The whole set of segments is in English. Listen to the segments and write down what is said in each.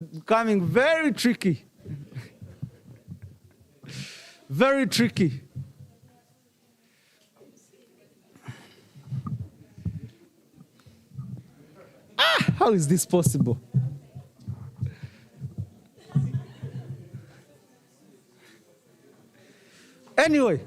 Becoming very tricky. Very tricky. How is this possible? Anyway.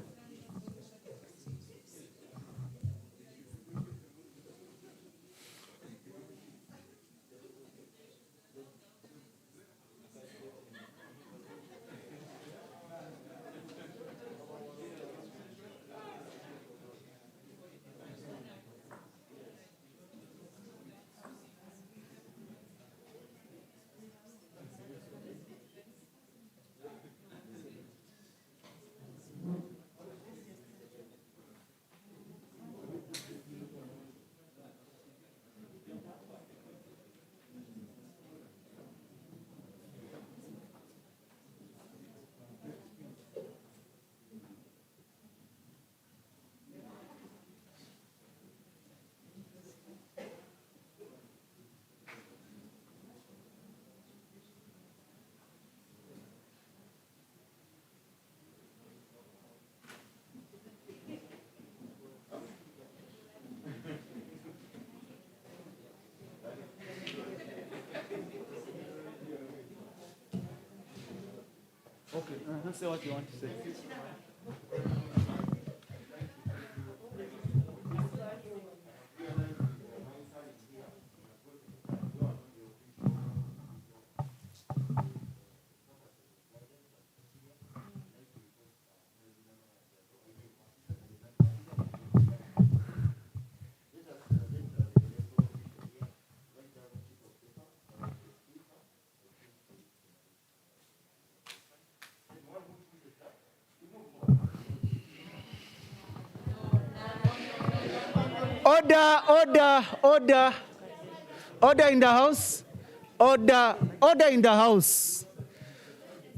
Okay, let's say what you want to say. Order. Order in the house. Order in the house.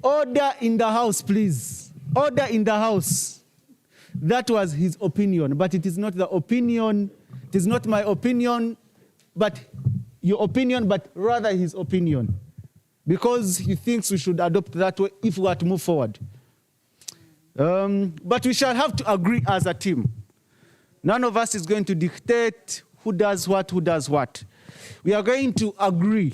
Order in the house, please. Order in the house. That was his opinion, but it is not the opinion. It is not my opinion, but your opinion, but rather his opinion. Because he thinks we should adopt that way if we are to move forward. But we shall have to agree as a team. None of us is going to dictate who does what. We are going to agree.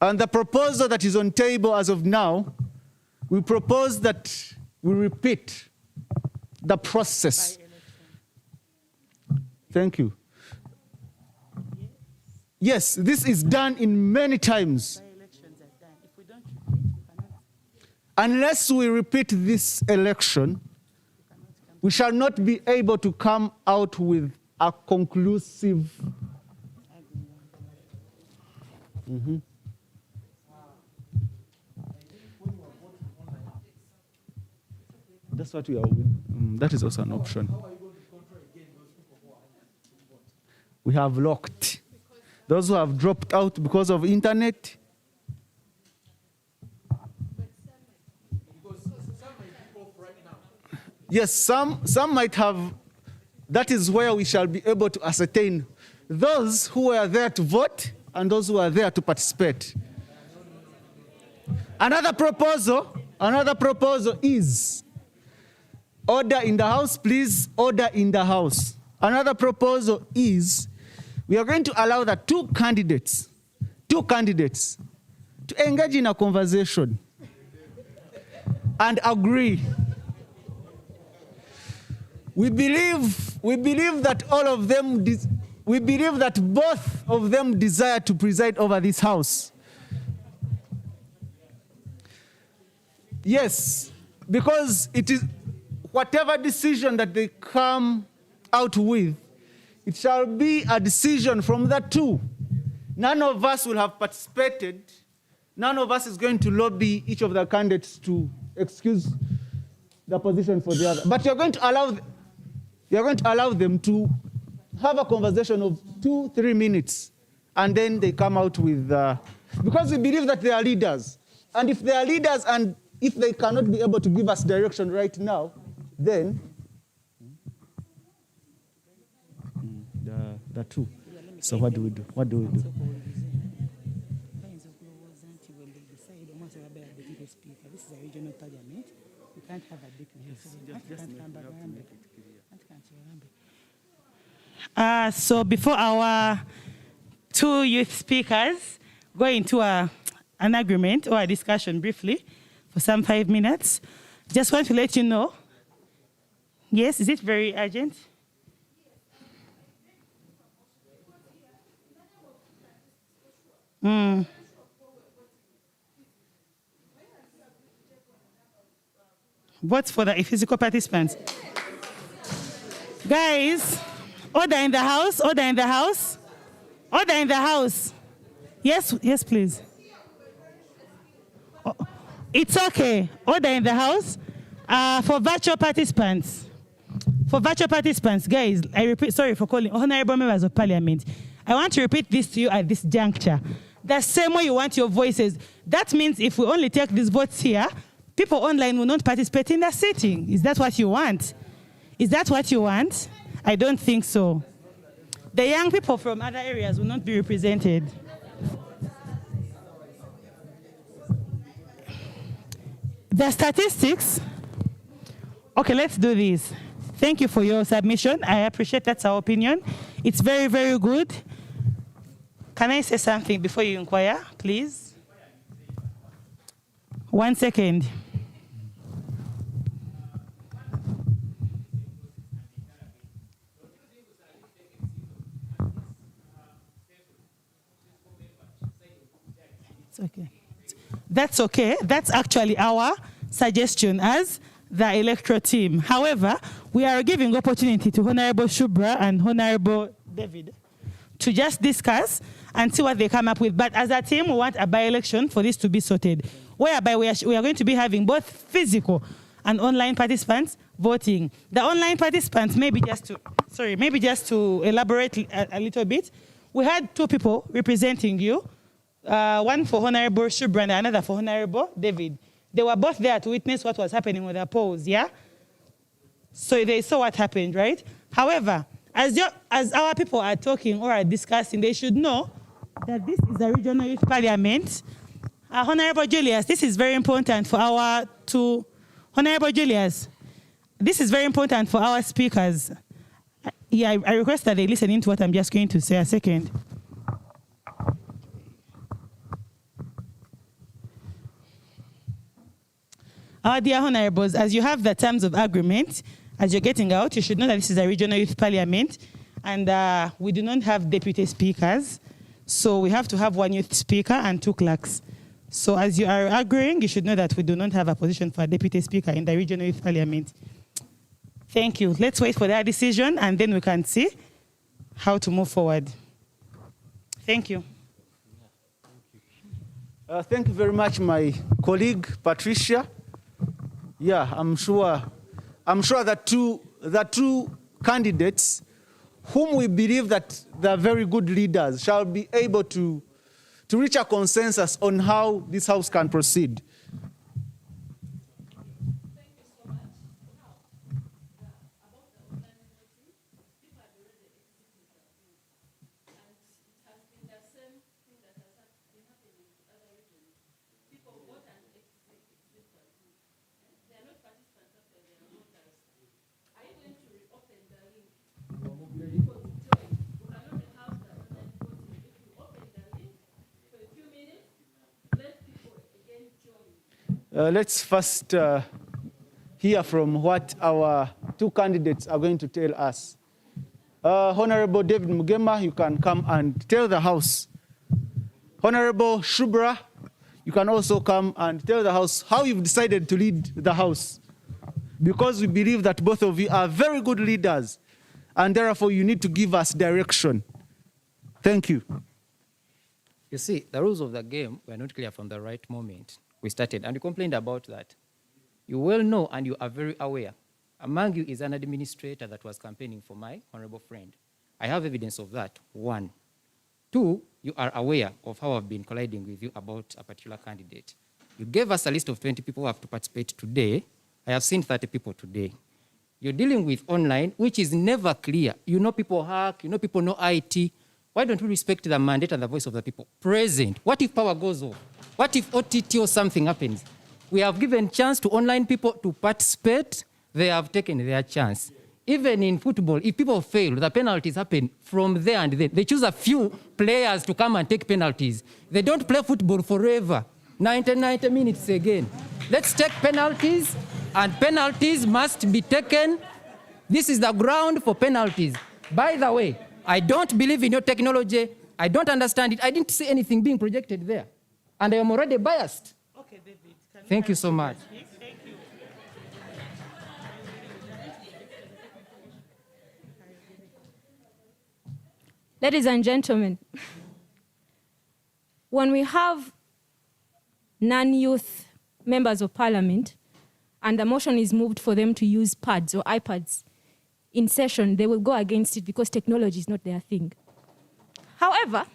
And the proposal that is on table as of now, we propose that we repeat the process. Thank you. Yes, this is done in many times. Unless we repeat this election, we shall not be able to come out with a conclusive. That's what we are. That is also an option. We have locked those who have dropped out because of internet. Yes, some might have. That is where we shall be able to ascertain those who are there to vote and those who are there to participate. Another proposal is order in the house, please. Order in the house. Another proposal is we are going to allow the two candidates to engage in a conversation and agree. We believe that all of them, we believe that both of them desire to preside over this house. Yes, because it is whatever decision that they come out with, it shall be a decision from the two. None of us will have participated. None of us is going to lobby each of the candidates to excuse the position for the other. But you're going to allow them to have a conversation of 2-3 minutes, and then they come out with, because we believe that they are leaders. And if they are leaders and if they cannot be able to give us direction right now, then the two. So what do we do? the deputy speaker. This is a regional parliament. You can't have a deputy. So before our two youth speakers go into an agreement or a discussion briefly for some 5 minutes, just want to let you know. Yes, is it very urgent? What's for the physical participants? Guys, order in the house, order in the house, order in the house. Yes, yes, please. Oh, it's okay. Order in the house for virtual participants. For virtual participants, guys, I repeat, sorry for calling, honorable members of parliament. I want to repeat this to you at this juncture. The same way you want your voices. That means if we only take these votes here, people online will not participate in the sitting. Is that what you want? Is that what you want? I don't think so. The young people from other areas will not be represented. The statistics. Okay, let's do this. Thank you for your submission. I appreciate that's our opinion. It's very, very good. Can I say something before you inquire, please? 1 second. It's okay. That's okay. That's actually our suggestion as the electoral team. However, we are giving opportunity to Honorable Shubra and Honorable David to just discuss and see what they come up with. But as a team, we want a by-election for this to be sorted, whereby we are going to be having both physical and online participants voting. The online participants, maybe just to elaborate a little bit, we had 2 people representing you, one for Honorable Shubra and another for Honorable David. They were both there to witness what was happening with the polls, yeah? So they saw what happened, right? However, as our people are talking or are discussing, they should know that this is a regional youth parliament. Honorable Julius, this is very important for our two. Honorable Julius, this is very important for our speakers. Yeah, I request that they listen into what I'm just going to say a second. Our dear honorables, as you have the terms of agreement, as you're getting out, you should know that this is a regional youth parliament, and we do not have deputy speakers. So we have to have 1 youth speaker and 2 clerks. So as you are agreeing, you should know that we do not have a position for a deputy speaker in the regional youth parliament. Thank you. Let's wait for that decision, and then we can see how to move forward. Thank you. Thank you very much, my colleague, Patricia. Yeah, I'm sure that the two candidates whom we believe that they're very good leaders shall be able to reach a consensus on how this house can proceed. Let's first hear from what our 2 candidates are going to tell us. Honorable David Mugema, you can come and tell the House. Honorable Shubra, you can also come and tell the House how you've decided to lead the House. Because we believe that both of you are very good leaders, and therefore you need to give us direction. Thank you. You see, the rules of the game were not clear from the right moment we started, and you complained about that. You well know and you are very aware. Among you is an administrator that was campaigning for my honorable friend. I have evidence of that, 1. 2, you are aware of how I've been colliding with you about a particular candidate. You gave us a list of 20 people who have to participate today. I have seen 30 people today. You're dealing with online, which is never clear. You know people hack, you know people know IT. Why don't we respect the mandate and the voice of the people present? What if power goes off? What if OTT or something happens? We have given chance to online people to participate. They have taken their chance. Even in football, if people fail, the penalties happen from there and then. They choose a few players to come and take penalties. They don't play football forever. 90 minutes again. Let's take penalties, and penalties must be taken. This is the ground for penalties. By the way, I don't believe in your technology. I don't understand it. I didn't see anything being projected there. And I am already biased. Okay, David. Thank you so much. Thank you. Ladies and gentlemen, when we have non-youth members of parliament and the motion is moved for them to use pads or iPads in session, they will go against it because technology is not their thing. However,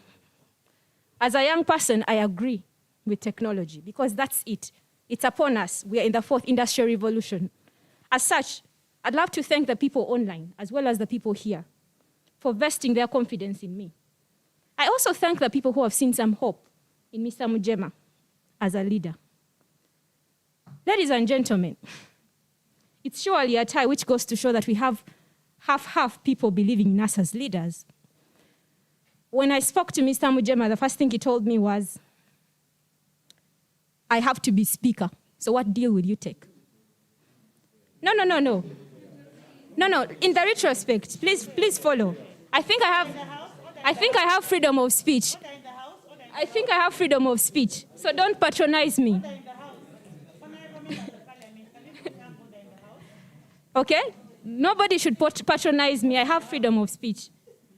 as a young person, I agree with technology because that's it. It's upon us. We are in the 4th industrial revolution. As such, I'd love to thank the people online as well as the people here for vesting their confidence in me. I also thank the people who have seen some hope in Mr. Mujema as a leader. Ladies and gentlemen, it's surely a tie which goes to show that we have half people believing in us as leaders. When I spoke to Mr. Mujema, the first thing he told me was, I have to be speaker. So what deal will you take? No. In the retrospect, please follow. I think I have freedom of speech. I think I have freedom of speech. So don't patronize me. Okay? Nobody should patronize me. I have freedom of speech.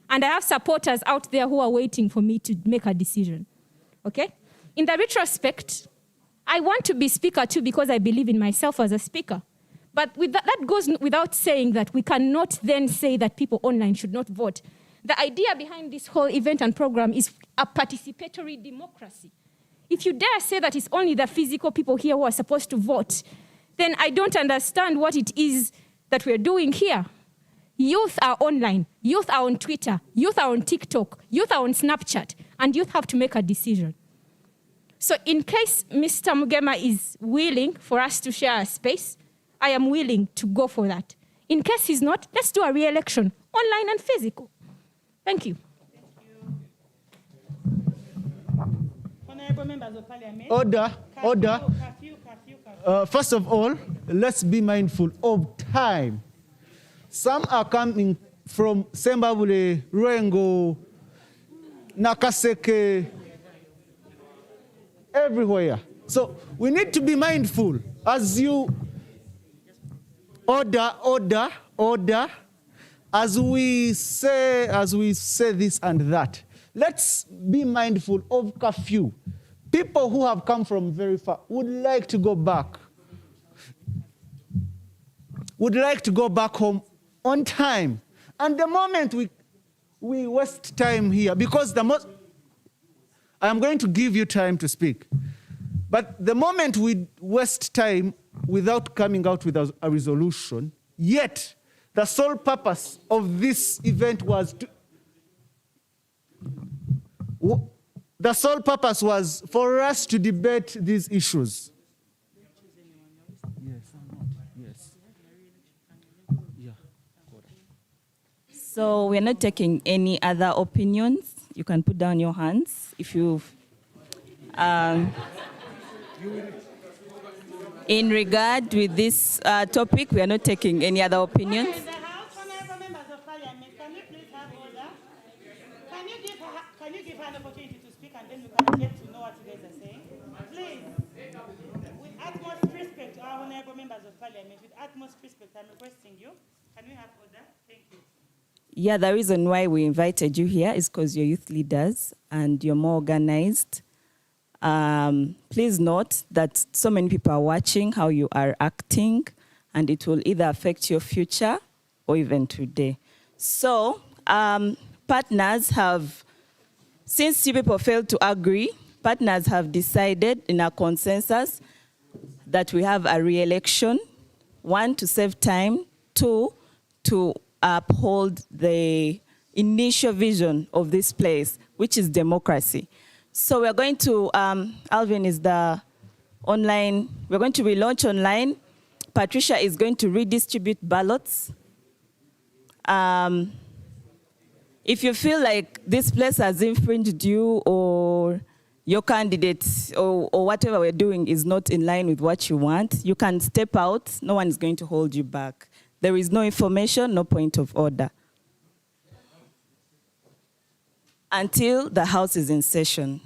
And I have supporters out there who are waiting for me to make a decision. Okay? In the retrospect, I want to be speaker too because I believe in myself as a speaker. But that goes without saying that we cannot then say that people online should not vote. The idea behind this whole event and program is a participatory democracy. If you dare say that it's only the physical people here who are supposed to vote, then I don't understand what it is that we're doing here. Youth are online, youth are on Twitter, youth are on TikTok, youth are on Snapchat, and youth have to make a decision. So in case Mr. Mugema is willing for us to share a space, I am willing to go for that. In case he's not, let's do a re-election, online and physical. Thank you. Honorable members of parliament. Order. Curfew. First of all, let's be mindful of time. Some are coming from Sembabule, Rengo, Nakaseke, everywhere. So we need to be mindful as you order, as we say this and that. Let's be mindful of curfew. People who have come from very far would like to go back. Would like to go back home on time. And the moment we waste time here, because I am going to give you time to speak. But the moment we waste time without coming out with a resolution, yet the sole purpose of this event was the sole purpose was for us to debate these issues. Yes. Yeah. So we're not taking any other opinions. You can put down your hands if you've... in regard with this topic, we are not taking any other opinions. Okay, the House, honorable members of parliament, can you please have order? Can you give her an opportunity to speak and then we can get to know what you guys are saying? Please, with utmost respect to our honorable members of parliament, with utmost respect, I'm requesting you. Can we have order? Thank you. Yeah, the reason why we invited you here is because you're youth leaders and you're more organized. Please note that so many people are watching how you are acting, and it will either affect your future or even today. So, partners have, since you people failed to agree, partners have decided in a consensus that we have a re-election, 1, to save time, 2, to uphold the initial vision of this place, which is democracy. So we're going to, Alvin is the online, we're going to relaunch online. Patricia is going to redistribute ballots. If you feel like this place has infringed you or your candidate or whatever we're doing is not in line with what you want, you can step out. No one is going to hold you back. There is no information, no point of order until the House is in session.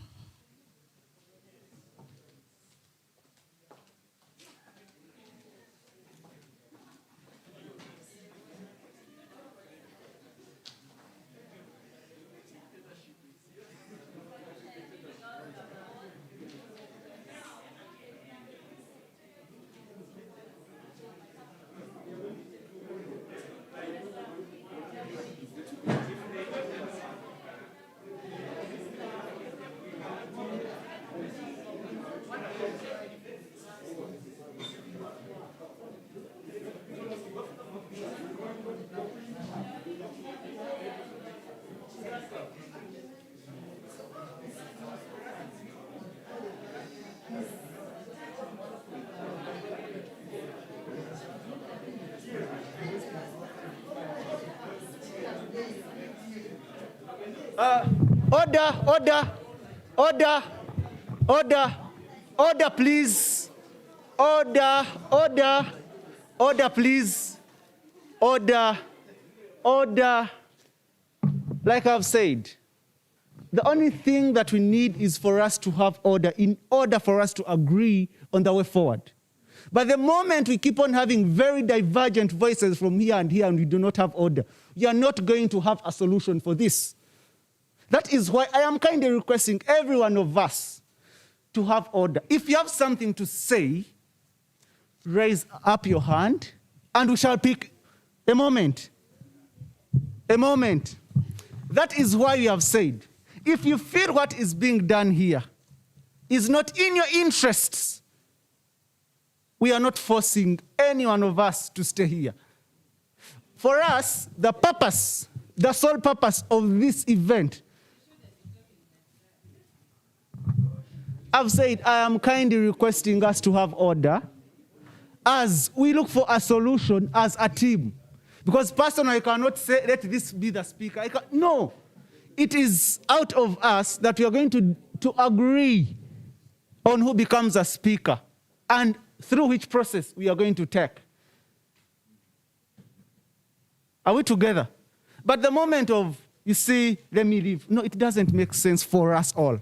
Order, please. Order, please. Order. Like I've said, the only thing that we need is for us to have order in order for us to agree on the way forward. But the moment we keep on having very divergent voices from here and we do not have order, we are not going to have a solution for this. That is why I am kindly requesting every one of us to have order. If you have something to say, raise up your hand and we shall pick a moment. A moment. That is why we have said, if you feel what is being done here is not in your interests, we are not forcing any one of us to stay here. For us, the purpose, the sole purpose of this event, I've said I am kindly requesting us to have order as we look for a solution as a team. Because personally, I cannot say, let this be the speaker. No, it is out of us that we are going to agree on who becomes a speaker and through which process we are going to take. Are we together? But the moment of, you see, let me leave. No, it doesn't make sense for us all.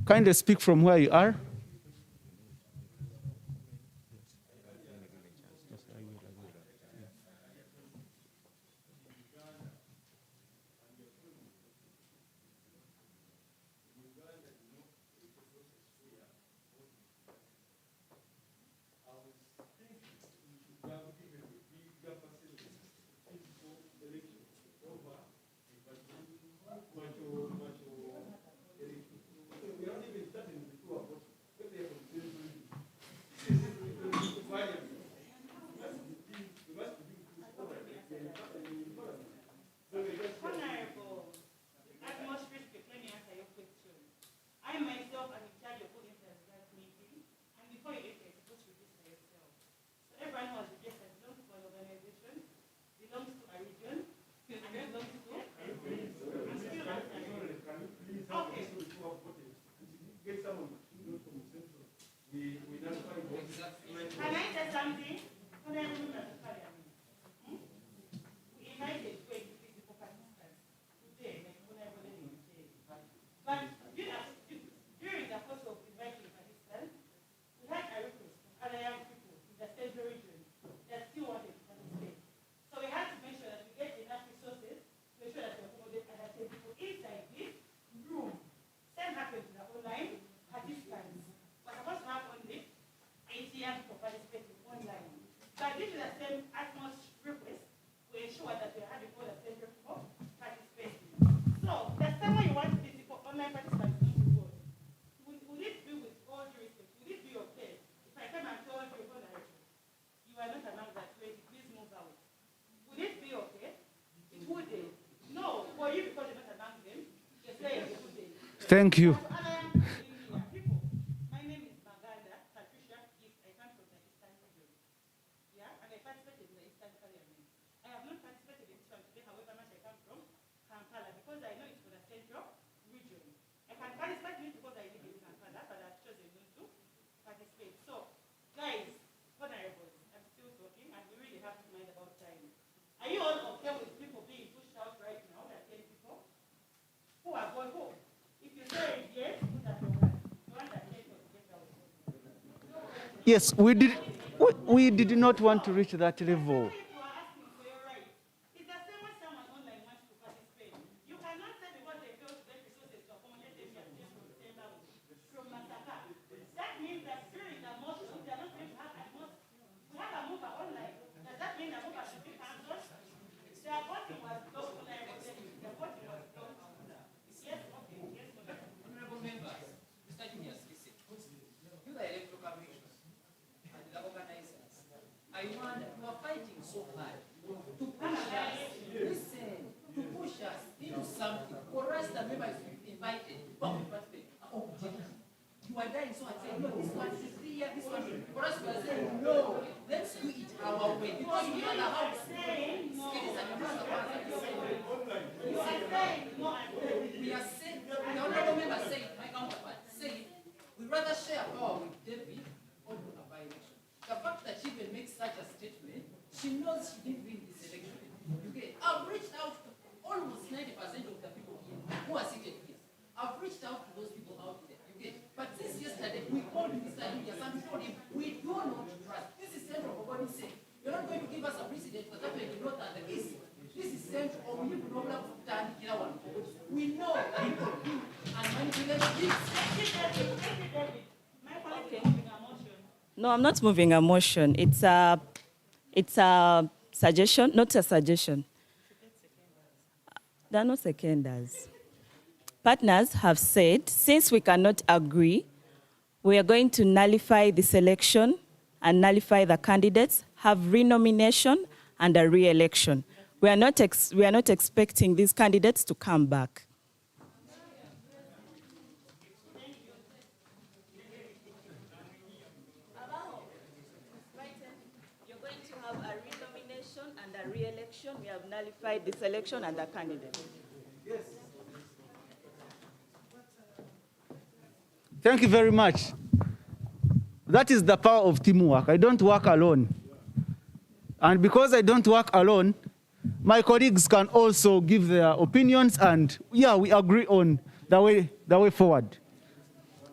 Kindly speak from where you are. Thank you. My name is Maganda Patricia. I come from the Eastern region. Yeah, and I participated in the Eastern Parliament. I have not participated in this one today, however much I come from Kampala, because I know it's for the Central region. I can participate in it because I live in Kampala, but I've chosen not to participate. So, guys, honorables, I'm still talking, and we really have to mind about time. Are you all okay with people being pushed out right now, like 10 people? Who are going home? If you say yes, put that on hand. You want that people to get out. Yes, we did not want to reach that level. You are asking for your rights. It's the same when someone online wants to participate. You cannot say because they fail to get resources to accommodate them here just from Tembabu, from Masaka. That means that during the motion, they are not going to have a motion. We have a mover online. Does that mean the mover should be cancelled? Their voting was blocked when I was there. Their voting was blocked. Yes, okay. Yes, okay. Honorable members, Mr. Junior, listen. You the electoral commission and the organizers, I wonder, you are fighting so hard to push us, listen, to push us into something. For us, the members invited, but we participate. You are dying so and saying, no, this one is 3 years, this one is. For us, we are saying, no, let's do it our way. Because we are the house. We are saying, the honorable member said, my counterpart said, we rather share power with David or do a by-election. The fact that she even makes such a statement, she knows she didn't win this election. You get, I've reached out to almost 90% of the people here who are seated here. I've reached out to those people out there. You get, but since yesterday, we called Mr. Julius and told him we do not trust. This is central for God's sake. You're not going to give us a precedent for that in the north and the east. This is central, or we need to know that one. We know people do and manipulate this. No, I'm not moving a motion. It's a suggestion, not a suggestion. There are no seconders. Partners have said, since we cannot agree, we are going to nullify the selection and nullify the candidates, have renomination and a re-election. We are not expecting these candidates to come back. You're going to have a renomination and a re-election. We have nullified the selection and the candidate. Yes. Thank you very much. That is the power of teamwork. I don't work alone. And because I don't work alone, my colleagues can also give their opinions, and yeah, we agree on the way forward.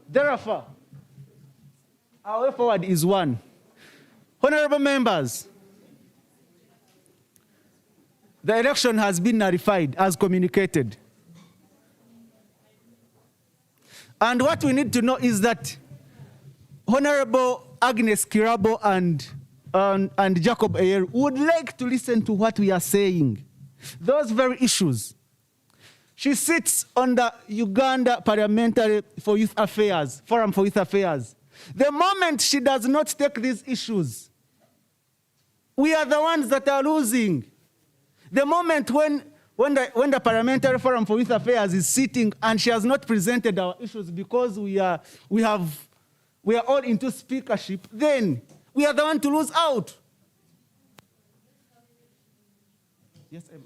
Therefore, our way forward is one. Honorable members, the election has been nullified as communicated. And what we need to know is that Honorable Agnes Kirabo and Jacob Ayer would like to listen to what we are saying. Those very issues. She sits on the Uganda Parliamentary for Youth Affairs, Forum for Youth Affairs. The moment she does not take these issues, we are the ones that are losing. The moment when the Parliamentary Forum for Youth Affairs is sitting and she has not presented our issues because we are all into speakership, then we are the one to lose out. Yes, Emma.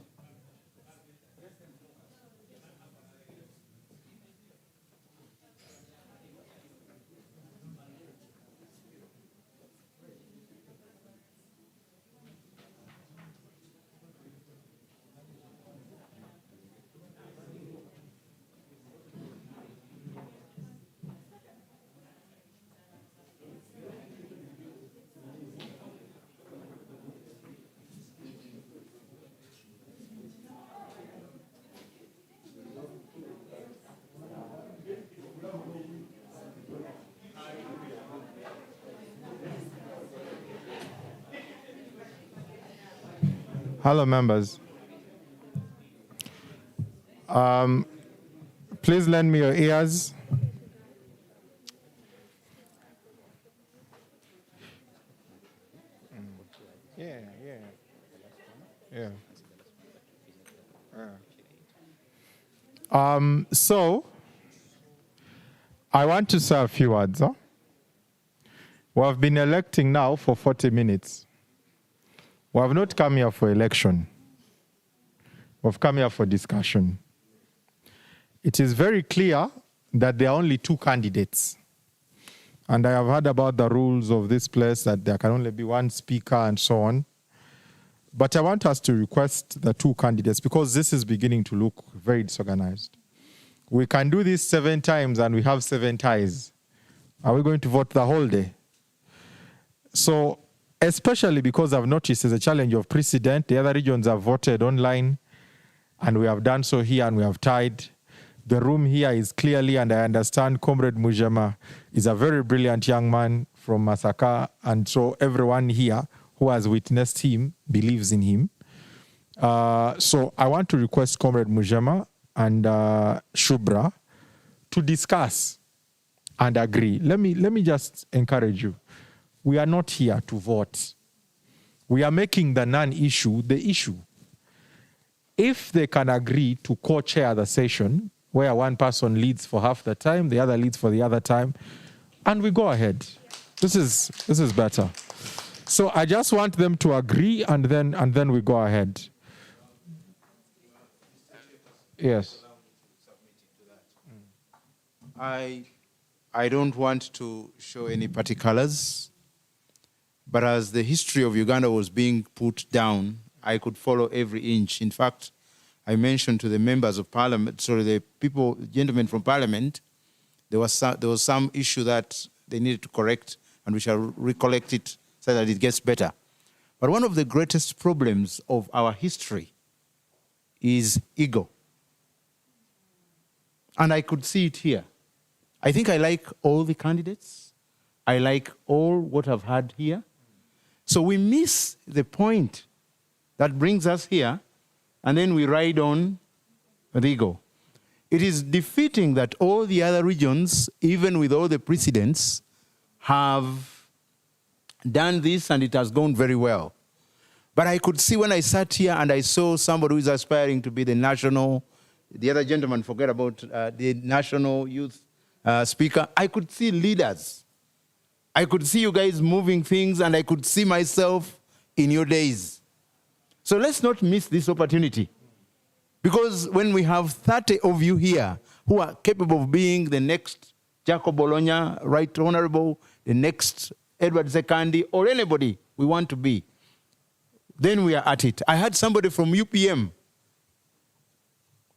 Hello, members. Please lend me your ears. Yeah. So, I want to say a few words. Huh? We have been electing now for 40 minutes. We have not come here for election. We have come here for discussion. It is very clear that there are only two candidates. And I have heard about the rules of this place, that there can only be one speaker and so on. But I want us to request the two candidates because this is beginning to look very disorganized. We can do this 7 times and we have 7 ties. Are we going to vote the whole day? So, especially because I've noticed there's a challenge of precedent. The other regions have voted online and we have done so here and we have tied. The room here is clearly, and I understand Comrade Mujama is a very brilliant young man from Masaka, and so everyone here who has witnessed him believes in him. So I want to request Comrade Mujama and Shubra to discuss and agree. Let me just encourage you. We are not here to vote. We are making the non-issue the issue. If they can agree to co-chair the session, where one person leads for half the time, the other leads for the other time, and we go ahead. This is better. So I just want them to agree, and then we go ahead. Yes. I don't want to show any particulars, but as the history of Uganda was being put down, I could follow every inch. In fact, I mentioned to the members of parliament, the gentlemen from parliament, there was some issue that they needed to correct, and we shall recollect it so that it gets better. But one of the greatest problems of our history is ego. And I could see it here. I think I like all the candidates. I like all what I've had here. So we miss the point that brings us here, and then we ride on with ego. It is defeating that all the other regions, even with all the precedents, have done this and it has gone very well. But I could see when I sat here and I saw somebody who is aspiring to be the other gentleman, forget about the national youth speaker. I could see leaders. I could see you guys moving things, and I could see myself in your days. So let's not miss this opportunity. Because when we have 30 of you here who are capable of being the next Jacob Bologna, Right Honorable, the next Edward Sekandi, or anybody we want to be, then we are at it. I had somebody from UPM,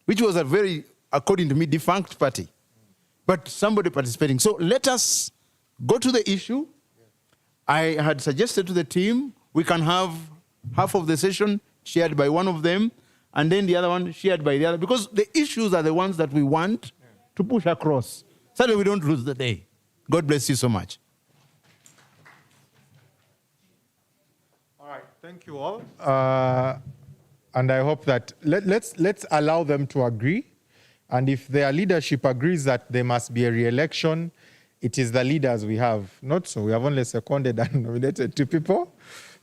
which was a very, according to me, defunct party, but somebody participating. So let us go to the issue. I had suggested to the team, we can have half of the session shared by one of them, and then the other one shared by the other, because the issues are the ones that we want to push across, so that we don't lose the day. God bless you so much. All right, thank you all. And I hope that let's allow them to agree. And if their leadership agrees that there must be a re-election, it is the leaders we have. Not so. We have only seconded and nominated 2 people.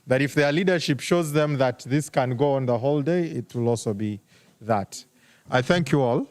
That if their leadership shows them that this can go on the whole day, it will also be that. I thank you all.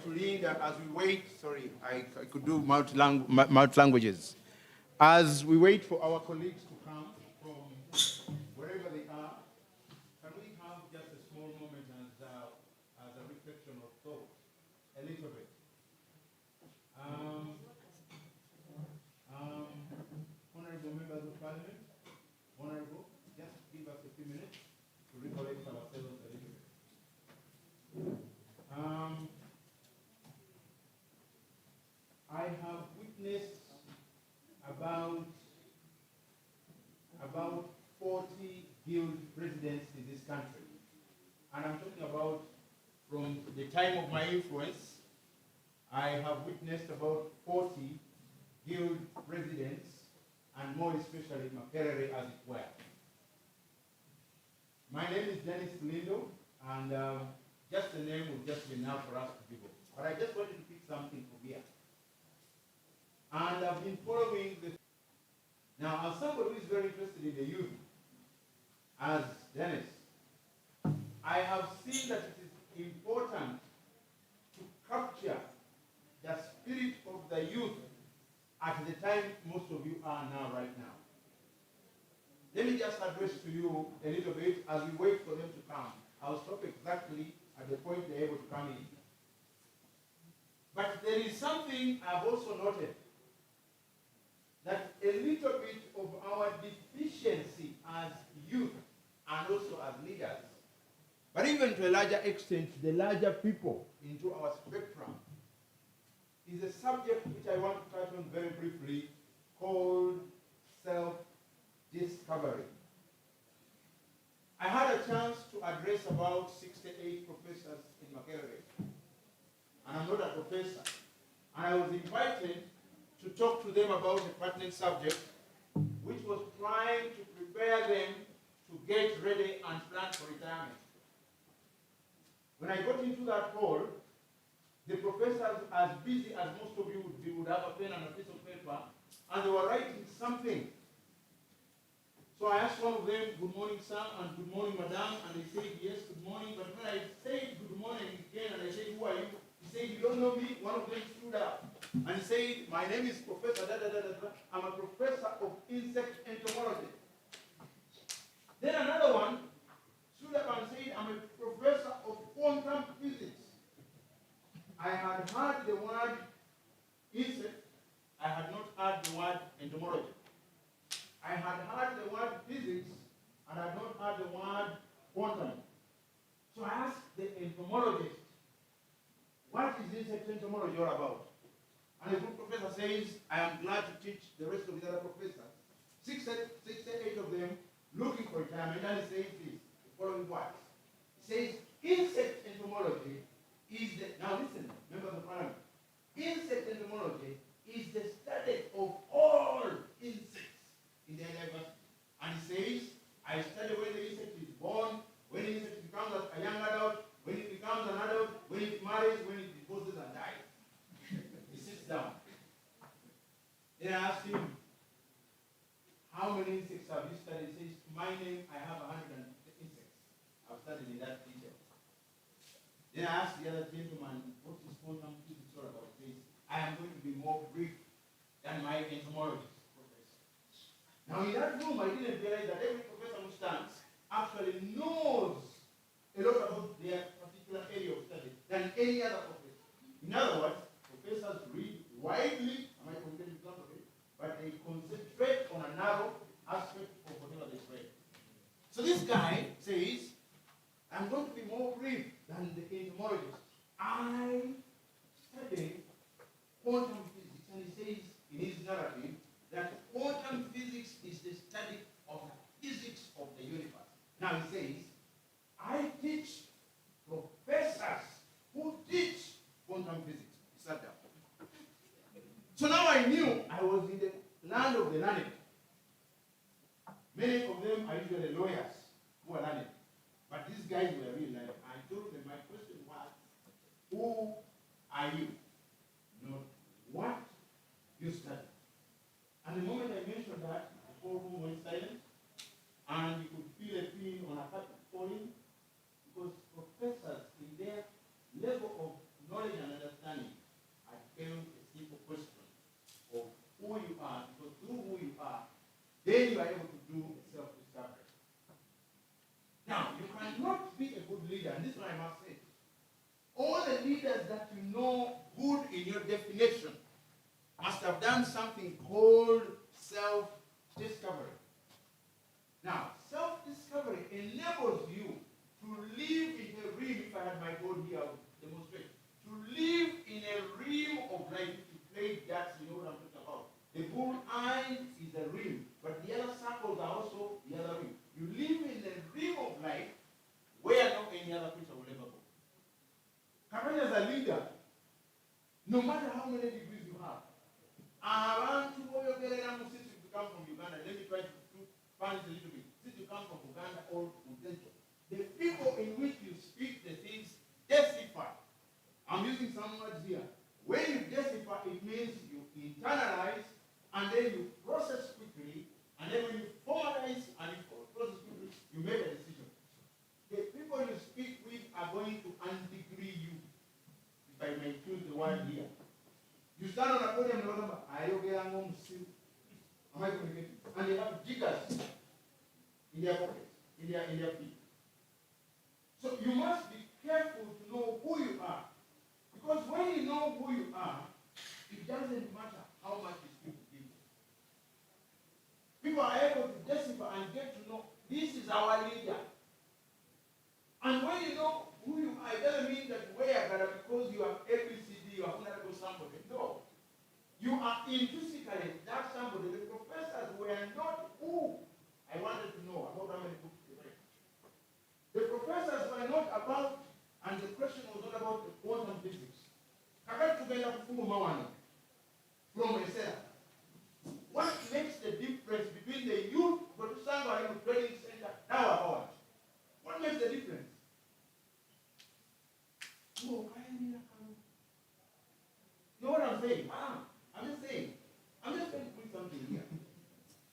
to Linda as we wait. Sorry, I could do mouth languages. As we wait for our colleagues to come from wherever they are, can we have just a small moment as a reflection of thought, a little bit? Honorable members of Parliament, Honorable, just give us a few minutes to recollect ourselves a little bit. I have witnessed about 40 guild presidents in this country. And I'm talking about from the time of my influence, I have witnessed about 40 guild presidents, and more especially Makerere as it were. My name is Dennis Lindo, and just the name will just be enough for us to people. But I just wanted to pick something from here. And I've been following this. Now, as somebody who is very interested in the youth, as Dennis, I have seen that it is important to capture the spirit of the youth at the time most of you are now, right now. Let me just address to you a little bit as we wait for them to come. I'll stop exactly at the point they're able to come in. But there is something I've also noted, that a little bit of our deficiency as youth and also as leaders, but even to a larger extent, the larger people into our spectrum, is a subject which I want to touch on very briefly, called self-discovery. I had a chance to address about 68 professors in Makerere, and I'm not a professor. And I was invited to talk to them about a pertinent subject, which was trying to prepare them to get ready and plan for retirement. When I got into that hall, the professors, as busy as most of you would have a pen and a piece of paper, and they were writing something. So I asked one of them, "Good morning, sir," and "Good morning, madam," and they said, "Yes, good morning." But when I said good morning again, and I said, "Who are you?" He said, "You don't know me?" One of them stood up and he said, "My name is Professor da da da da da. I'm a professor of insect entomology." Then another one stood up and said, "I'm a professor of quantum physics." I had heard the word insect. I had not heard the word entomology. I had heard the word physics, and I had not heard the word quantum. So I asked the entomologist, "What is insect entomology all about?" And the group professor says, "I am glad to teach the rest of the other professors." 68 of them looking for retirement, and he says this, the following words. He says, "Insect entomology is the," now listen, members of parliament, "insect entomology is the study of all insects in their diversity." And he says, "I study when the insect is born, when the insect becomes a young adult, when it becomes an adult, when it marries, when it divorces and dies." He sits down. Then I asked him, "How many insects have you studied?" He says, "To my name, I have 100 insects. I've studied in that detail." Then I asked the other gentleman, "What is quantum physics all about?" He says, "I am going to be more brief than my entomologist professor." Now in that room, I didn't realize that every professor who stands actually knows a lot about their particular area of study than any other professor. In other words, professors read widely, am I communicating something? But they concentrate on a narrow aspect of whatever they read. So this guy says, "I'm going to be more brief than the entomologist. I study quantum physics." And he says in his narrative that quantum physics is the study of the physics of the universe. Now he says, "I teach professors who teach quantum physics." He sat down. So now I knew I was in the land of the learned. Many of them are usually lawyers who are learned. But these guys were really learned. I told them, my question was, who are you? Not what you study. And the moment I mentioned that, the whole room went silent, and you could feel a pin on a carpet falling, because professors, in their level of knowledge and understanding, no matter how many degrees you have. Since you come from Uganda, let me try to find it a little bit. Since you come from Uganda or from Central, the people in which you speak the things testify. I'm using some words here. When you testify, it means you internalize and then you process quickly, and then when you formalize and you process quickly, you make a decision. The people you speak with are going to undegree you, if I may choose the word here. You stand on a podium and remember, am I communicating? And they have jiggers in their pockets, in their feet. So you must be careful to know who you are. Because when you know who you are, it doesn't matter how much you speak to people. People are able to testify and get to know, this is our leader. And when you know who you are, it doesn't mean that because you are ABCD, you are honorable somebody. No. You are intrinsically that somebody. The professors were not who I wanted to know about how many books they read. The professors were not about, and the question was not about the quantum physics. From a cell. What makes the difference between the youth training center now about? What makes the difference? You know what I'm saying? I'm just saying. I'm just trying to put something here.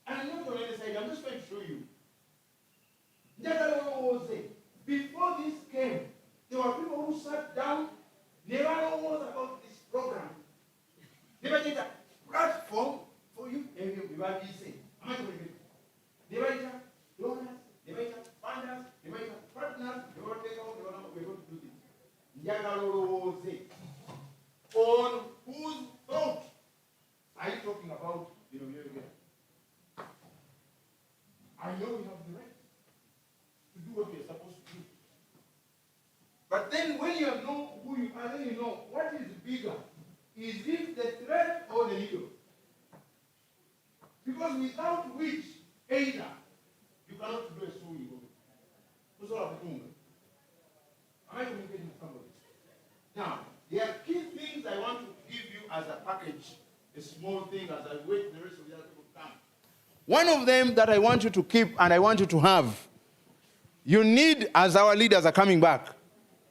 And I'm not on any side, I'm just trying to show you. Before this came, there were people who sat down, never knows about this program. Never did a platform for you. Am I going to they were donors, they were funders, they were partners, they were take out, we're going to do this. On whose thought are you talking about? I know we have the right to do what we are supposed to do. But then when you know who you are, then you know what is bigger. Is it the thread or the needle? Because without which, either, you cannot do a sewing. Am I communicating with somebody? Now, there are key things I want to give you as a package, a small thing as I wait the rest of the other people to come. One of them that I want you to keep and I want you to have, you need, as our leaders are coming back,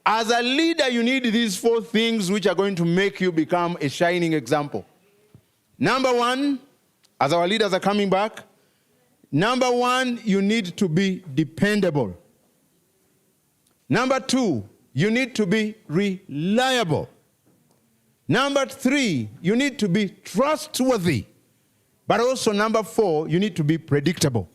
as a leader, you need these 4 things which are going to make you become a shining example. Number 1, as our leaders are coming back, number 1, you need to be dependable. Number 2, you need to be reliable. Number 3, you need to be trustworthy. But also number 4, you need to be predictable.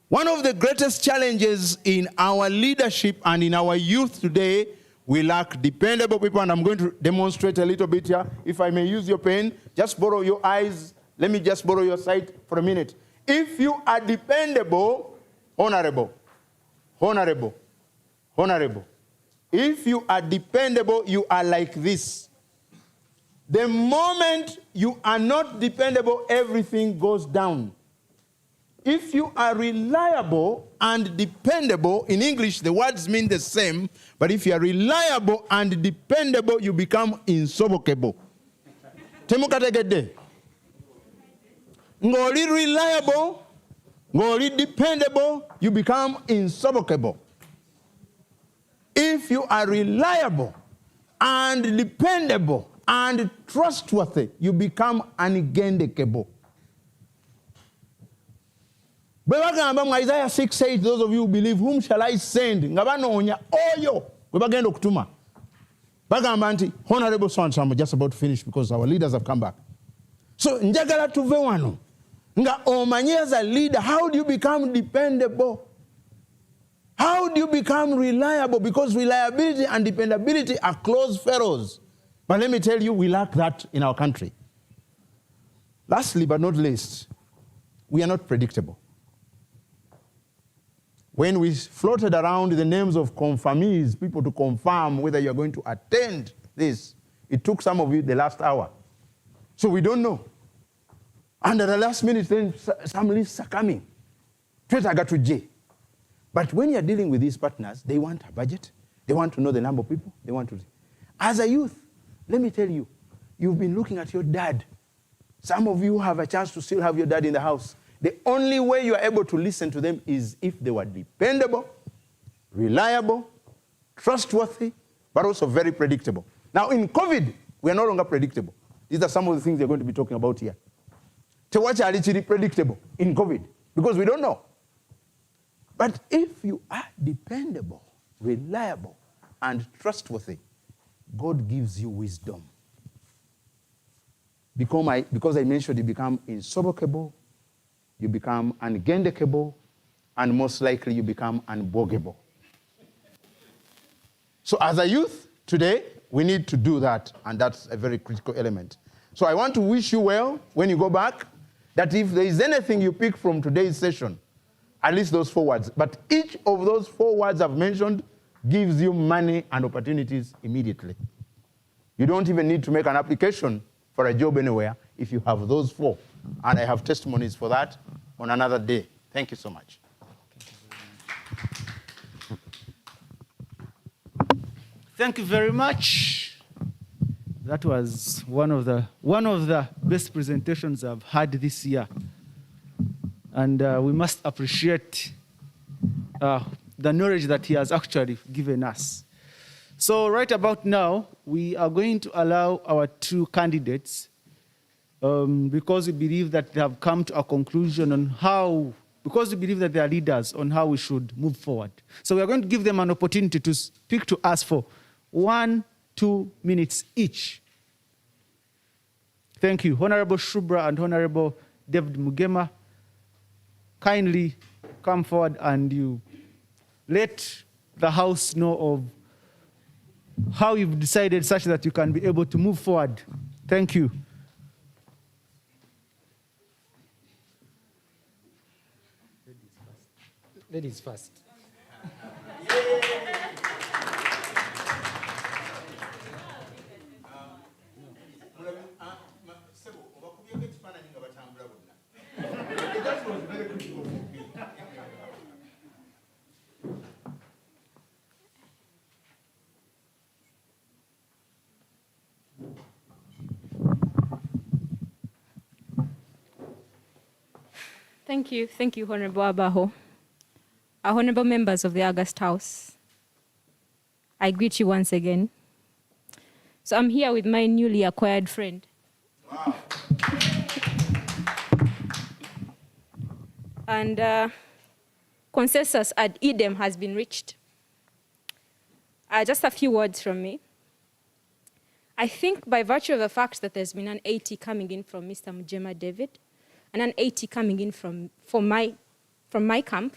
One of the greatest challenges in our leadership and in our youth today, we lack dependable people, and I'm going to demonstrate a little bit here. If I may use your pen, just borrow your eyes. Let me just borrow your sight for a minute. If you are dependable, honorable. If you are dependable, you are like this. The moment you are not dependable, everything goes down. If you are reliable and dependable, in English the words mean the same, but if you are reliable and dependable, you become insurmountable. Temukategede. Ngoli reliable, ngoli dependable, you become insurmountable. If you are reliable and dependable and trustworthy, you become ungendable. Isaiah 6 says, those of you who believe, whom shall I send? Ngabanonya oyo. Webagenda okutuma. Bagamba nti, honorable son, I'm just about to finish because our leaders have come back. So, njagala tuve wano. Nga omanye as a leader, how do you become dependable? How do you become reliable? Because reliability and dependability are close fellows. But let me tell you, we lack that in our country. Lastly, but not least, we are not predictable. When we floated around the names of confirmees, people to confirm whether you're going to attend this, it took some of you the last hour. So we don't know. And at the last minute, then some lists are coming. But when you're dealing with these partners, they want a budget. They want to know the number of people. They want to. As a youth, let me tell you, you've been looking at your dad. Some of you have a chance to still have your dad in the house. The only way you are able to listen to them is if they were dependable, reliable, trustworthy, but also very predictable. Now, in COVID, we are no longer predictable. These are some of the things they're going to be talking about here. To watch are literally predictable in COVID because we don't know. But if you are dependable, reliable, and trustworthy, God gives you wisdom. Because I mentioned you become insobokable, you become ungendekable, and most likely you become unbogable. So as a youth today, we need to do that, and that's a very critical element. So I want to wish you well when you go back, that if there is anything you pick from today's session, at least those 4 words. But each of those 4 words I've mentioned gives you money and opportunities immediately. You don't even need to make an application for a job anywhere if you have those 4. And I have testimonies for that on another day. Thank you so much. Thank you very much. That was one of the best presentations I've had this year. And we must appreciate the knowledge that he has actually given us. So right about now, we are going to allow our 2 candidates, because we believe that they have come to a conclusion on how, because we believe that they are leaders on how we should move forward. So we are going to give them an opportunity to speak to us for 1-2 minutes each. Thank you. Honorable Shubra and Honorable David Mugema, kindly come forward and you let the House know of how you've decided such that you can be able to move forward. Thank you. Ladies first. Thank you, Honorable Abaho. Honorable members of the August House, I greet you once again. So I'm here with my newly acquired friend. Wow. And consensus ad idem has been reached. Just a few words from me. I think by virtue of the fact that there's been an 80 coming in from Mr. Mugema David, and an 80 coming in from my camp,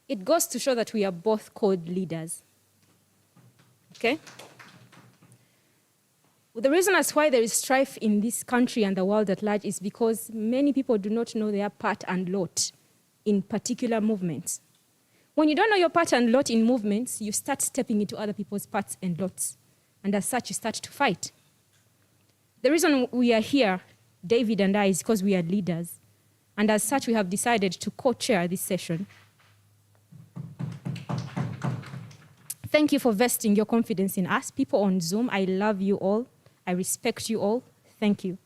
it goes to show that we are both called leaders. Okay? Well, the reason as why there is strife in this country and the world at large is because many people do not know their part and lot in particular movements. When you don't know your part and lot in movements, you start stepping into other people's parts and lots. And as such, you start to fight. The reason we are here, David and I, is because we are leaders. And as such, we have decided to co-chair this session. Thank you for vesting your confidence in us. People on Zoom, I love you all. I respect you all. Thank you.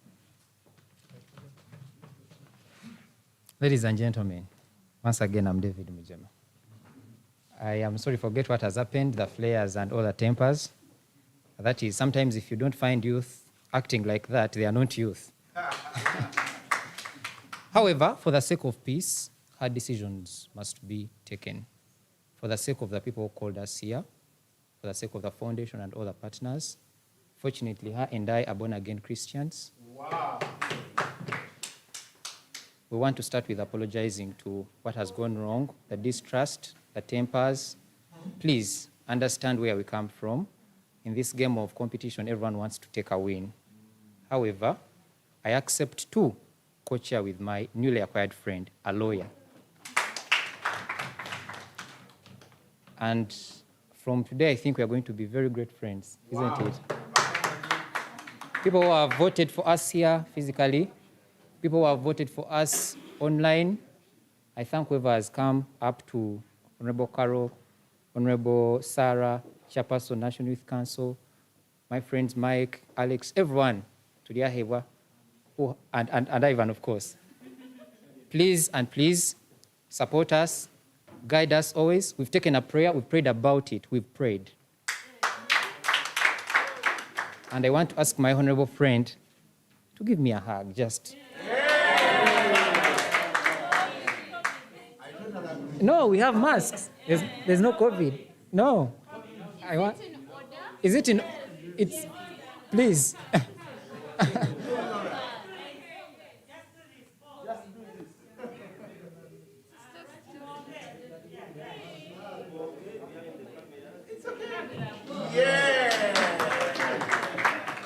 Ladies and gentlemen, once again, I'm David Mugema. I am sorry to forget what has happened, the flares and all the tempers. That is, sometimes if you don't find youth acting like that, they are not youth. However, for the sake of peace, hard decisions must be taken. For the sake of the people who called us here, for the sake of the foundation and all the partners, fortunately, her and I are born-again Christians. Wow. We want to start with apologizing to what has gone wrong, the distrust, the tempers. Please understand where we come from. In this game of competition, everyone wants to take a win. However, I accept to co-chair with my newly acquired friend, a lawyer. And from today, I think we are going to be very great friends, isn't it? People who have voted for us here physically, people who have voted for us online, I thank whoever has come up to Honorable Carol, Honorable Sarah, Chairperson, National Youth Council, my friends Mike, Alex, everyone, to the Ahewa, and Ivan, of course. Please support us, guide us always. We've taken a prayer, we've prayed about it, we've prayed. And I want to ask my honorable friend to give me a hug, just. No, we have masks. There's no COVID. No. Is it in order? It's, please.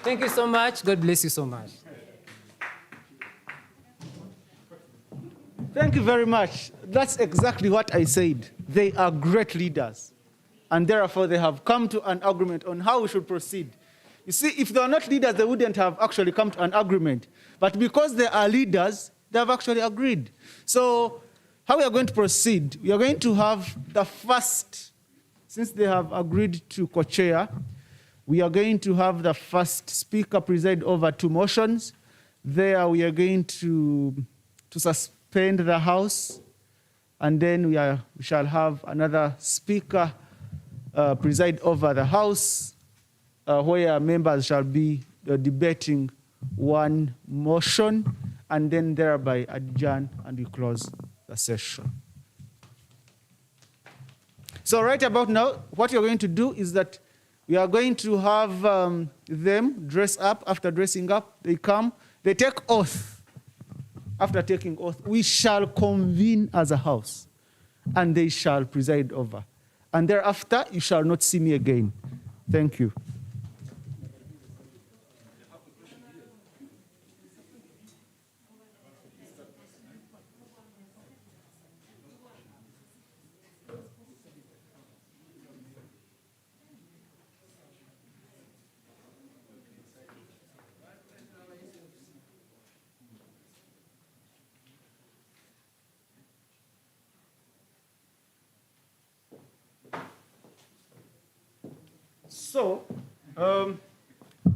Thank you so much. God bless you so much. Thank you very much. That's exactly what I said. They are great leaders. And therefore, they have come to an agreement on how we should proceed. You see, if they are not leaders, they wouldn't have actually come to an agreement. But because they are leaders, they have actually agreed. So how we are going to proceed, we are going to have the first, since they have agreed to co-chair, we are going to have the first speaker preside over 2 motions. There we are going to suspend the House, and then we shall have another speaker preside over the House, where members shall be debating 1 motion, and then thereby adjourn and we close the session. So right about now, what you're going to do is that we are going to have them dress up. After dressing up, they come, they take oath. After taking oath, we shall convene as a house, and they shall preside over. And thereafter, you shall not see me again. Thank you. So,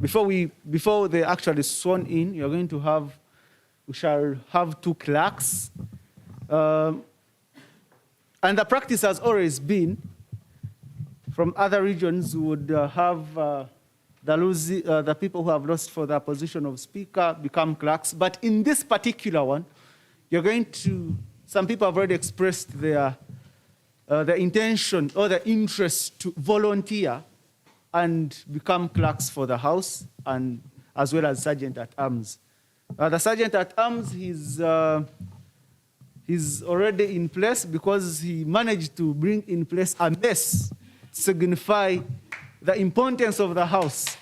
before they actually sworn in, we shall have 2 clerks. And the practice has always been, from other regions, we would have the people who have lost for the position of speaker become clerks. But in this particular one, some people have already expressed the intention or the interest to volunteer and become clerks for the House, and as well as Sergeant at Arms. The Sergeant at Arms, he's already in place because he managed to bring in place a mess to signify the importance of the House.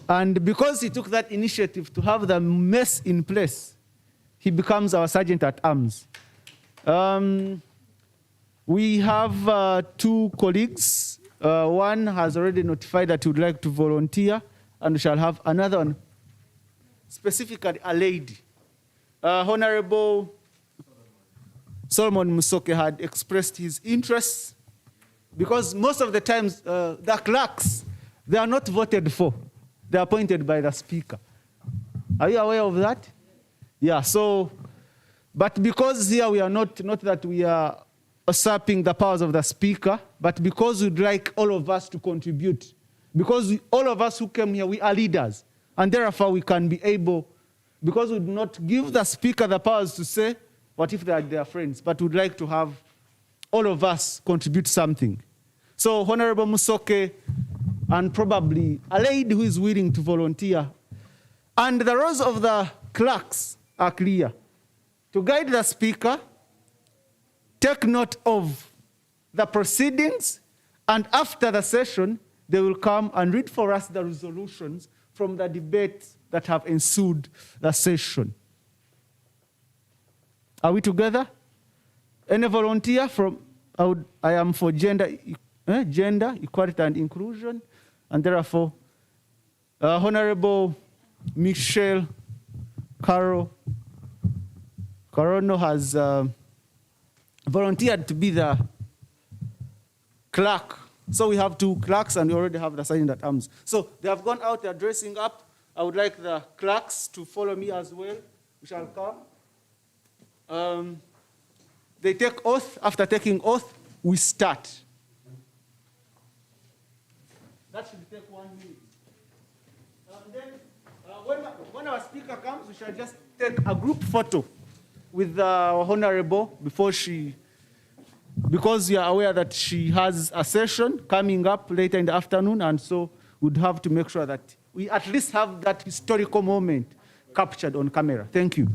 And because he took that initiative to have the mess in place, he becomes our Sergeant at Arms. We have 2 colleagues. One has already notified that he would like to volunteer, and we shall have another one, specifically a lady. Honorable Solomon Musoke had expressed his interest, because most of the times the clerks, they are not voted for. They are appointed by the speaker. Are you aware of that? Yeah, so, but because here we are not that we are usurping the powers of the speaker, but because we'd like all of us to contribute. Because all of us who came here, we are leaders. And therefore we can be able, because we do not give the speaker the powers to say, what if they are their friends? But we'd like to have all of us contribute something. So Honorable Musoke, and probably a lady who is willing to volunteer. And the roles of the clerks are clear. To guide the speaker, take note of the proceedings, and after the session, they will come and read for us the resolutions from the debates that have ensued the session. Are we together? Any volunteer from, I am for gender equality and inclusion, and therefore, Honorable Michelle Corono has volunteered to be the clerk So we have 2 clerks, and we already have the sergeant at arms. So they have gone out, they're dressing up. I would like the clerks to follow me as well. We shall come. They take oath. After taking oath, we start. That should take 1 minute. Then, when our speaker comes, we shall just take a group photo with the Honorable because you are aware that she has a session coming up later in the afternoon, and so we'd have to make sure that we at least have that historical moment captured on camera. Thank you.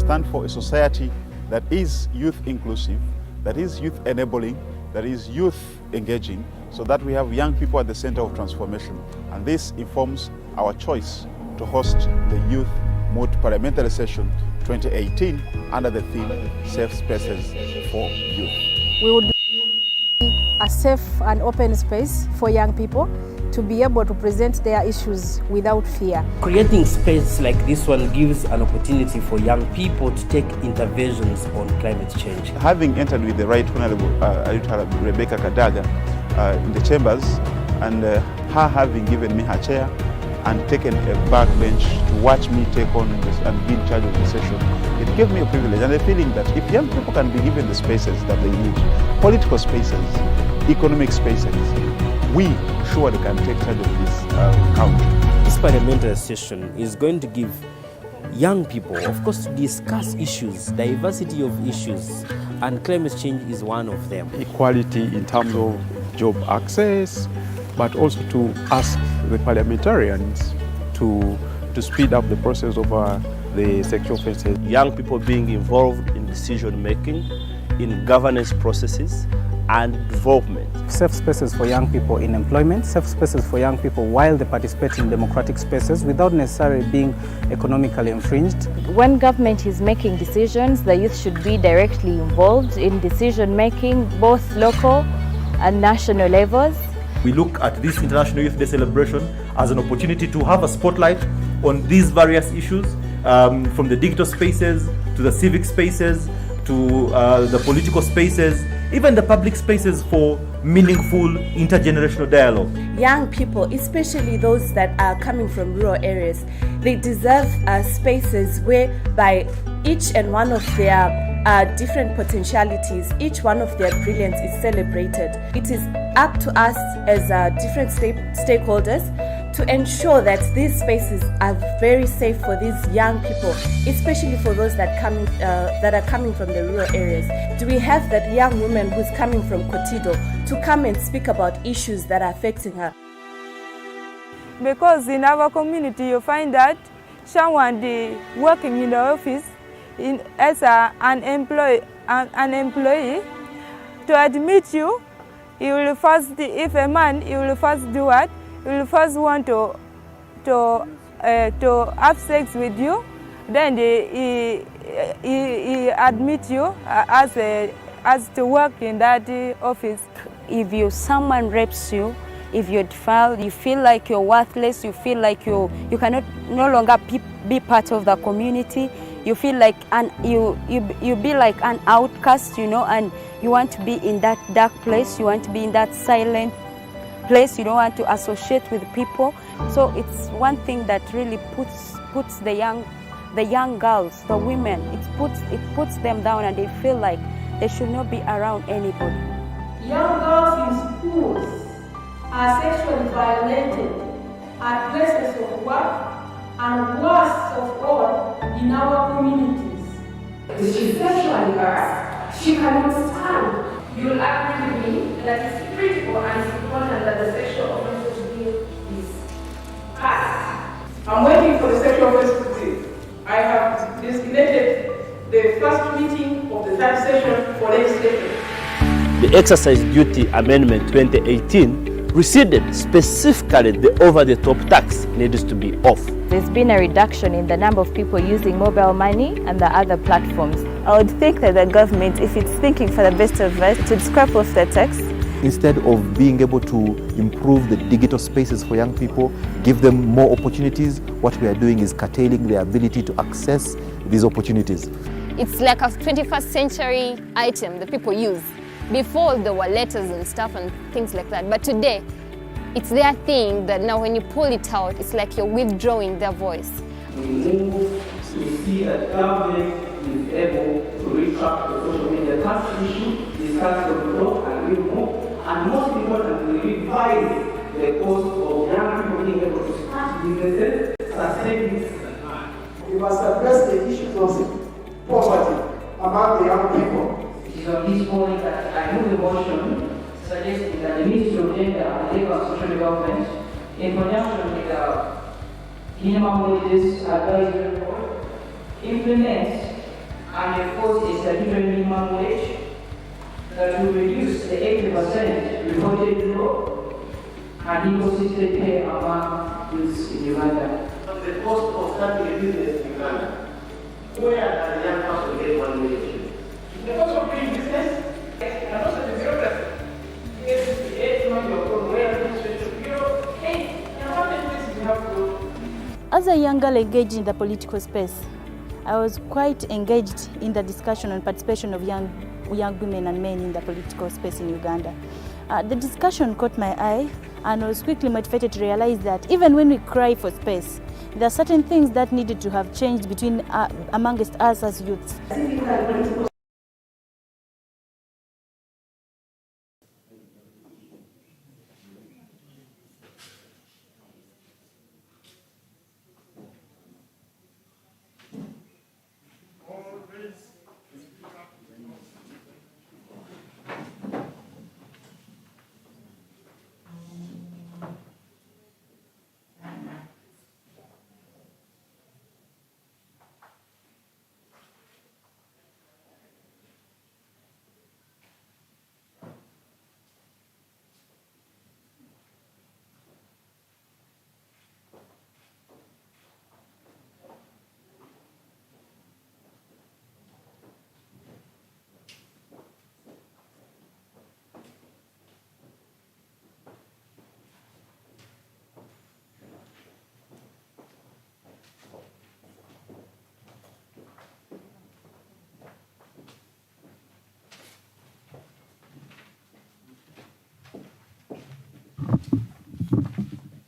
stand for a society that is youth inclusive, that is youth enabling, that is youth engaging, so that we have young people at the center of transformation. And this informs our choice to host the Youth Mood Parliamentary Session 2018 under the theme Safe Spaces for Youth. We would be a safe and open space for young people to be able to present their issues without fear. Creating space like this one gives an opportunity for young people to take interventions on climate change. Having entered with the Right Honorable Rebecca Kadaga in the chambers, and her having given me her chair and taken a backbench to watch me take on this and be in charge of the session, it gave me a privilege and a feeling that if young people can be given the spaces that they need, political spaces, economic spaces, we surely can take charge of this country. This parliamentary session is going to give young people, of course, to discuss issues, diversity of issues, and climate change is one of them. Equality in terms of job access, but also to ask the parliamentarians to speed up the process of the sexual offences. Young people being involved in decision making, in governance processes, and development. Safe spaces for young people in employment, safe spaces for young people while they participate in democratic spaces without necessarily being economically infringed. When government is making decisions, the youth should be directly involved in decision making, both local and national levels. We look at this International Youth Day celebration as an opportunity to have a spotlight on these various issues, from the digital spaces to the civic spaces to the political spaces, even the public spaces for meaningful intergenerational dialogue. Young people, especially those that are coming from rural areas, they deserve spaces whereby each and one of their different potentialities, each one of their brilliance is celebrated. It is up to us as different stakeholders to ensure that these spaces are very safe for these young people, especially for those that are coming from the rural areas. Do we have that young woman who's coming from Kotido to come and speak about issues that are affecting her? Because in our community you find that someone working in the office as an employee, to admit you will first, if a man, he will first do what? He will first want to have sex with you, then he admit you as to work in that office. If someone rapes you, if you're defiled, you feel like you're worthless, you feel like you cannot no longer be part of the community. You feel like you be like an outcast, you know, and you want to be in that dark place. You want to be in that silent place. You don't want to associate with people. So it's one thing that really puts the young girls, the women, it puts them down, and they feel like they should not be around anybody. Young girls in schools are sexually violated at places of work, and worst of all, in our communities. If she's sexually harassed, she cannot stand. You'll agree with me that it's critical and it's important that the sexual offences bill is passed. I'm waiting for the sexual offences bill. I have designated the first meeting of the third session for legislation. The Exercise Duty Amendment 2018 receded specifically the over-the-top tax needs to be off. There's been a reduction in the number of people using mobile money and the other platforms. I would think that the government, if it's thinking for the best of us, should scrap off the tax. Instead of being able to improve the digital spaces for young people, give them more opportunities, what we are doing is curtailing their ability to access these opportunities. It's like a 21st century item that people use. Before there were letters and stuff and things like that, but today it's their thing that now when you pull it out, it's like you're withdrawing their voice. We see that government is able to retract the social media tax issue, discuss the law and read more, and most importantly, revise the cost of young people being able to start businesses, sustain this. We must address the issues of poverty among the young people. It is on this point that I move a motion suggesting that the Ministry of Gender and Labour and Social Development, in conjunction with the Minimum Wages Advisory Board, implement and enforce a statutory minimum wage that will reduce the 80% reported law and ecosystem pay among youths in Uganda. The cost of starting a business in Uganda, where does a young person get 1 million? The cost of doing business, and also the bureaucracy. As a young girl engaged in the political space, I was quite engaged in the discussion and participation of young women and men in the political space in Uganda. The discussion caught my eye, and I was quickly motivated to realize that even when we cry for space, there are certain things that needed to have changed amongst us as youths.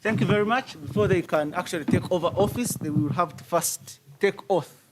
Thank you very much. Before they can actually take over office, they will have to first take oath.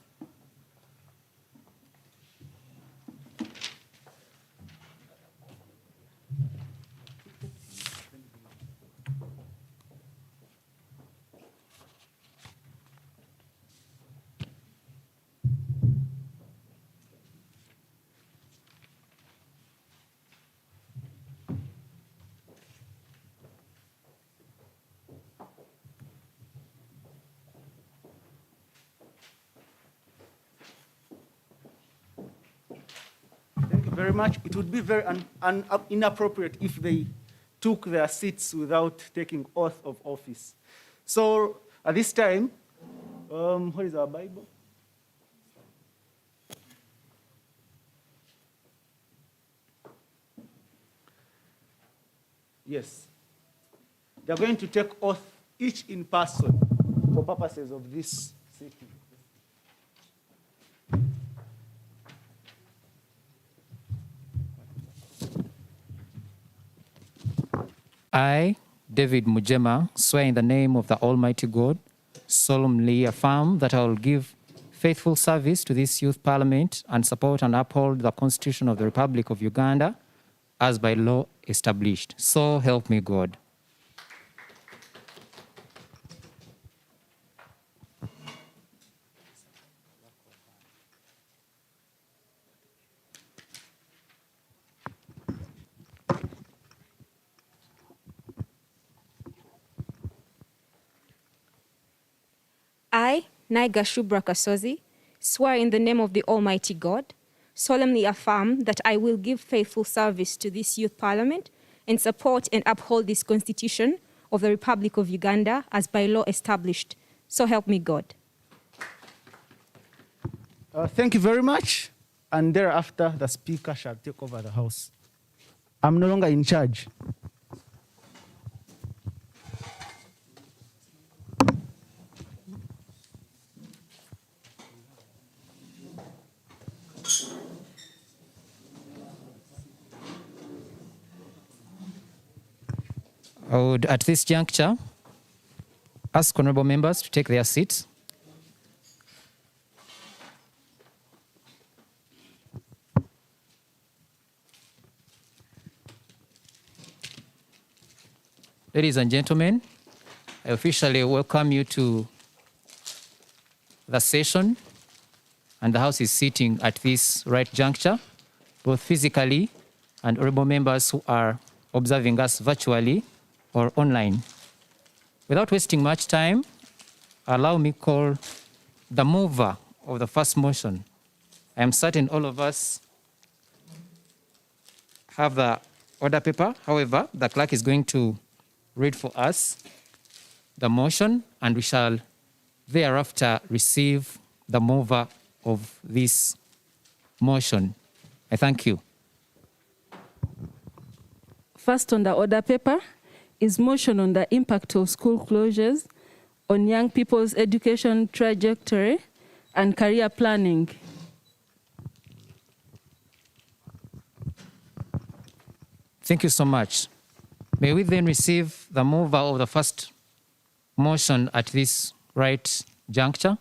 Very much. It would be very inappropriate if they took their seats without taking oath of office. So at this time, what is our Bible? Yes. They're going to take oath each in person for purposes of this sitting. I, David Mujema, swear in the name of the Almighty God, solemnly affirm that I will give faithful service to this youth parliament and support and uphold the Constitution of the Republic of Uganda as by law established. So help me God. I, Naiga Shubra Kasozi, swear in the name of the Almighty God, solemnly affirm that I will give faithful service to this youth parliament and support and uphold this Constitution of the Republic of Uganda as by law established. So help me God. Thank you very much. And thereafter, the Speaker shall take over the House. I'm no longer in charge. I would, at this juncture, ask honorable members to take their seats. Ladies and gentlemen, I officially welcome you to the session, and the House is sitting at this right juncture, both physically and honorable members who are observing us virtually or online. Without wasting much time, allow me call the mover of the first motion I am certain all of us have the order paper. However, the clerk is going to read for us the motion, and we shall thereafter receive the mover of this motion. I thank you. First on the order paper is motion on the impact of school closures on young people's education trajectory and career planning. Thank you so much. May we then receive the mover of the first motion at this right juncture?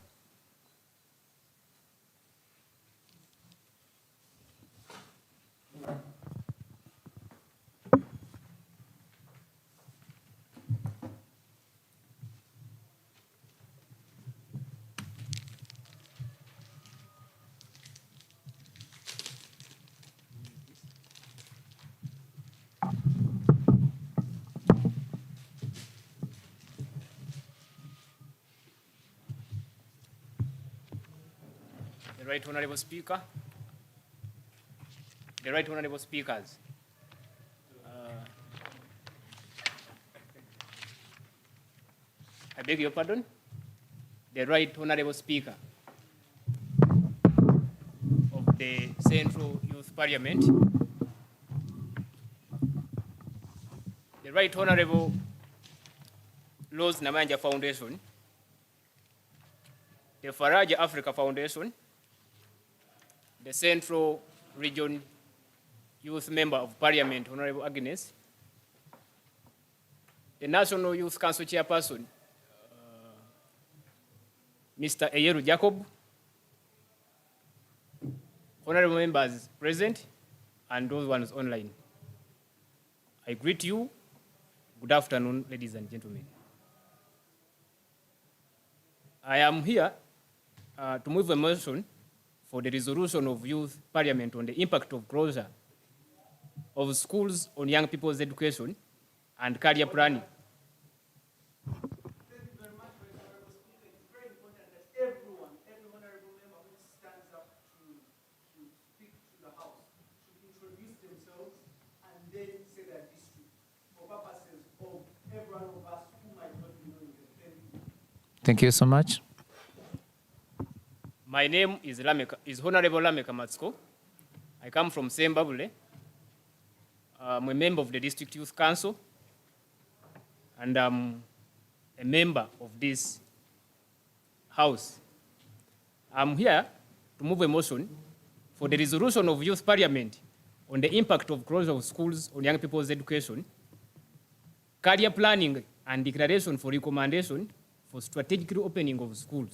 The Right Honourable Speaker, the Right Honourable Speakers, I beg your pardon, the Right Honourable Speaker of the Central Youth Parliament, the Right Honourable Rose Namanja Foundation, the Faraja Africa Foundation, the Central Region Youth Member of Parliament, Honorable Agnes, the National Youth Council Chairperson, Mr. Eyeru Jacob, honorable members present, and those ones online. I greet you. Good afternoon, ladies and gentlemen. I am here to move a motion for the resolution of Youth Parliament on the impact of closure of schools on young people's education and career planning. Thank you so much. My name is Honorable Lameka Matsko. I come from Sembabule. I'm a member of the District Youth Council, and I'm a member of this house. I'm here to move a motion for the resolution of Youth Parliament on the impact of closure of schools on young people's education, career planning, and declaration for recommendation for strategic reopening of schools.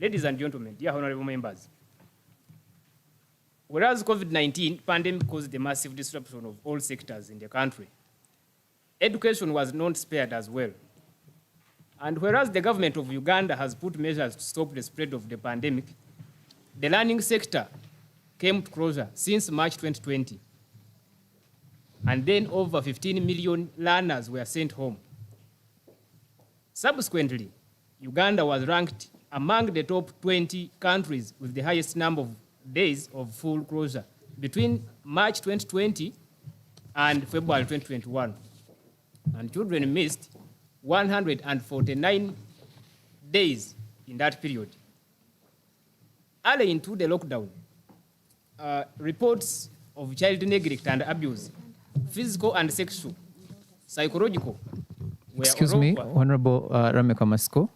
Ladies and gentlemen, dear honorable members, whereas COVID-19 pandemic caused a massive disruption of all sectors in the country, education was not spared as well. And whereas the government of Uganda has put measures to stop the spread of the pandemic, the learning sector came to closure since March 2020. And then over 15 million learners were sent home. Subsequently, Uganda was ranked among the top 20 countries with the highest number of days of full closure between March 2020 and February 2021. And children missed 149 days in that period. Early into the lockdown, reports of child neglect and abuse, physical and sexual, psychological, were Excuse me, Honorable Lameka Matsko.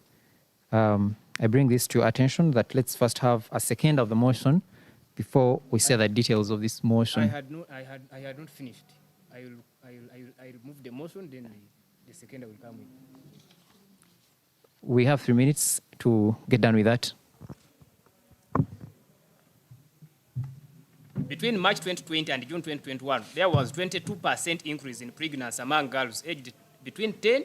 I bring this to your attention that let's first have a second of the motion before we say the details of this motion. I had not finished. I remove the motion, then the second will come in. We have 3 minutes to get done with that. Between March 2020 and June 2021, there was 22% increase in pregnancy among girls aged between 10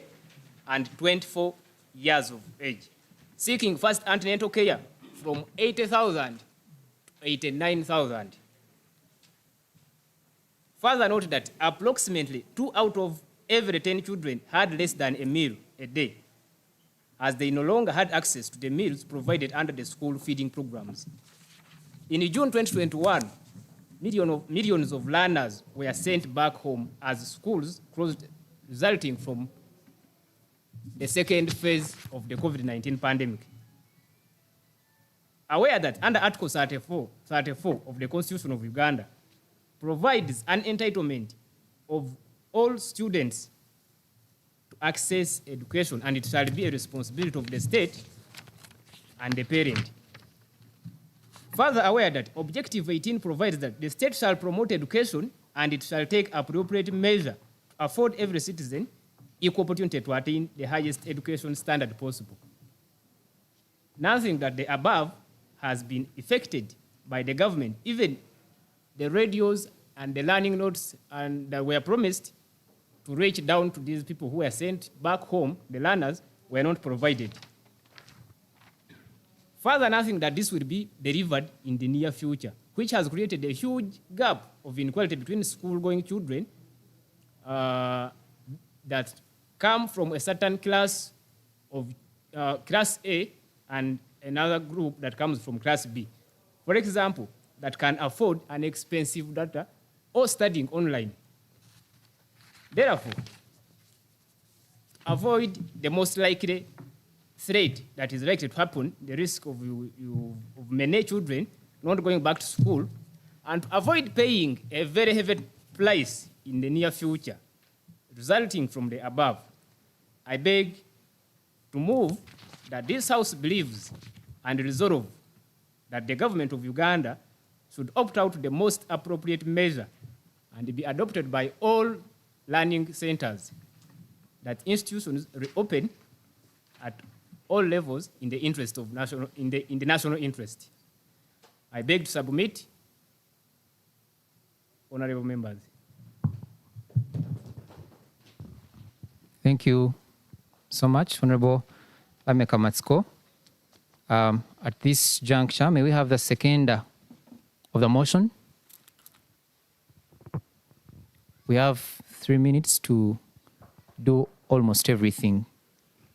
and 24 years of age, seeking first antenatal care from 80,000 to 89,000. Further note that approximately 2 out of every 10 children had less than a meal a day, as they no longer had access to the meals provided under the school feeding programs. In June 2021, millions of learners were sent back home as schools closed, resulting from the second phase of the COVID-19 pandemic. Aware that under Article 34 of the Constitution of Uganda provides an entitlement of all students to access education, and it shall be a responsibility of the state and the parent. Further aware that Objective 18 provides that the state shall promote education and it shall take appropriate measure to afford every citizen equal opportunity to attain the highest education standard possible. Nothing that the above has been effected by the government. Even the radios and the learning notes and that were promised to reach down to these people who were sent back home, the learners, were not provided. Further, nothing that this will be delivered in the near future, which has created a huge gap of inequality between school-going children that come from a certain class of class A and another group that comes from class B. For example, that can afford an expensive data or studying online. Therefore, avoid the most likely threat that is likely to happen, the risk of many children not going back to school, and to avoid paying a very heavy price in the near future, resulting from the above, I beg to move that this House believes and resolve that the government of Uganda should opt out the most appropriate measure and be adopted by all learning centers, that institutions reopen at all levels in the interest of in the national interest. I beg to submit, honorable members. Thank you so much, Honorable Lameka Matsko. At this juncture, may we have the second of the motion? We have 3 minutes to do almost everything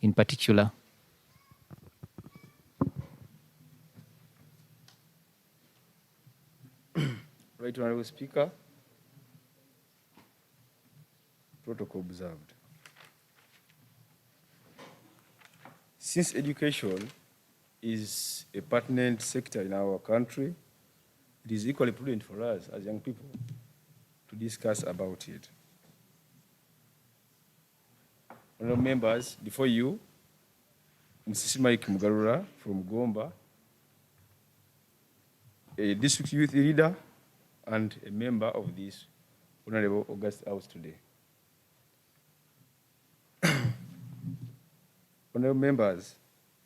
in particular. Right, Honorable Speaker. Protocol observed. Since education is a pertinent sector in our country, it is equally prudent for us as young people to discuss about it. Honorable members, before you, Mrs. Mike Mugarura from Gomba, a district youth leader and a member of this Honorable August House today. Honorable members,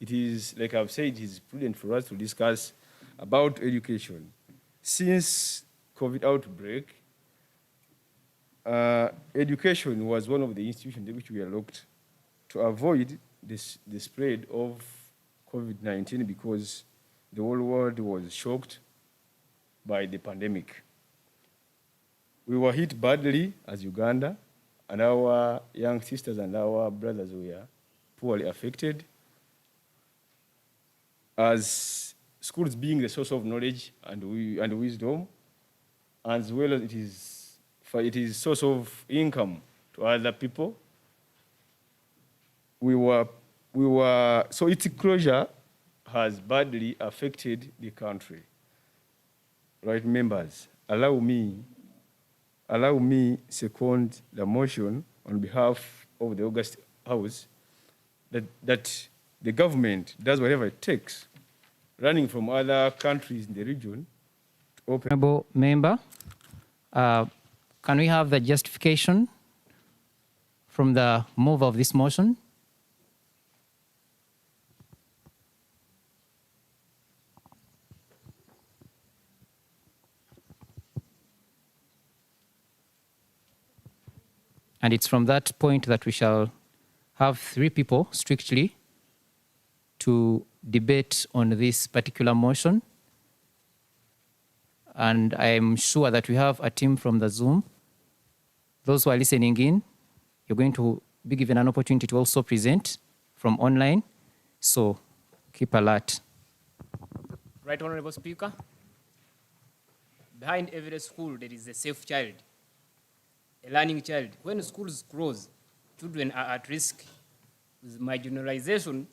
it is, like I've said, it is prudent for us to discuss about education. Since COVID outbreak, education was one of the institutions in which we are locked to avoid the spread of COVID-19 because the whole world was shocked by the pandemic. We were hit badly as Uganda, and our young sisters and our brothers were poorly affected, as schools being the source of knowledge and wisdom, as well as it is source of income to other people. So its closure has badly affected the country. Right, members, allow me second the motion on behalf of the August House that the government does whatever it takes, running from other countries in the region, to open. Honorable member, can we have the justification from the mover of this motion? And it's from that point that we shall have 3 people strictly to debate on this particular motion. And I'm sure that we have a team from the Zoom. Those who are listening in, you're going to be given an opportunity to also present from online. So keep alert. Right, Honorable Speaker. behind every school there is a safe child, a learning child. When schools close, children are at risk with marginalization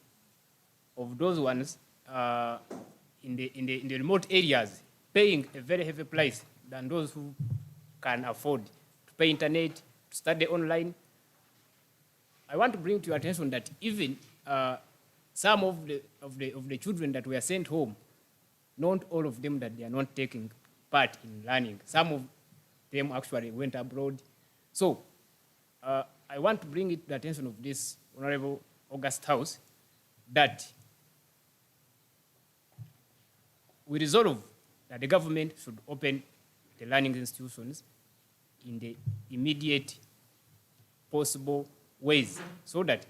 of those ones in the remote areas, paying a very heavy price than those who can afford to pay internet, to study online. I want to bring to your attention that even some of the children that were sent home, not all of them that they are not taking part in learning. Some of them actually went abroad. So I want to bring it to the attention of this Honorable August House that we resolve that the government should open the learning institutions in the immediate possible ways so that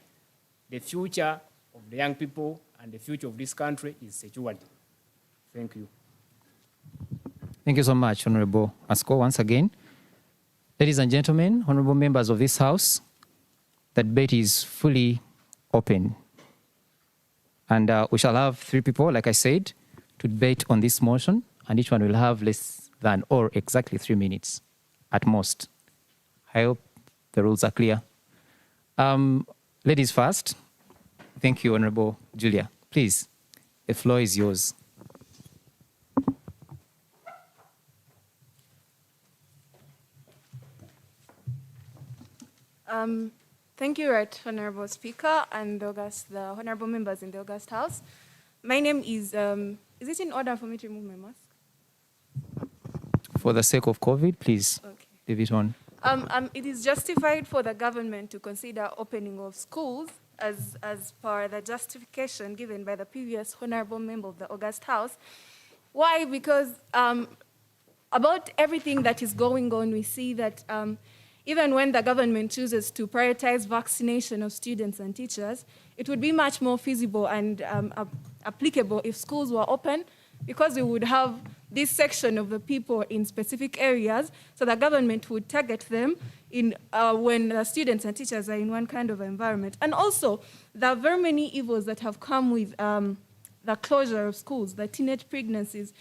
the future of the young people and the future of this country is secured. Thank you. Thank you so much, Honorable Asko, once again. Ladies and gentlemen, honorable members of this House, the debate is fully open. And we shall have 3 people, like I said, to debate on this motion, and each one will have less than or exactly 3 minutes at most. I hope the rules are clear. Ladies first. Thank you, Honorable Julia. Please, the floor is yours. Thank you, Right Honorable Speaker and the honorable members in the August House. My name is it in order for me to remove my mask? For the sake of COVID, please leave it on. It is justified for the government to consider opening of schools as per the justification given by the previous honorable member of the August House. Why? Because about everything that is going on, we see that even when the government chooses to prioritize vaccination of students and teachers, it would be much more feasible and applicable if schools were open, because we would have this section of the people in specific areas, so the government would target them in when the students and teachers are in one kind of environment. And also, there are very many evils that have come with the closure of schools, the teenage pregnancies.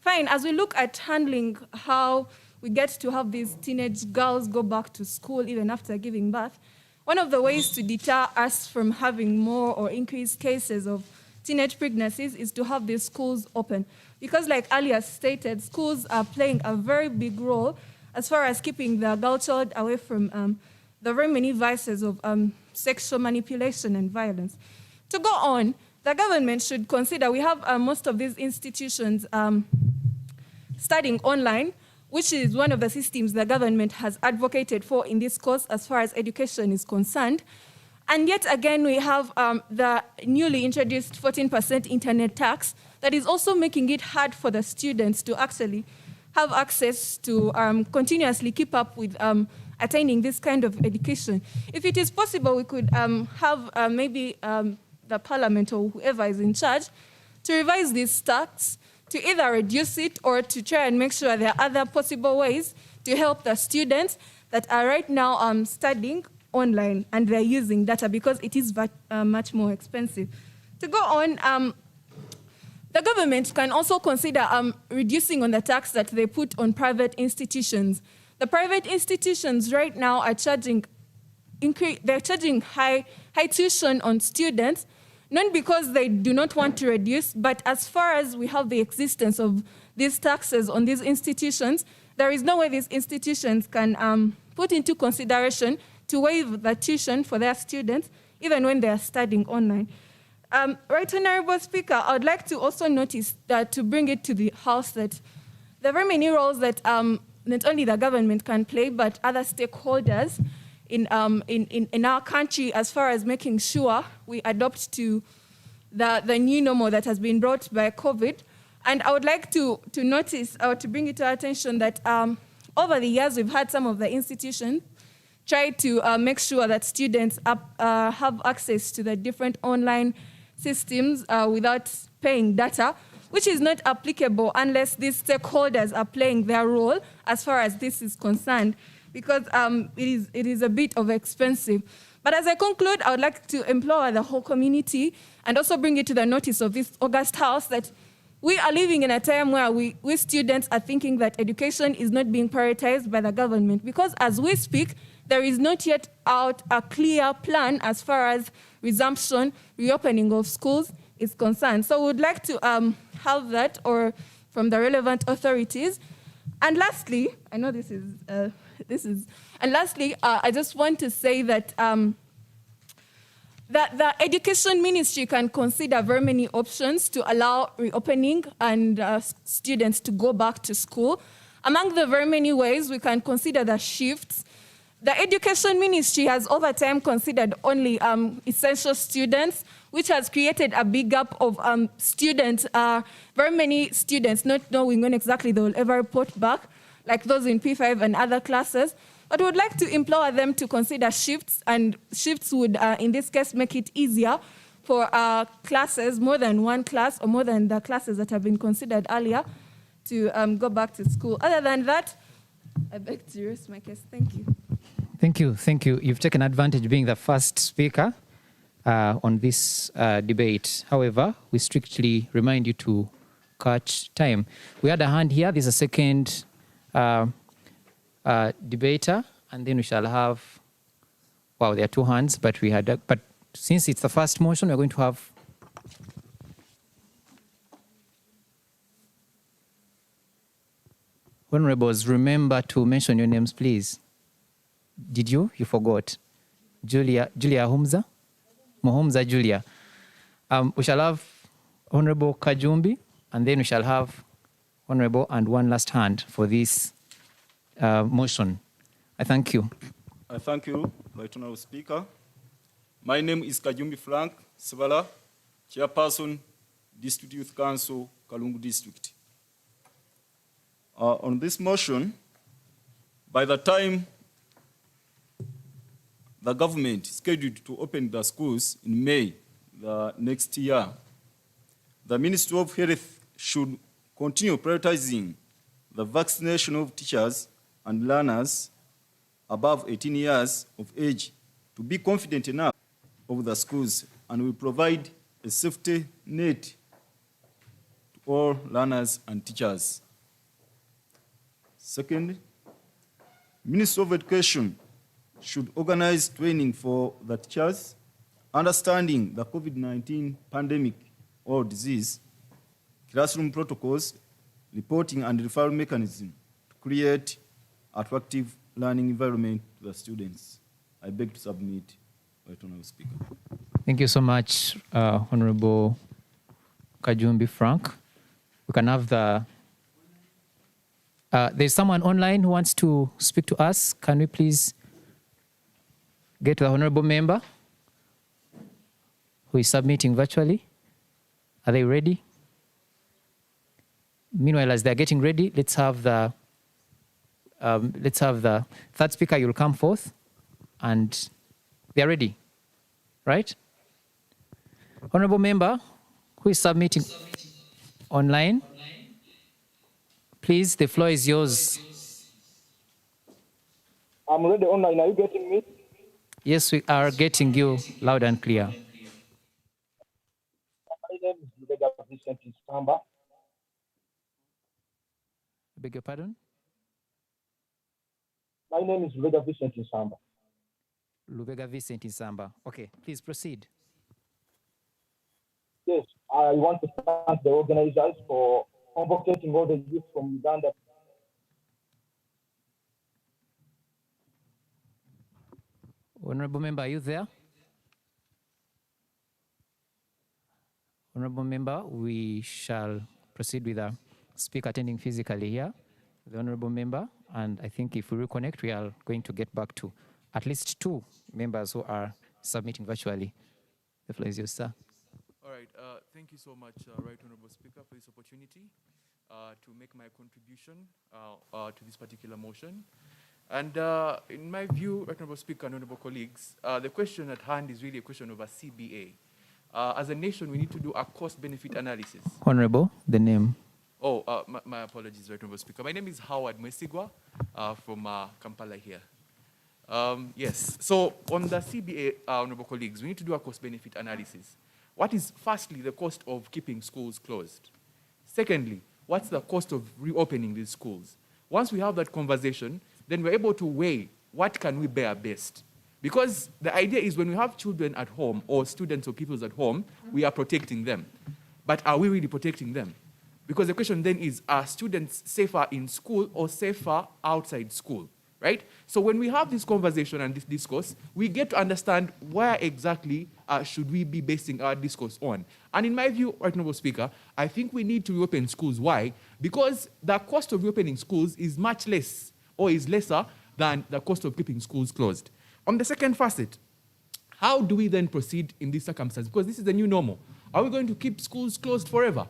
Fine, as we look at handling how we get to have these teenage girls go back to school even after giving birth, one of the ways to deter us from having more or increased cases of teenage pregnancies is to have these schools open. Because like earlier stated, schools are playing a very big role as far as keeping the girl child away from the very many vices of sexual manipulation and violence. To go on, the government should consider, we have most of these institutions studying online, which is one of the systems the government has advocated for in this course as far as education is concerned. And yet again, we have the newly introduced 14% internet tax that is also making it hard for the students to actually have access to continuously keep up with attaining this kind of education. If it is possible, we could have maybe the parliament or whoever is in charge to revise this tax, to either reduce it or to try and make sure there are other possible ways to help the students that are right now studying online and they're using data, because it is much more expensive. To go on, the government can also consider reducing on the tax that they put on private institutions. The private institutions right now are charging high tuition on students, not because they do not want to reduce, but as far as we have the existence of these taxes on these institutions, there is no way these institutions can put into consideration to waive the tuition for their students, even when they are studying online. Right Honorable Speaker, I would like to also notice that to bring it to the House that there are very many roles that not only the government can play, but other stakeholders in our country as far as making sure we adopt to the new normal that has been brought by COVID. And I would like to notice or to bring it to our attention that over the years, we've had some of the institutions try to make sure that students have access to the different online systems without paying data, which is not applicable unless these stakeholders are playing their role as far as this is concerned, because it is a bit of expensive. But as I conclude, I would like to implore the whole community and also bring it to the notice of this August House that we are living in a time where we students are thinking that education is not being prioritized by the government, because as we speak, there is not yet out a clear plan as far as reopening of schools is concerned. So we would like to have that, or from the relevant authorities. And lastly, I know and lastly, I just want to say that that the Education Ministry can consider very many options to allow reopening and students to go back to school. Among the very many ways, we can consider the shifts. The Education Ministry has over time considered only essential students, which has created a big gap of students, very many students not knowing when exactly they will ever report back, like those in P5 and other classes. But we would like to implore them to consider shifts, and shifts would, in this case, make it easier for classes, more than one class or more than the classes that have been considered earlier, to go back to school. Other than that, I beg to rest my case. Thank you. Thank you. Thank you. You've taken advantage being the first speaker on this debate. However, we strictly remind you to catch time. We had a hand here. This is a second debater, and then we shall have, wow, there are two hands, but we had, but since it's the first motion, we're going to have honorables. Remember to mention your names, please. Did you? You forgot. Julia Mohomza Julia. We shall have Honorable Kajumbi, and then we shall have Honorable and one last hand for this motion. I thank you. I thank you, Right Honorable Speaker. My name is Kajumbi Frank Sibala, Chairperson, District Youth Council, Kalungu District. On this motion, by the time the government is scheduled to open the schools in May the next year, the Ministry of Health should continue prioritizing the vaccination of teachers and learners above 18 years of age to be confident enough of the schools, and will provide a safety net to all learners and teachers. Second, Ministry of Education should organize training for the teachers, understanding the COVID-19 pandemic or disease, classroom protocols, reporting and referral mechanism to create attractive learning environment to the students. I beg to submit, Right Honorable Speaker. Thank you so much, Honorable Kajumbi Frank. We can have the, there's someone online who wants to speak to us. Can we please get to the honorable member who is submitting virtually? Are they ready? Meanwhile, as they're getting ready, let's have the third speaker. You'll come forth, and they're ready, right? Honorable member who is submitting online, please, the floor is yours. I'm ready online. Are you getting me? Yes, we are getting you loud and clear. My name is Lubega Vincent Samba. I beg your pardon? My name is Lubega Vincent Samba. Lubega Vincent Samba. Okay, please proceed. Yes, I want to thank the organizers for convocating all the youth from Uganda. Honorable member, are you there? Honorable member, we shall proceed with the speaker attending physically here, the honorable member, and I think if we reconnect, we are going to get back to at least two members who are submitting virtually. The floor is yours, sir. All right, thank you so much, Right Honorable Speaker, for this opportunity to make my contribution to this particular motion. And in my view, Right Honorable Speaker and honorable colleagues, the question at hand is really a question of a CBA. As a nation, we need to do a cost-benefit analysis. Honorable, the name. Oh, my apologies, Right Honorable Speaker. My name is Howard Mwesigwa from Kampala here. Yes, so on the CBA, honorable colleagues, we need to do a cost-benefit analysis. What is, firstly, the cost of keeping schools closed? Secondly, what's the cost of reopening these schools? Once we have that conversation, then we're able to weigh what can we bear best. Because the idea is when we have children at home or students or pupils at home, we are protecting them. But are we really protecting them? Because the question then is, are students safer in school or safer outside school, right? So when we have this conversation and this discourse, we get to understand where exactly should we be basing our discourse on. And in my view, Right Honourable Speaker, I think we need to reopen schools. Why? Because the cost of reopening schools is much less or is lesser than the cost of keeping schools closed. On the second facet, how do we then proceed in this circumstance? Because this is the new normal. Are we going to keep schools closed forever?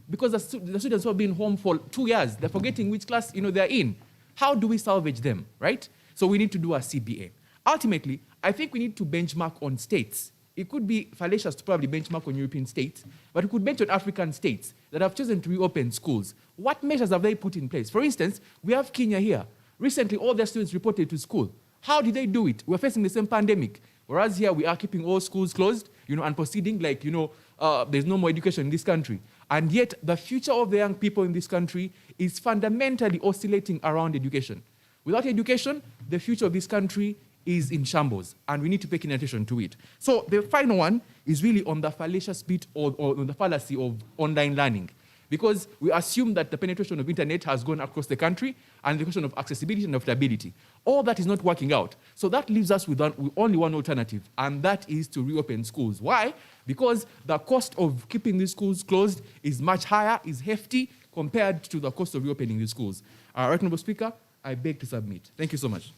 Because the students who have been home for 2 years, they're forgetting which class they're in. How do we salvage them, right? So we need to do a CBA. Ultimately, I think we need to benchmark on states. It could be fallacious to probably benchmark on European states, but we could benchmark on African states that have chosen to reopen schools. What measures have they put in place? For instance, we have Kenya here. Recently, all their students reported to school. How did they do it? We're facing the same pandemic. Whereas here, we are keeping all schools closed, and proceeding like, there's no more education in this country. And yet, the future of the young people in this country is fundamentally oscillating around education. Without education, the future of this country is in shambles, and we need to pay attention to it. So the final one is really on the fallacious bit or on the fallacy of online learning. Because we assume that the penetration of internet has gone across the country, and the question of accessibility and affordability. All that is not working out. So that leaves us with only one alternative, and that is to reopen schools. Why? Because the cost of keeping these schools closed is much higher, is hefty, compared to the cost of reopening these schools. Right Honourable Speaker, I beg to submit. Thank you so much.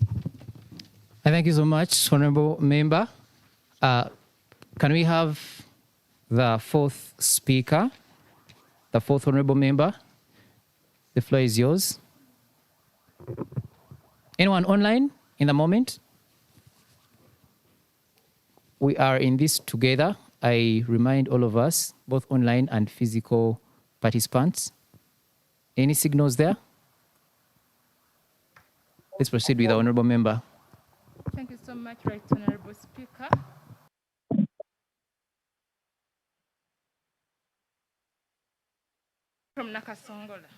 Thank you so much, Honourable Member. Can we have the fourth speaker? The fourth Honourable Member, the floor is yours. Anyone online in the moment? We are in this together. I remind all of us, both online and physical participants. Any signals there? Let's proceed with the Honourable Member. Thank you so much, Right Honourable Speaker. From Nakasongola.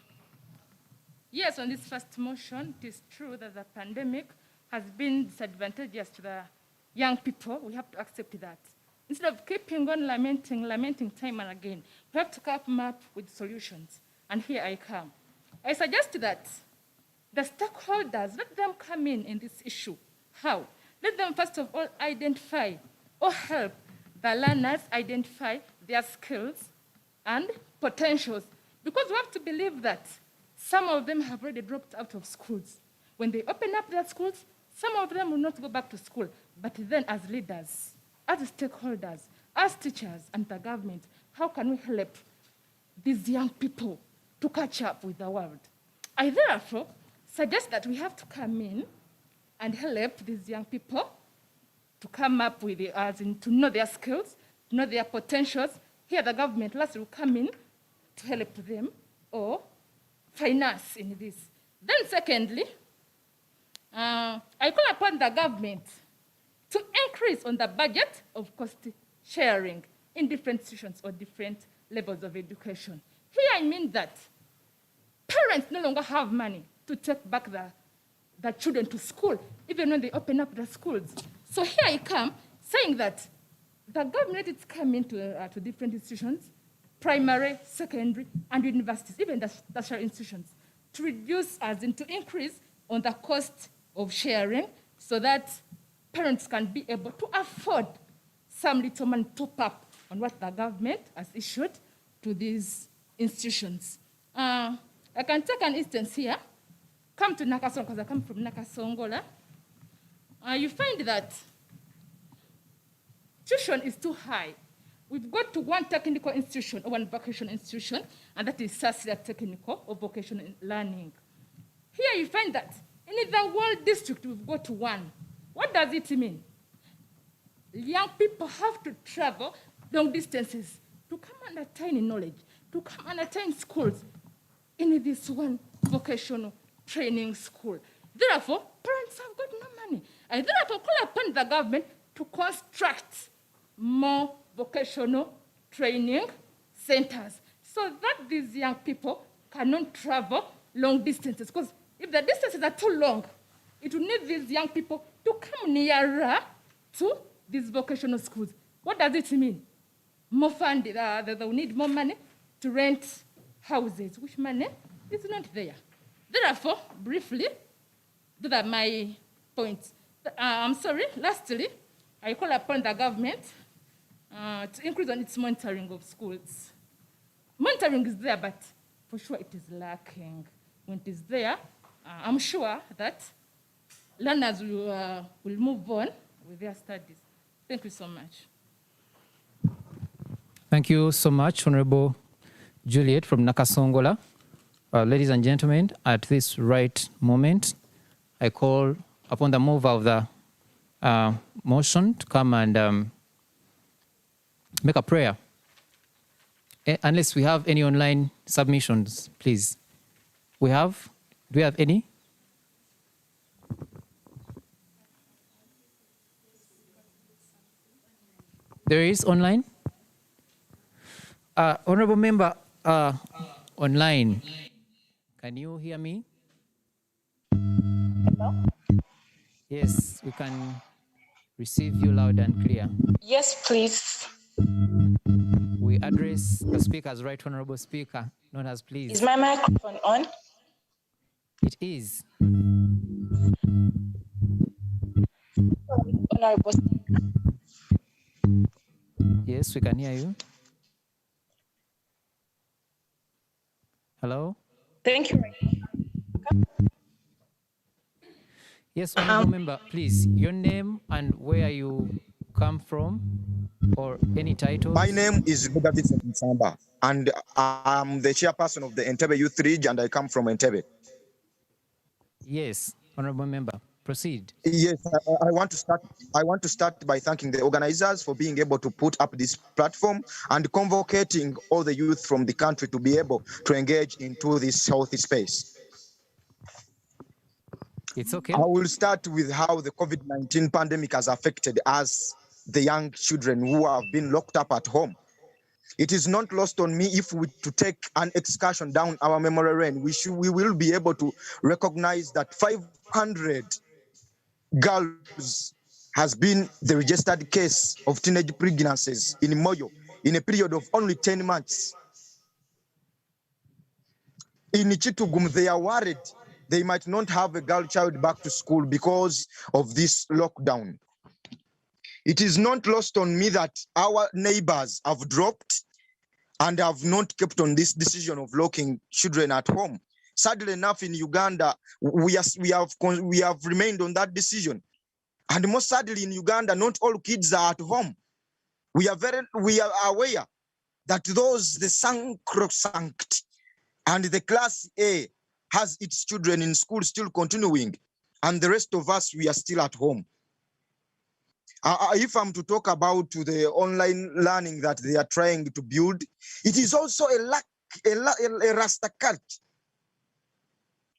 Yes, on this first motion, it is true that the pandemic has been disadvantageous to the young people. We have to accept that. Instead of keeping on lamenting time and again, we have to come up with solutions. And here I come. I suggest that the stakeholders, let them come in this issue. How? Let them first of all identify or help the learners identify their skills and potentials. Because we have to believe that some of them have already dropped out of schools. When they open up their schools, some of them will not go back to school. But then as leaders, as stakeholders, as teachers and the government, how can we help these young people to catch up with the world? I therefore suggest that we have to come in and help these young people to come up with, to know their skills, to know their potentials. Here the government last will come in to help them or finance in this. Then secondly, I call upon the government to increase on the budget of cost sharing in different institutions or different levels of education. Here I mean that parents no longer have money to take back the children to school, even when they open up the schools. So here I come saying that the government is coming to different institutions, primary, secondary, and universities, even the tertiary institutions, to reduce, to increase on the cost of sharing so that parents can be able to afford some little money top up on what the government has issued to these institutions. I can take an instance here. Come to Nakasongola, because I come from Nakasongola. You find that tuition is too high. We've got to one technical institution or one vocational institution, and that is Sassia Technical or Vocational Learning. Here you find that in the whole district, we've got to one. What does it mean? Young people have to travel long distances to come and attain knowledge, to come and attain schools in this one vocational training school. Therefore, parents have got no money. I therefore call upon the government to construct more vocational training centers so so that these young people cannot travel long distances. Because if the distances are too long, it will need these young people to come nearer to these vocational schools. What does it mean? More funding, they will need more money to rent houses, which money is not there. Therefore, briefly, those are my points. I'm sorry, lastly, I call upon the government to increase on its monitoring of schools. Monitoring is there, but for sure it is lacking. When it is there, I'm sure that learners will move on with their studies. Thank you so much. Thank you so much, Honorable Juliet from Nakasongola. Ladies and gentlemen, at this right moment, I call upon the mover of the motion to come and make a prayer. Unless we have any online submissions, please. Do we have any? There is online? Honorable member, online. Can you hear me? Hello? Yes, we can receive you loud and clear. Yes, please. We address the speaker as Right Honorable Speaker, not as please. Is my microphone on? It is. Honorable Speaker. Yes, we can hear you. Hello? Thank you. Yes, honorable member, please, your name and where you come from, or any titles? My name is Luga Vincent Nsamba, and I'm the chairperson of the Entebbe Youth Ridge, and I come from Entebbe. Yes, honorable member, proceed. Yes, I want to start by thanking the organizers for being able to put up this platform and convocating all the youth from the country to be able to engage into this healthy space. It's okay. I will start with how the COVID-19 pandemic has affected us, the young children who have been locked up at home. It is not lost on me if we to take an excursion down our memory lane. We will be able to recognize that 500 girls has been the registered case of teenage pregnancies in Moyo in a period of only 10 months. In Chitugum, they are worried they might not have a girl child back to school because of this lockdown. It is not lost on me that our neighbors have dropped and have not kept on this decision of locking children at home. Sadly enough, in Uganda, we have remained on that decision. And most sadly, in Uganda, not all kids are at home. We are aware that the sacrosanct and the class A has its children in school still continuing, and the rest of us, we are still at home. If I'm to talk about the online learning that they are trying to build, it is also a rasta cult.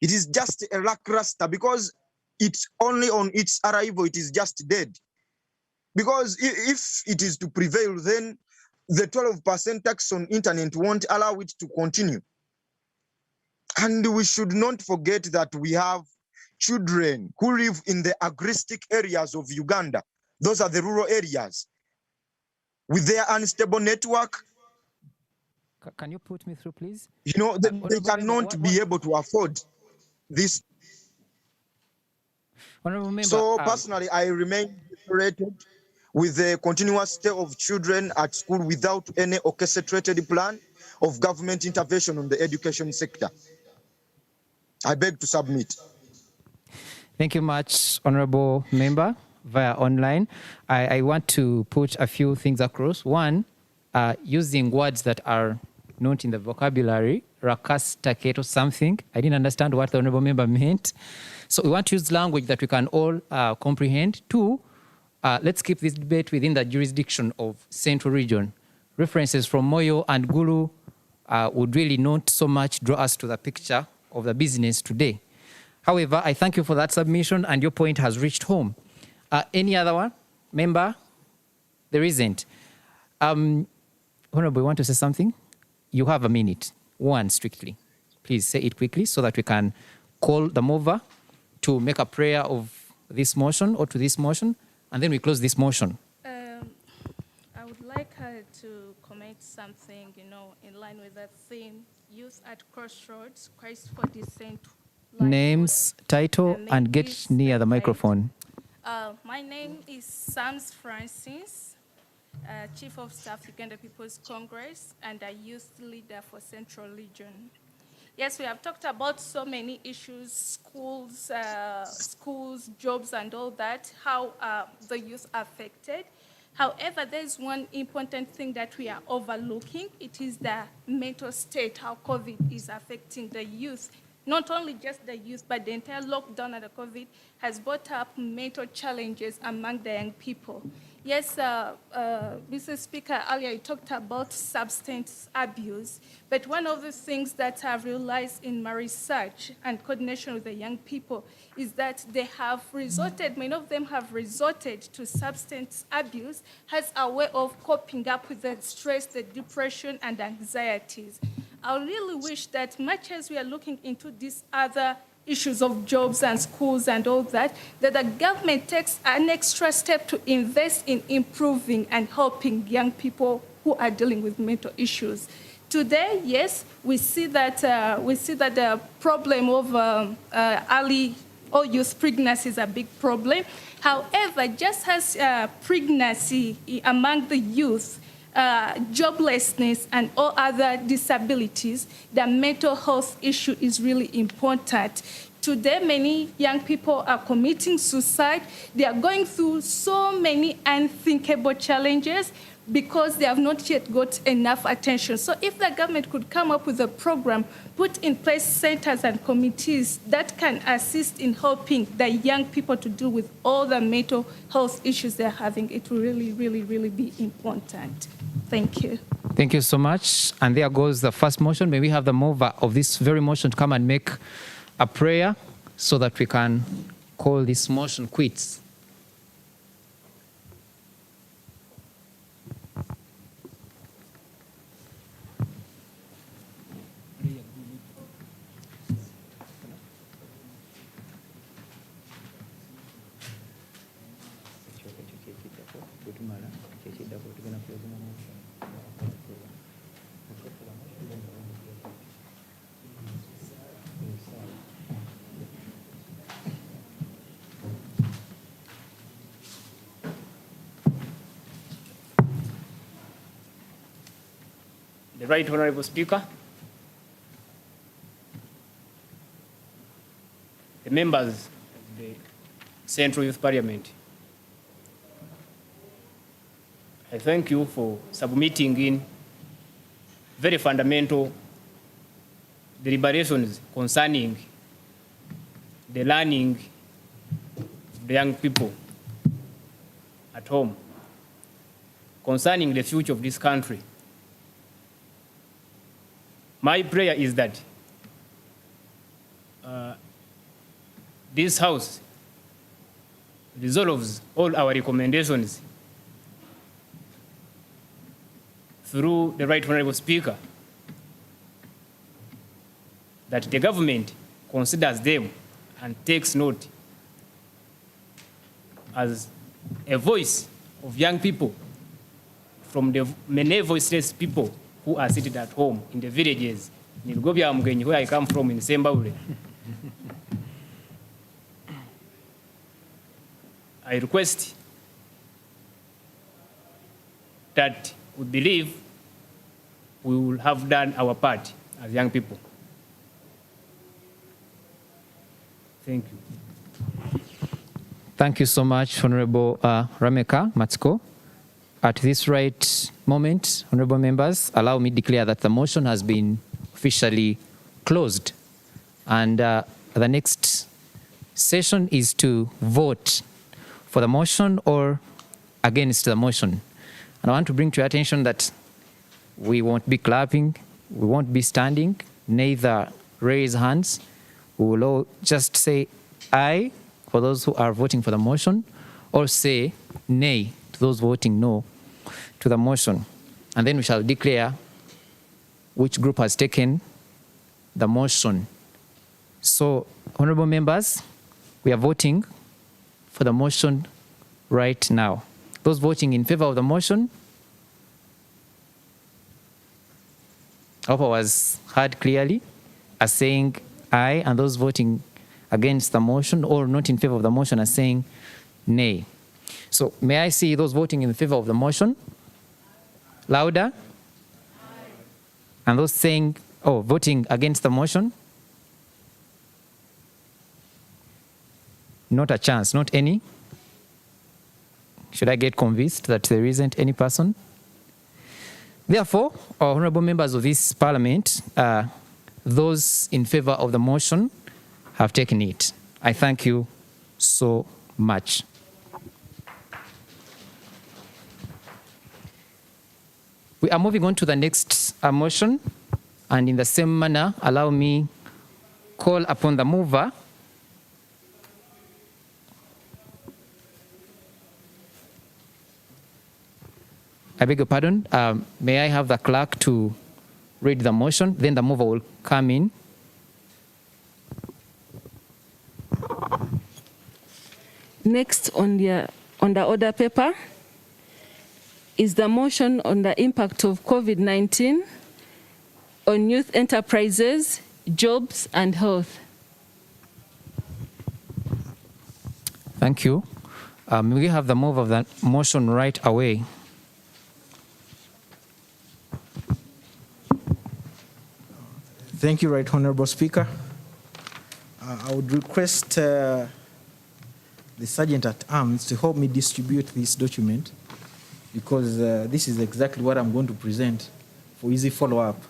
It is just a lackluster because it's only on its arrival, it is just dead. Because if it is to prevail, then the 12% tax on internet won't allow it to continue. And we should not forget that we have children who live in the agristic areas of Uganda. Those are the rural areas. With their unstable network. Can you put me through, please? You know, they cannot be able to afford this. So personally, I remain frustrated with the continuous stay of children at school without any orchestrated plan of government intervention on the education sector. I beg to submit. Thank you much, honorable member, via online. I want to put a few things across. One, using words that are not in the vocabulary, rakasta keto something. I didn't understand what the honorable member meant. So we want to use language that we can all comprehend. Two, let's keep this debate within the jurisdiction of Central Region. References from Moyo and Gulu would really not so much draw us to the picture of the business today. However, I thank you for that submission and your point has reached home. Any other one? Member? There isn't. Honorable, you want to say something? you have a minute, one strictly. Please say it quickly so that we can call the mover to make a prayer of this motion or to this motion, and then we close this motion. I would like her to comment something, in line with that theme, youth at Crossroads, Christ for Descent. Names, title, and get near the microphone. My name is Sams Francis, Chief of Staff, Uganda People's Congress, and a youth leader for Central Region. Yes, we have talked about so many issues, schools, jobs, and all that, how the youth are affected. However, there's one important thing that we are overlooking. It is the mental state, how COVID is affecting the youth. Not only just the youth, but the entire lockdown and the COVID has brought up mental challenges among the young people. Yes, Mr. Speaker, earlier you talked about substance abuse, but one of the things that I've realized in my research and coordination with the young people is that many of them have resorted to substance abuse as a way of coping up with the stress, the depression, and anxieties. I really wish that much as we are looking into these other issues of jobs and schools and all that, that the government takes an extra step to invest in improving and helping young people who are dealing with mental issues. Today, yes, we see that the problem of early or youth pregnancy is a big problem. However, just as pregnancy among the youth, joblessness, and all other disabilities, the mental health issue is really important. Today, many young people are committing suicide. They are going through so many unthinkable challenges because they have not yet got enough attention. So if the government could come up with a program, put in place centers and committees that can assist in helping the young people to deal with all the mental health issues they're having, it will really, really, really be important. Thank you. Thank you so much. And there goes the first motion. May we have the mover of this very motion to come and make a prayer so that we can call this motion quits. The Right Honorable Speaker, the members of the Central Youth Parliament, I thank you for submitting in very fundamental deliberations concerning the learning of the young people at home, concerning the future of this country. My prayer is that this House resolves all our recommendations through the Right Honorable Speaker, that the government considers them and takes note as a voice of young people from the many voiceless people who are seated at home in the villages, in Gobia Mgenyi, where I come from in Zimbabwe. I request that we believe we will have done our part as young people. Thank you. Thank you so much, Honorable Rameka Matsko. At this right moment, honorable members, allow me to declare that the motion has been officially closed. And the next session is to vote for the motion or against the motion. And I want to bring to your attention that we won't be clapping, we won't be standing, neither raise hands. We will all just say aye for those who are voting for the motion, or say nay to those voting no to the motion. And then we shall declare which group has taken the motion. So, honorable members, we are voting for the motion right now. Those voting in favor of the motion, I hope I was heard clearly as saying aye, and those voting against the motion or not in favor of the motion as saying nay. So may I see those voting in favor of the motion? Louder. And those saying, voting against the motion? Not a chance, not any. Should I get convinced that there isn't any person? Therefore, honorable members of this parliament, those in favor of the motion have taken it. I thank you so much. We are moving on to the next motion, and in the same manner, allow me call upon the mover I beg your pardon. May I have the clerk to read the motion? Then the mover will come in. Next on the order paper is the motion on the impact of COVID-19 on youth enterprises, jobs, and health. Thank you. We have the move of the motion right away. Thank you, Right Honorable Speaker. I would request the Sergeant at Arms to help me distribute this document because this is exactly what I'm going to present for easy follow-up.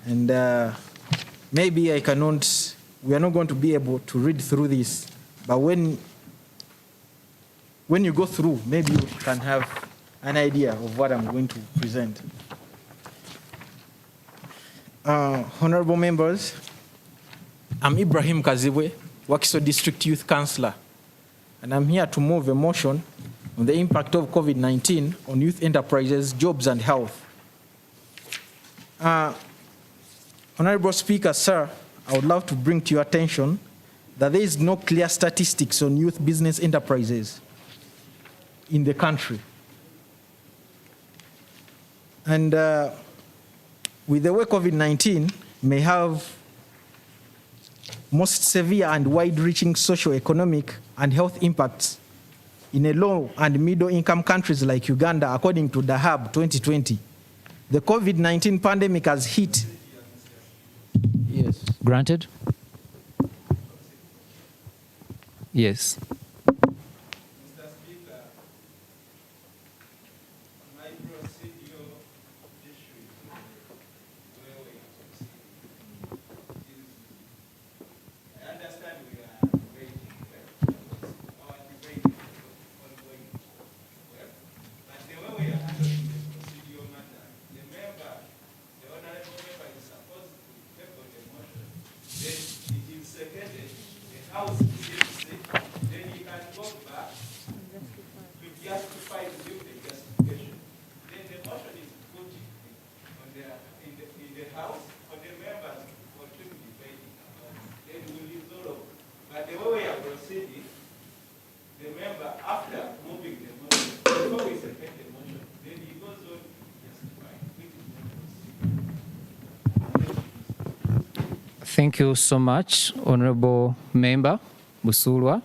And maybe we are not going to be able to read through this, but when you go through, maybe you can have an idea of what I'm going to present. Honorable members, I'm Ibrahim Kazibwe, Wakiso District Youth Councillor, and I'm here to move a motion on the impact of COVID-19 on youth enterprises, jobs, and health. Honorable Speaker, sir, I would love to bring to your attention that there is no clear statistics on youth business enterprises in the country. And with the way COVID-19 may have most severe and wide-reaching socio-economic and health impacts in a low and middle-income countries like Uganda, according to the Hub 2020, the COVID-19 pandemic has hit. Yes. Granted? Yes. Thank you so much, Honorable Member Busulwa.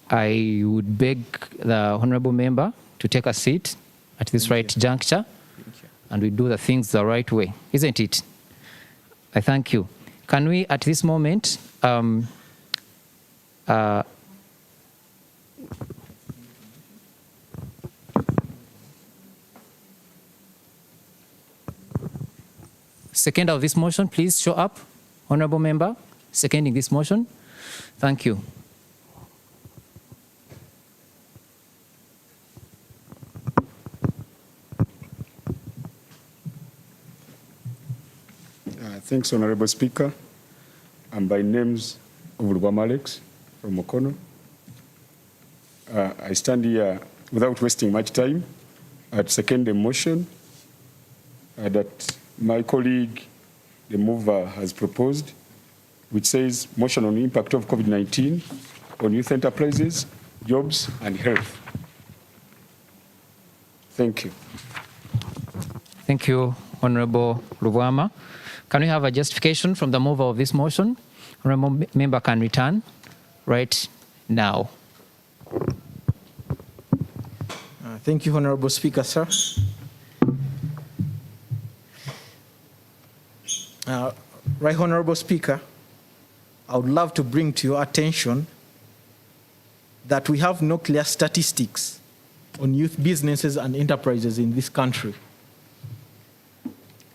I would beg the Honorable Member to take a seat at this right juncture, and we do the things the right way, isn't it? I thank you. Can we, at this moment, second of this motion, please show up. Honorable Member, seconding this motion. Thank you. Thanks, Honorable Speaker. I'm by names Ovulwam Alex from Okono. I stand here without wasting much time. I'd second the motion that my colleague, the mover, has proposed, which says motion on the impact of COVID-19 on youth enterprises, jobs, and health. Thank you. Thank you, Honorable Lubwama. Can we have a justification from the mover of this motion? Honorable member can return right now. Thank you, Honorable Speaker, sir. Right, Honorable Speaker, I would love to bring to your attention that we have no clear statistics on youth businesses and enterprises in this country.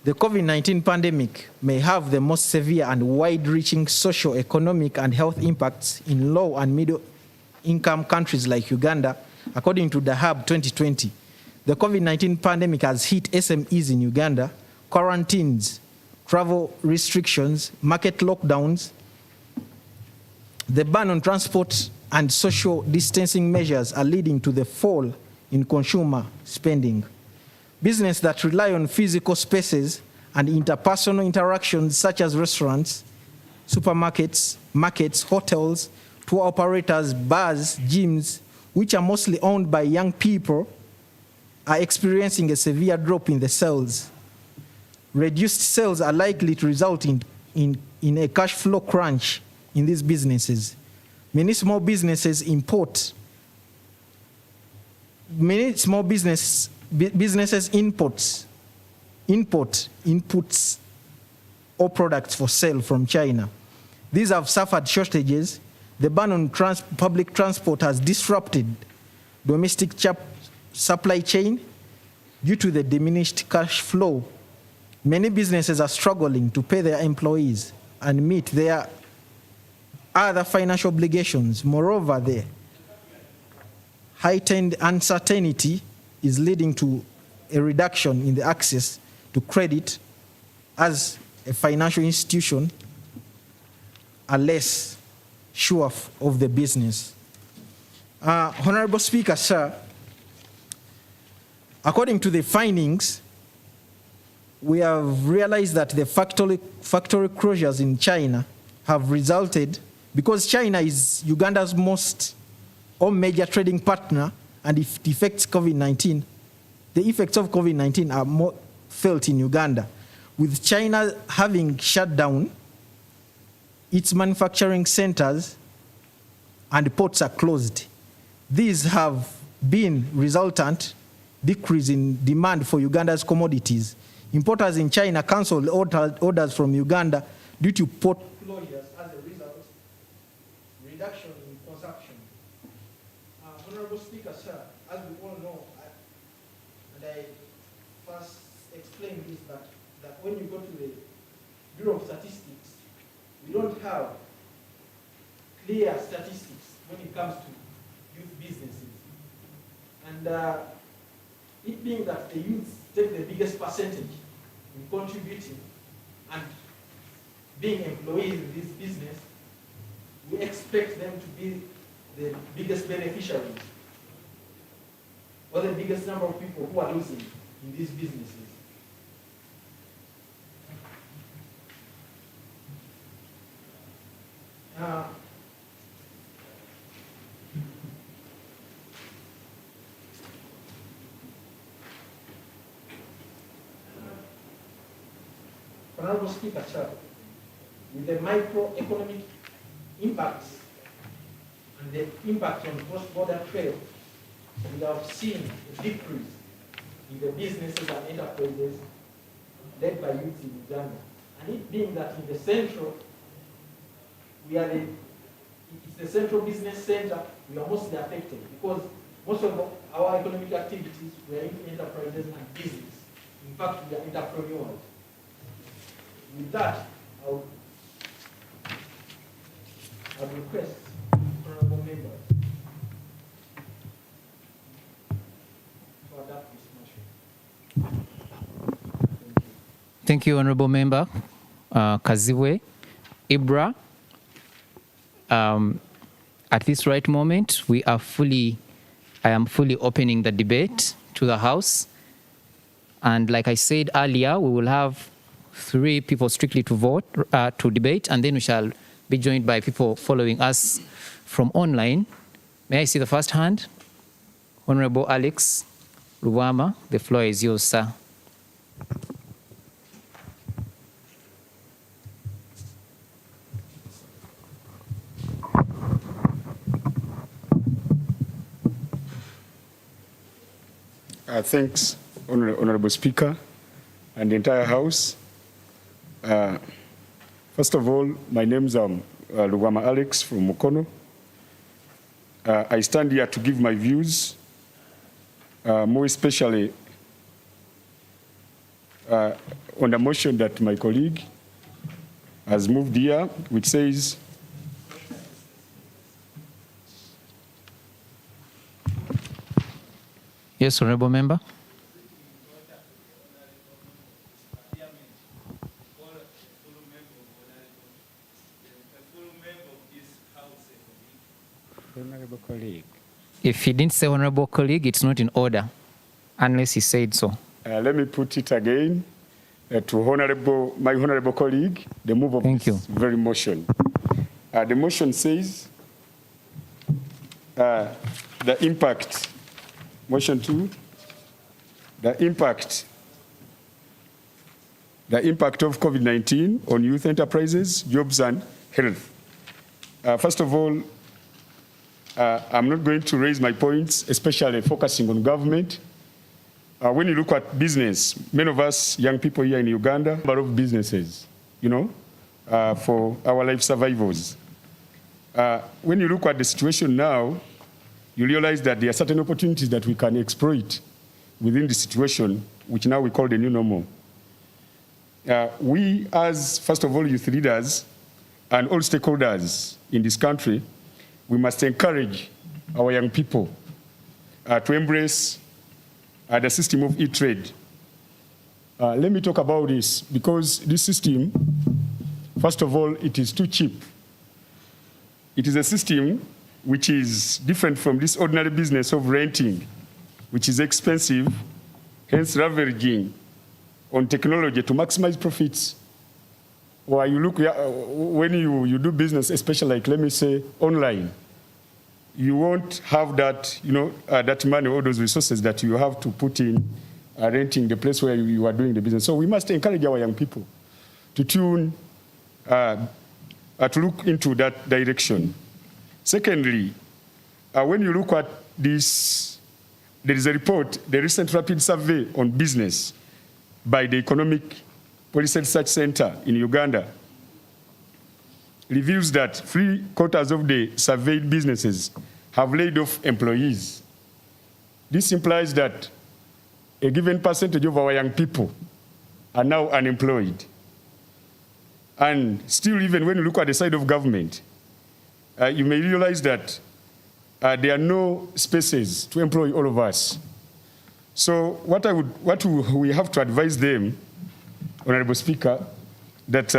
The COVID-19 pandemic may have the most severe and wide-reaching social, economic, and health impacts in low and middle-income countries like Uganda. According to the Hub 2020, the COVID-19 pandemic has hit SMEs in Uganda, quarantines, travel restrictions, market lockdowns, the ban on transport and social distancing measures are leading to the fall in consumer spending. Businesses that rely on physical spaces and interpersonal interactions such as restaurants, supermarkets, markets, hotels, tour operators, bars, gyms, which are mostly owned by young people, are experiencing a severe drop in the sales. Reduced sales are likely to result in a cash flow crunch in these businesses. Many small businesses inputs all products for sale from China. These have suffered shortages. The ban on public transport has disrupted domestic supply chain due to the diminished cash flow. Many businesses are struggling to pay their employees and meet their other financial obligations. Moreover, the heightened uncertainty is leading to a reduction in the access to credit as a financial institution are less sure of the business. Honorable Speaker, sir, according to the findings, we have realized that the factory closures in China have resulted, because China is Uganda's most or major trading partner, and if it affects COVID-19, the effects of COVID-19 are more felt in Uganda. With China having shut down its manufacturing centers and ports are closed, these have been resultant decrease in demand for Uganda's commodities. Importers in China canceled orders from Uganda due to port closures. As a result, reduction in consumption. Honorable Speaker, sir, as we all know, and I first explained this, that when you go to the Bureau of Statistics, we don't have clear statistics when it comes to youth businesses. And it being that the youth take the biggest percentage in contributing and being employees in this business, we expect them to be the biggest beneficiaries or the biggest number of people who are losing in these businesses. Honorable Speaker, sir, with the microeconomic impacts and the impact on cross-border trade, we have seen a decrease in the businesses and enterprises led by youth in Uganda. And it being that in the central, it's the central business center, we are mostly affected because most of our economic activities were in enterprises and business. In fact, we are entrepreneurs. With that, I would request honorable members to adopt this motion. Thank you, Honorable Member Kaziwe. Ibra, at this right moment, I am fully opening the debate to the House. And like I said earlier, we will have 3 people strictly to vote, to debate, and then we shall be joined by people following us from online. May I see the first hand? Honorable Alex Ruwama, the floor is yours, sir. Thanks, Honorable Speaker and the entire House. First of all, my name is Ruwama Alex from Mukono. I stand here to give my views, more especially on the motion that my colleague has moved here, which says, yes, Honorable Member. Honorable colleague. If he didn't say honorable colleague, it's not in order, unless he said so. Let me put it again to my honorable colleague, the move of this very motion. The motion says the impact, motion 2, the impact of COVID-19 on youth enterprises, jobs, and health. First of all, I'm not going to raise my points, especially focusing on government. When you look at business, many of us young people here in Uganda, a lot of businesses, for our life survivors. When you look at the situation now, you realize that there are certain opportunities that we can exploit within the situation, which now we call the new normal. We, as, first of all, youth leaders and all stakeholders in this country, we must encourage our young people to embrace the system of e-trade. Let me talk about this, because this system, first of all, it is too cheap. It is a system which is different from this ordinary business of renting, which is expensive, hence leveraging on technology to maximize profits. Or you look, when you do business, especially like, let me say, online, you won't have that, that money or those resources that you have to put in renting the place where you are doing the business. So we must encourage our young people to to look into that direction. Secondly, when you look at this, there is a report, the recent rapid survey on business by the Economic Policy Research Center in Uganda reveals that 3/4 of the surveyed businesses have laid off employees. This implies that a given percentage of our young people are now unemployed. And still, even when you look at the side of government, you may realize that there are no spaces to employ all of us. So what we have to advise them, Honorable Speaker, that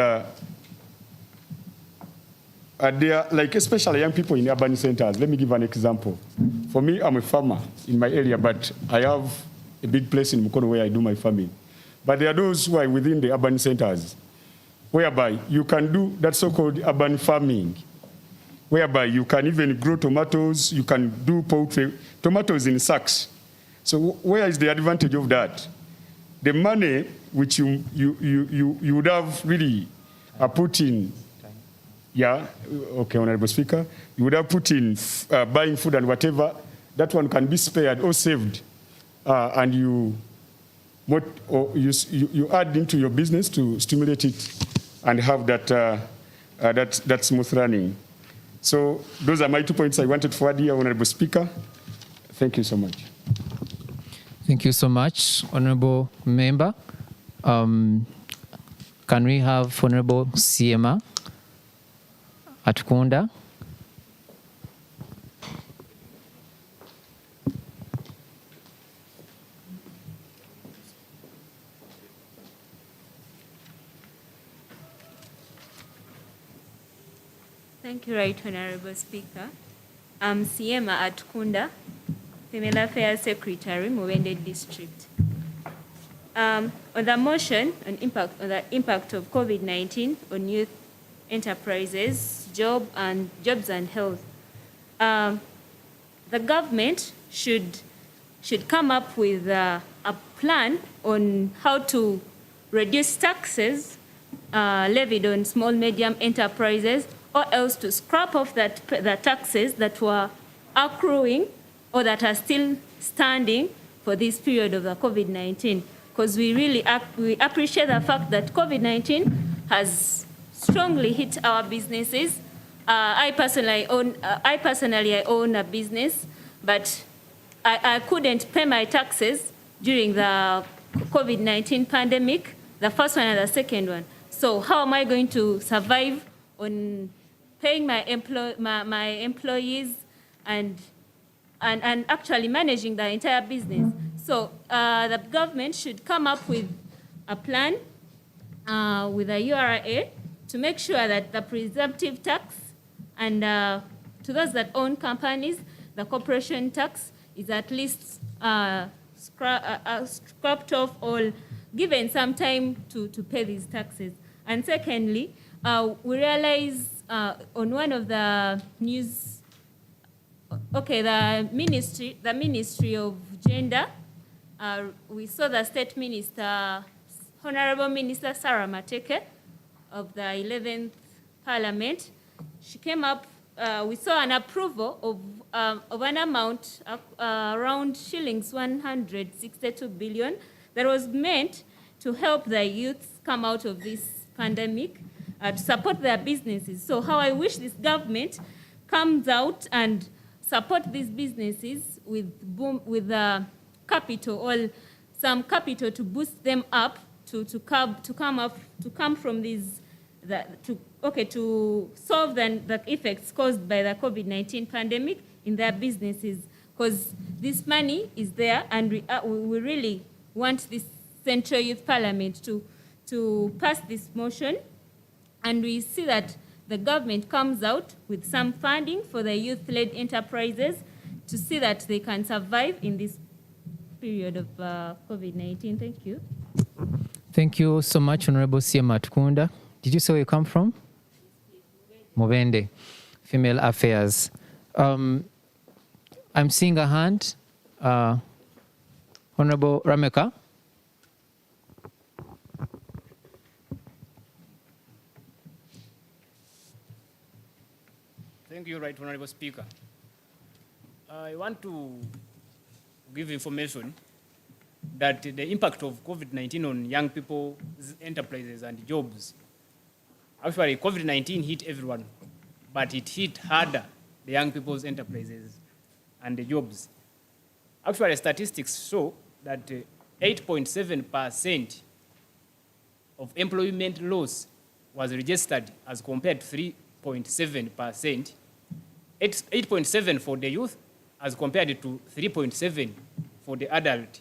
they are, like, especially young people in urban centers. Let me give an example. For me, I'm a farmer in my area, but I have a big place in Mukono where I do my farming. But there are those who are within the urban centers, whereby you can do that so-called urban farming, whereby you can even grow tomatoes, you can do poultry, tomatoes in sacks. So where is the advantage of that? The money which you would have really put in, Honorable Speaker, you would have put in buying food and whatever, that one can be spared or saved, and you add into your business to stimulate it and have that smooth running. So those are my 2 points I wanted to forward here, Honorable Speaker. Thank you so much. Thank you so much, Honorable Member. Can we have Honorable Siema Atkunda? Thank you, Right Honorable Speaker. I'm Siema Atkunda, Female Affairs Secretary, Mubende District. On the motion on the impact of COVID-19 on youth enterprises, jobs and health, the government should come up with a plan on how to reduce taxes levied on small, medium enterprises, or else to scrap off the taxes that were accruing or that are still standing for this period of the COVID-19. Because we really we appreciate the fact that COVID-19 has strongly hit our businesses. I personally own a business, but I couldn't pay my taxes during the COVID-19 pandemic, the first one and the second one. So how am I going to survive on paying my employees and actually managing the entire business? So the government should come up with a plan with a URA to make sure that the presumptive tax and to those that own companies, the corporation tax is at least scrapped off or given some time to pay these taxes. And secondly, we realize on one of the news, the Ministry of Gender, we saw the State Minister, Honorable Minister Sarah Mateke of the 11th Parliament. She came up, we saw an approval of an amount around shillings 162 billion that was meant to help the youth come out of this pandemic, to support their businesses. So how I wish this government comes out and support these businesses with capital or some capital to boost them up to come from these to solve the effects caused by the COVID-19 pandemic in their businesses, because this money is there, and we really want this Central Youth Parliament to pass this motion, and we see that the government comes out with some funding for the youth-led enterprises to see that they can survive in this period of COVID-19. Thank you. Thank you so much, Honorable Siema Tukunda. Did you say where you come from? Mubende, Female Affairs. I'm seeing a hand. Honorable Rameka. Thank you, Right Honorable Speaker. I want to give information that the impact of COVID-19 on young people's enterprises and jobs, actually COVID-19 hit everyone, but it hit harder the young people's enterprises and the jobs. Actually, statistics show that 8.7% of employment loss was registered as compared to 3.7%. 8.7 for the youth as compared to 3.7 for the adult.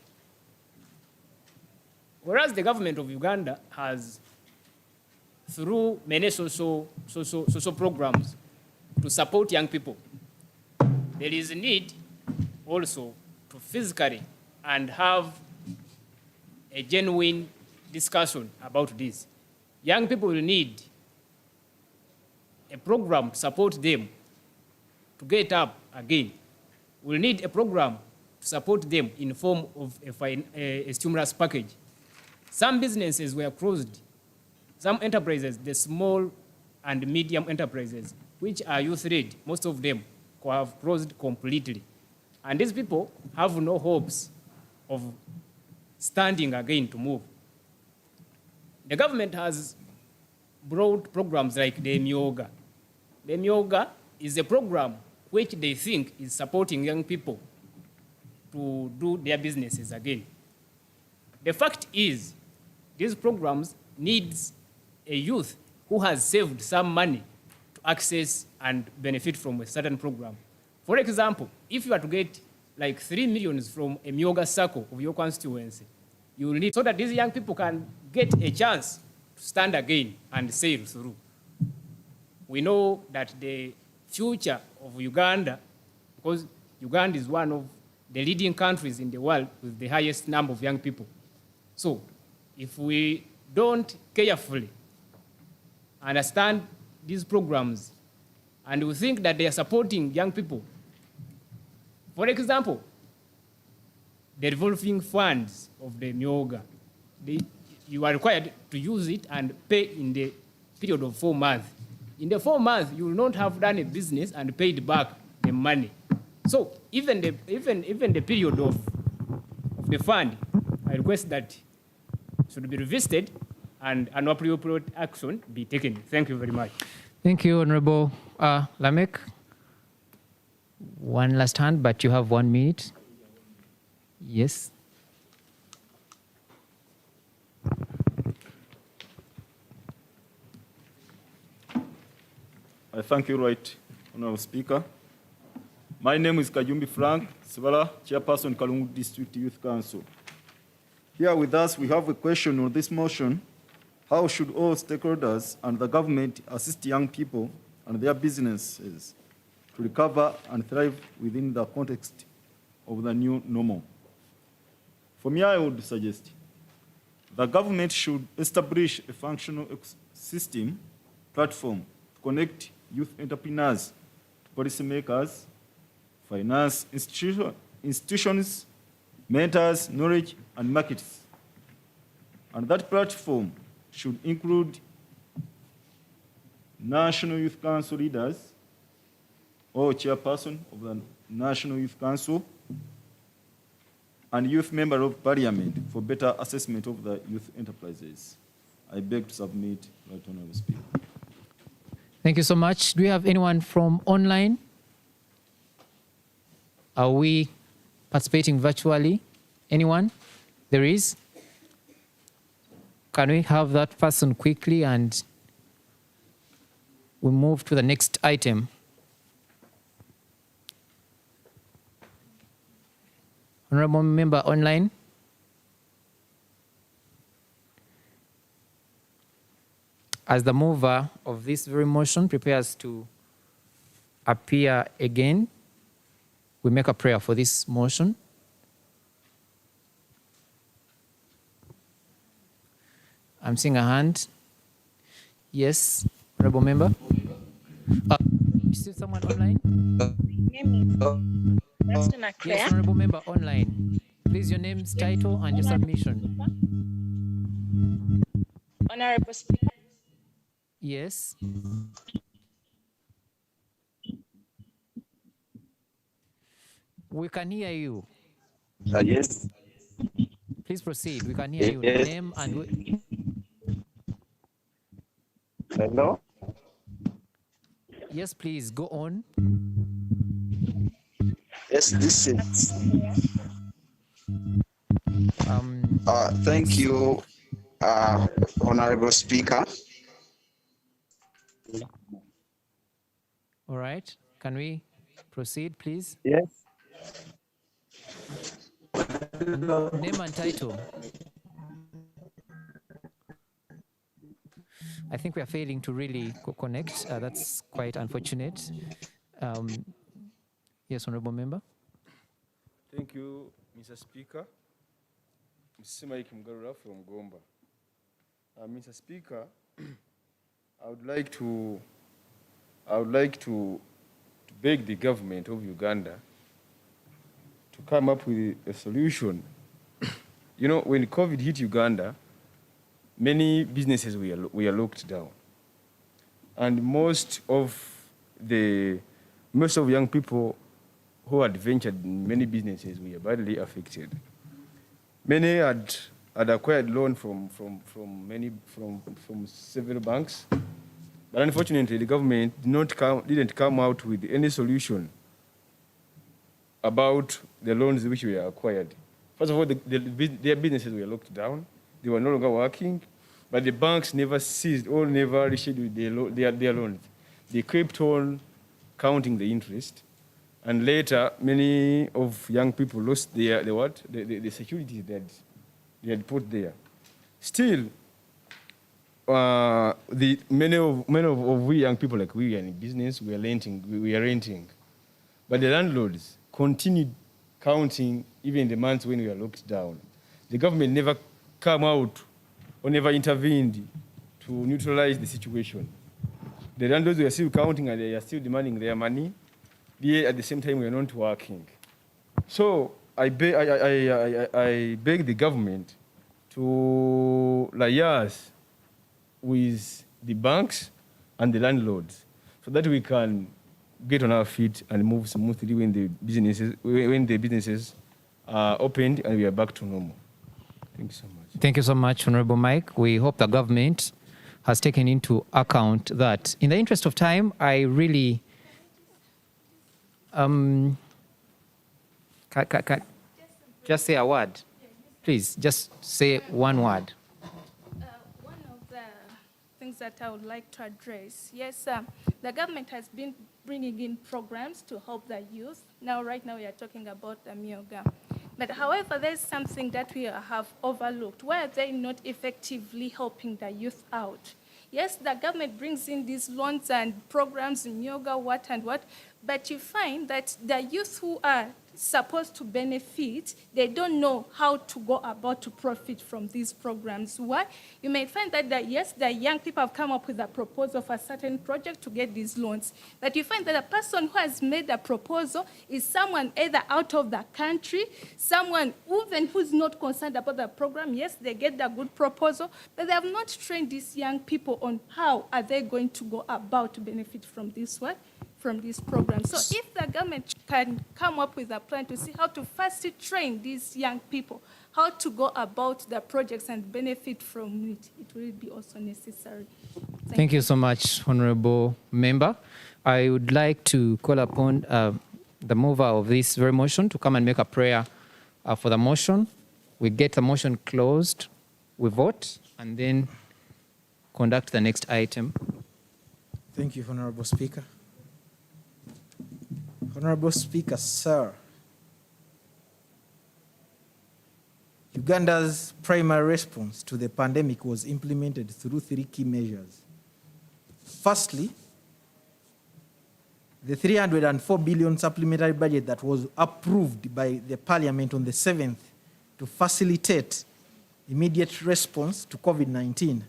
Whereas the government of Uganda has, through many social programs, to support young people, there is a need also to physically and have a genuine discussion about this. Young people will need a program to support them to get up again. We'll need a program to support them in the form of a stimulus package. Some businesses were closed. Some enterprises, the small and medium enterprises, which are youth-led, most of them have closed completely. And these people have no hopes of standing again to move. The government has brought programs like the Myoga. The Myoga is a program which they think is supporting young people to do their businesses again. The fact is, these programs needs a youth who has saved some money to access and benefit from a certain program. For example, if you are to get like 3 million from a Myoga circle of your constituency, you will need so that these young people can get a chance to stand again and sail through. We know that the future of Uganda, because Uganda is one of the leading countries in the world with the highest number of young people. So if we don't carefully understand these programs and we think that they are supporting young people, for example, the revolving funds of the Myoga, you are required to use it and pay in the period of 4 months. In the 4 months, you will not have done a business and paid back the money. So even the period of the fund, I request that should be revisited and an appropriate action be taken. Thank you very much. Thank you, Honorable Lamek. One last hand, but you have 1 minute. Yes. I thank you, right, Honorable Speaker. My name is Kajumbi Frank Sibala, Chairperson, Kalungu District Youth Council. Here with us, we have a question on this motion. How should all stakeholders and the government assist young people and their businesses to recover and thrive within the context of the new normal? For me, I would suggest the government should establish a functional system platform to connect youth entrepreneurs to policymakers, finance institutions, mentors, knowledge, and markets. And that platform should include National Youth Council leaders or chairperson of the National Youth Council and youth member of parliament for better assessment of the youth enterprises. I beg to submit, Right Honorable Speaker. Thank you so much. Do we have anyone from online? Are we participating virtually? Anyone? There is? Can we have that person quickly and we move to the next item? Honorable member online. As the mover of this very motion prepares to appear again, we make a prayer for this motion. I'm seeing a hand. Yes, honorable member. Is there someone online? Yes, honorable member online. Please, your name's title and your submission. Honorable Speaker. Yes. We can hear you. Yes. Please proceed. We can hear you. Yes. Name and Hello. yes, please go on. Yes, this is. Thank you, Honorable Speaker. All right. Can we proceed, please? Yes. Name and title. I think we are failing to really connect. That's quite unfortunate. Yes, honorable member. Thank you, Mr. Speaker. Mr. Mike Mgarura from Gomba. Mr. Speaker, I would like to beg the government of Uganda to come up with a solution. You know, when COVID hit Uganda, many businesses were locked down, and most of young people who had ventured in many businesses were badly affected. Many had acquired loan from several banks, but unfortunately, the government didn't come out with any solution about the loans which were acquired. First of all, their businesses were locked down. They were no longer working, but the banks never ceased or never rescheduled their loans. They kept on counting the interest, and later, many of young people lost the security that they had put there. Still, many of we young people, like we are in business, we are renting. But the landlords continued counting even the months when we were locked down. The government never come out or never intervened to neutralize the situation. The landlords were still counting and they are still demanding their money. Yet at the same time, we are not working. So I beg the government to liaise with the banks and the landlords so that we can get on our feet and move smoothly when the businesses are opened and we are back to normal. Thank you so much. Thank you so much, Honorable Mike. We hope the government has taken into account that. In the interest of time, I really just say a word. Please, just say one word. One of the things that I would like to address, yes, the government has been bringing in programs to help the youth. Right now we are talking about the Myoga. But however, there's something that we have overlooked. Why are they not effectively helping the youth out? Yes, the government brings in these loans and programs in Myoga, what and what, but you find that the youth who are supposed to benefit, they don't know how to go about to profit from these programs. Why? You may find that, the young people have come up with a proposal for a certain project to get these loans. But you find that the person who has made the proposal is someone either out of the country, someone even who's not concerned about the program. Yes, they get the good proposal, but they have not trained these young people on how are they going to go about to benefit from this one, from this program. So if the government can come up with a plan to see how to first train these young people, how to go about the projects and benefit from it, it will be also necessary. Thank you so much, Honorable Member. I would like to call upon the mover of this very motion to come and make a prayer for the motion. We get the motion closed, we vote, and then conduct the next item. Thank you, Honorable Speaker. Honorable Speaker, sir, Uganda's primary response to the pandemic was implemented through 3 key measures. Firstly, the 304 billion supplementary budget that was approved by the Parliament on the 7th to facilitate immediate response to COVID-19,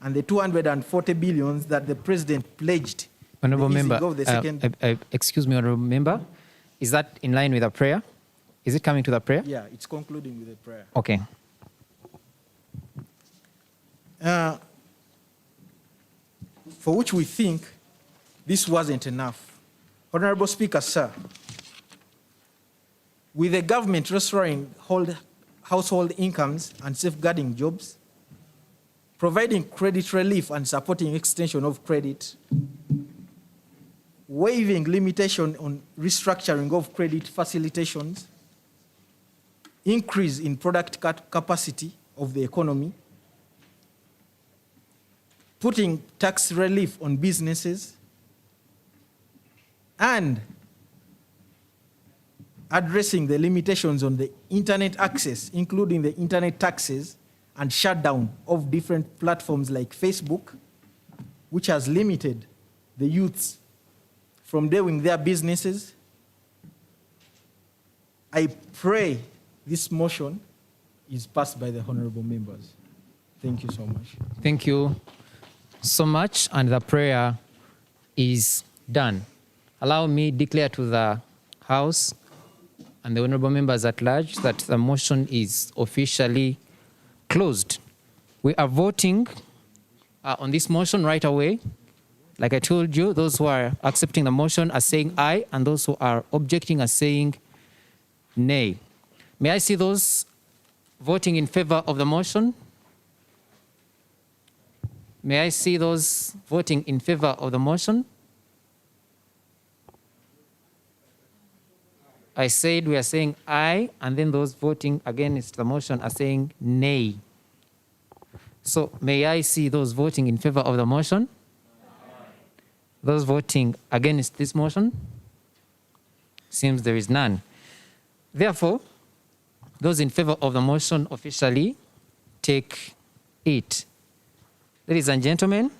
and the 240 billion that the President pledged. Honorable Member, excuse me, Honorable Member, is that in line with the prayer? Is it coming to the prayer? Yeah, it's concluding with the prayer. Okay. For which we think this wasn't enough. Honorable Speaker, sir, with the government restoring household incomes and safeguarding jobs, providing credit relief and supporting extension of credit, waiving limitation on restructuring of credit facilitations, increase in product capacity of the economy, putting tax relief on businesses, and addressing the limitations on the internet access, including the internet taxes and shutdown of different platforms like Facebook, which has limited the youths from doing their businesses. I pray this motion is passed by the honorable members. Thank you so much. Thank you so much, and the prayer is done. Allow me declare to the House and the honorable members at large that the motion is officially closed. We are voting on this motion right away. Like I told you, those who are accepting the motion are saying aye, and those who are objecting are saying nay. May I see those voting in favor of the motion? May I see those voting in favor of the motion? I said we are saying aye, and then those voting against the motion are saying nay. So may I see those voting in favor of the motion? Those voting against this motion? Seems there is none. Therefore, those in favor of the motion officially take it. Ladies and gentlemen,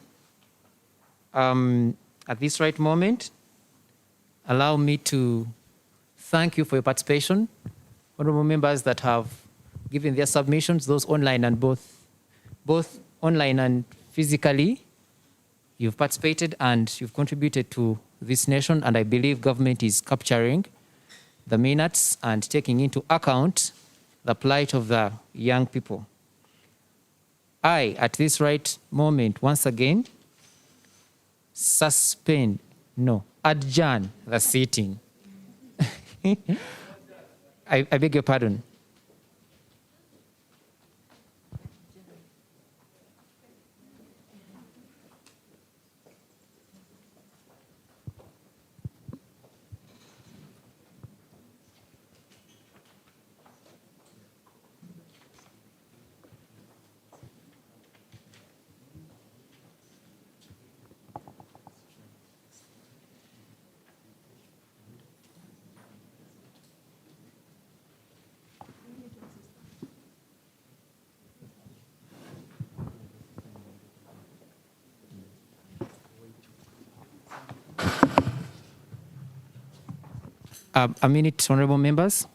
at this right moment, allow me to thank you for your participation. Honorable members that have given their submissions, those online and both online and physically. You've participated and you've contributed to this nation, and I believe government is capturing the minutes and taking into account the plight of the young people. I, at this right moment, once again, adjourn the sitting. I beg your pardon. A minute, honorable members.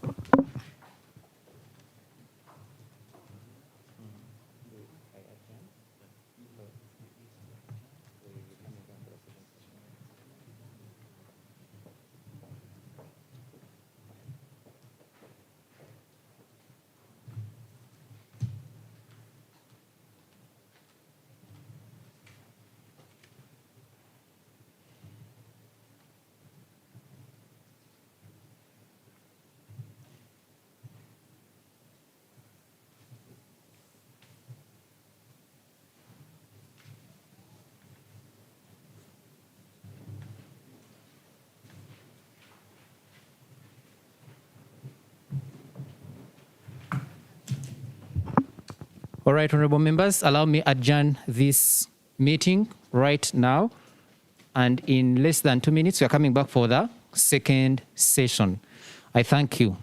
All right, honorable members, allow me adjourn this meeting right now. And in less than 2 minutes, we are coming back for the second session. I thank you.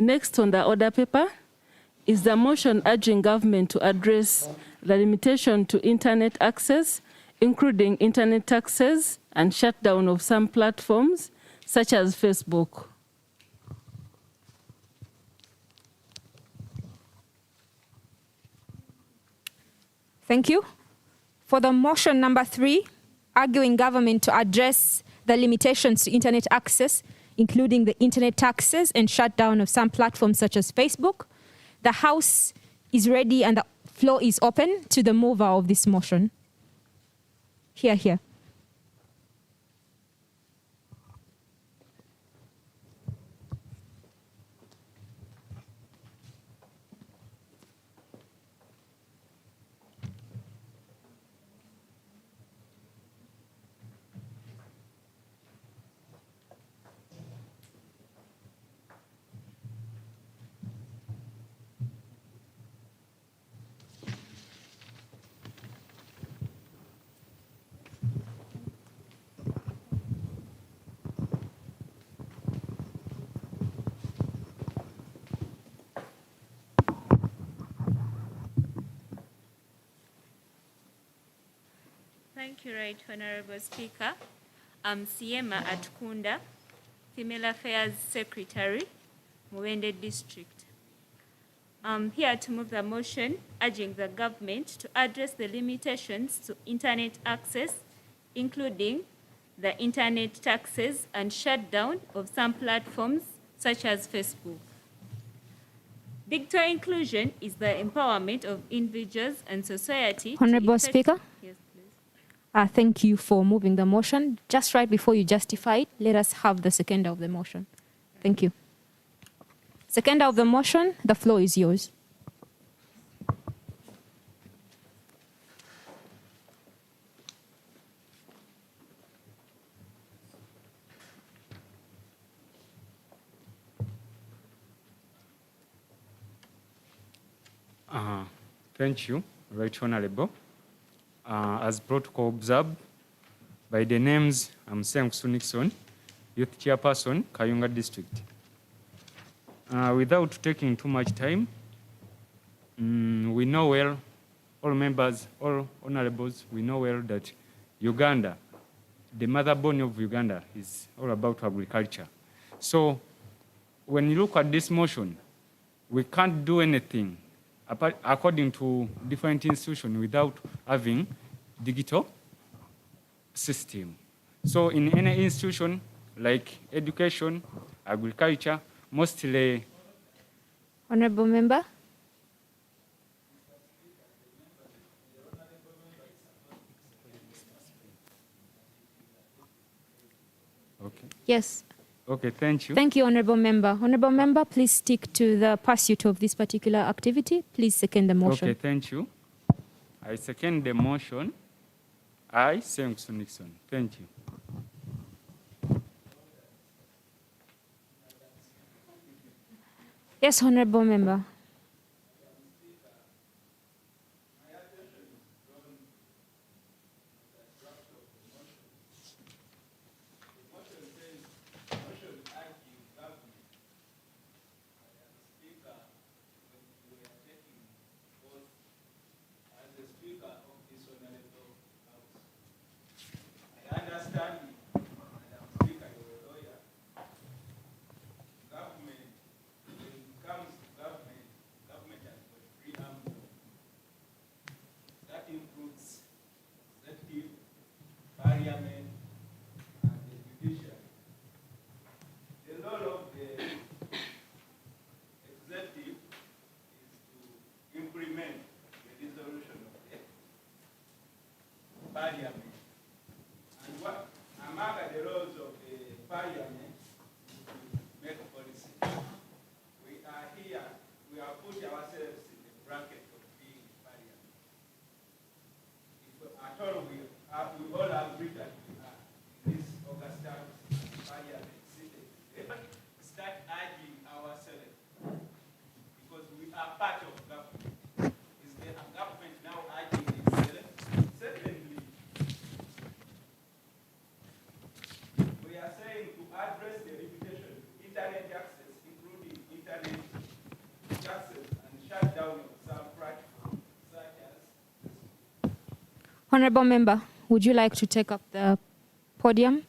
Next on the order paper is the motion urging government to address the limitation to internet access, including internet taxes and shutdown of some platforms, such as Facebook. Thank you. For the motion number 3, arguing government to address the limitations to internet access, including the internet taxes and shutdown of some platforms such as Facebook, the House is ready and the floor is open to the mover of this motion. Here. Thank you, Right Honorable Speaker. I'm Siema Atkunda, Female Affairs Secretary, Muwende District. I'm here to move the motion urging the government to address the limitations to internet access, including the internet taxes and shutdown of some platforms such as Facebook. Digital inclusion is the empowerment of individuals and society. Honorable Speaker. Yes, please. Thank you for moving the motion. Just right before you justify it, let us have the seconder of the motion. Thank you. Seconder of the motion, the floor is yours. Thank you, Right Honorable. As protocol observed, by the names, I'm Senksu Nixon, Youth Chairperson, Kayunga District. Without taking too much time, we know well, all members, all honorables, we know well that Uganda, the mother bone of Uganda is all about agriculture. So when you look at this motion, we can't do anything according to different institutions without having digital system. So in any institution like education, agriculture, mostly. Honorable Member. Okay. Yes. Okay, thank you. Thank you, Honorable Member. Honorable Member, please stick to the pursuit of this particular activity. Please second the motion. Okay, thank you. I second the motion. I, Senksu Nixon. Thank you. Yes, Honorable Member. Parliament and the judiciary. The role of the executive is to implement the resolution of the Parliament. And what among the roles of the Parliament is to make policy. We are here, we have put ourselves in the bracket of being Parliament. If at all we all agree that we are in this August House Parliament seated, start urging ourselves because we are part of government. Is the government now urging itself? Secondly, Honorable Member, would you like to take up the podium?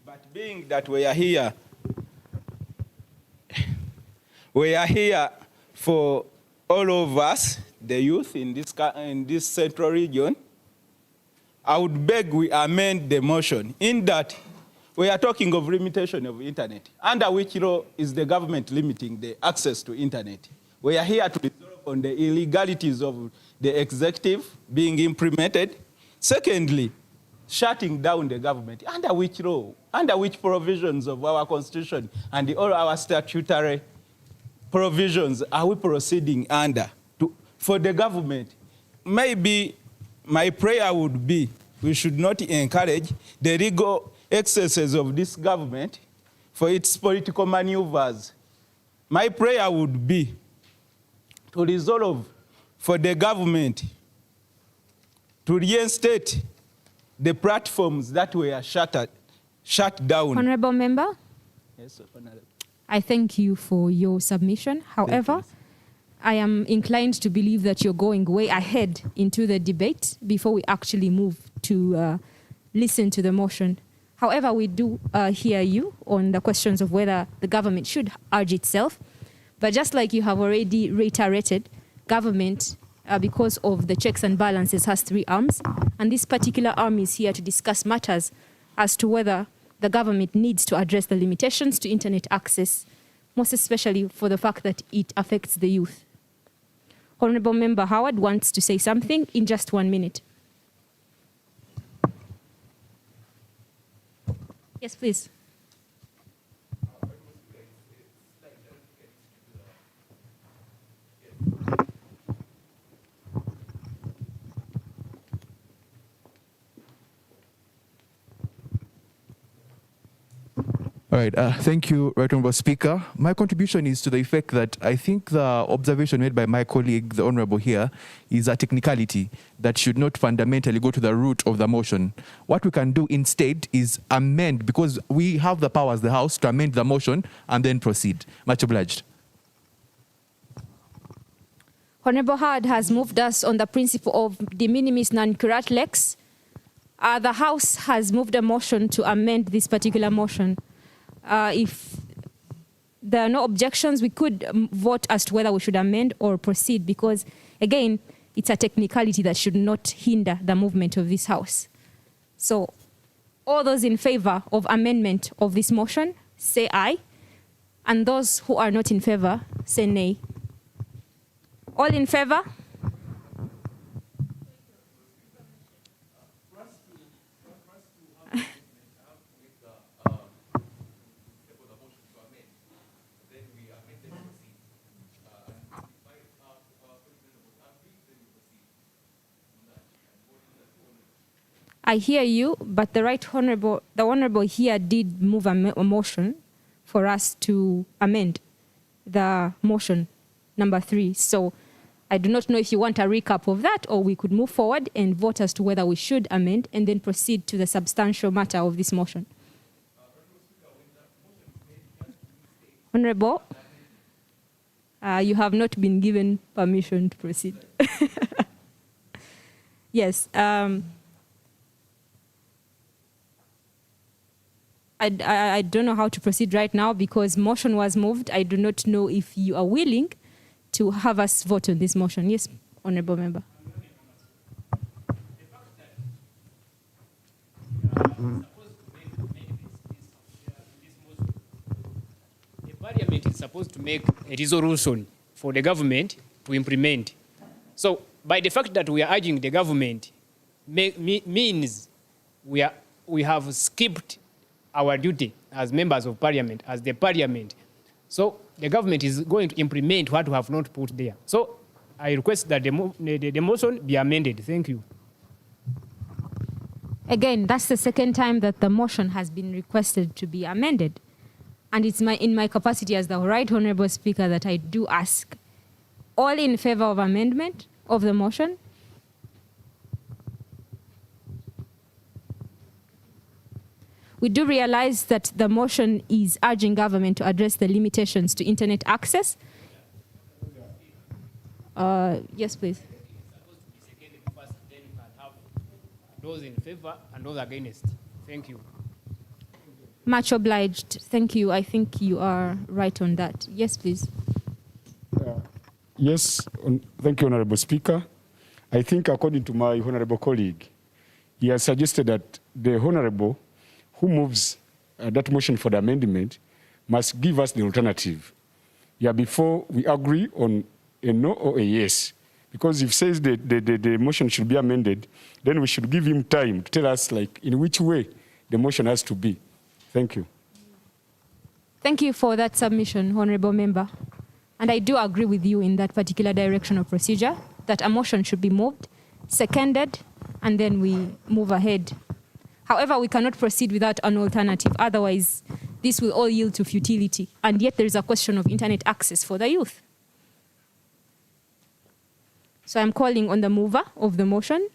But being that we are here for all of us, the youth in this central region, I would beg we amend the motion in that we are talking of limitation of internet, under which law is the government limiting the access to internet. We are here to resolve on the illegalities of the executive being implemented. Secondly, shutting down the government, under which law, under which provisions of our constitution and all our statutory provisions are we proceeding under for the government? Maybe my prayer would be we should not encourage the legal excesses of this government for its political maneuvers. My prayer would be to resolve for the government to reinstate the platforms that were shut down. Honorable Member? Yes, Honorable. I thank you for your submission. However, I am inclined to believe that you're going way ahead into the debate before we actually move to listen to the motion. However, we do hear you on the questions of whether the government should urge itself. But just like you have already reiterated, government, because of the checks and balances, has three arms. And this particular arm is here to discuss matters as to whether the government needs to address the limitations to internet access, most especially for the fact that it affects the youth. Honorable Member Howard wants to say something in just 1 minute. Yes, please. All right, thank you, Right Honourable Speaker. My contribution is to the effect that I think the observation made by my colleague, the Honourable here, is a technicality that should not fundamentally go to the root of the motion. What we can do instead is amend, because we have the power as the House to amend the motion and then proceed. Much obliged. Honorable Howard has moved us on the principle of de minimis non curat lex. The House has moved a motion to amend this particular motion. If there are no objections, we could vote as to whether we should amend or proceed, because, again, it's a technicality that should not hinder the movement of this House. So all those in favor of amendment of this motion, say aye. And those who are not in favor, say nay. All in favor? I hear you, but the honorable here did move a motion for us to amend the motion number 3. So I do not know if you want a recap of that, or we could move forward and vote as to whether we should amend and then proceed to the substantial matter of this motion. Honorable, you have not been given permission to proceed. Yes. I don't know how to proceed right now because motion was moved. I do not know if you are willing to have us vote on this motion. Yes, Honorable Member. The Parliament is supposed to make a resolution for the government to implement. So by the fact that we are urging the government means we have skipped our duty as members of Parliament, as the Parliament. So the government is going to implement what we have not put there. So I request that the motion be amended. Thank you. Again, that's the second time that the motion has been requested to be amended. And it's in my capacity as the Right Honourable Speaker that I do ask, all in favour of amendment of the motion? We do realize that the motion is urging government to address the limitations to internet access. Yes, please. Those in favor and those against. Thank you. Much obliged. Thank you. I think you are right on that. Yes, please. Yes, thank you, Honorable Speaker. I think according to my honorable colleague, he has suggested that the honorable who moves that motion for the amendment must give us the alternative. Yeah, before we agree on a no or a yes. Because if he says the motion should be amended, then we should give him time to tell us like in which way the motion has to be. Thank you. Thank you for that submission, Honorable Member. And I do agree with you in that particular direction of procedure, that a motion should be moved, seconded, and then we move ahead. However, we cannot proceed without an alternative. Otherwise, this will all yield to futility. And yet there is a question of internet access for the youth. So I'm calling on the mover of the motion.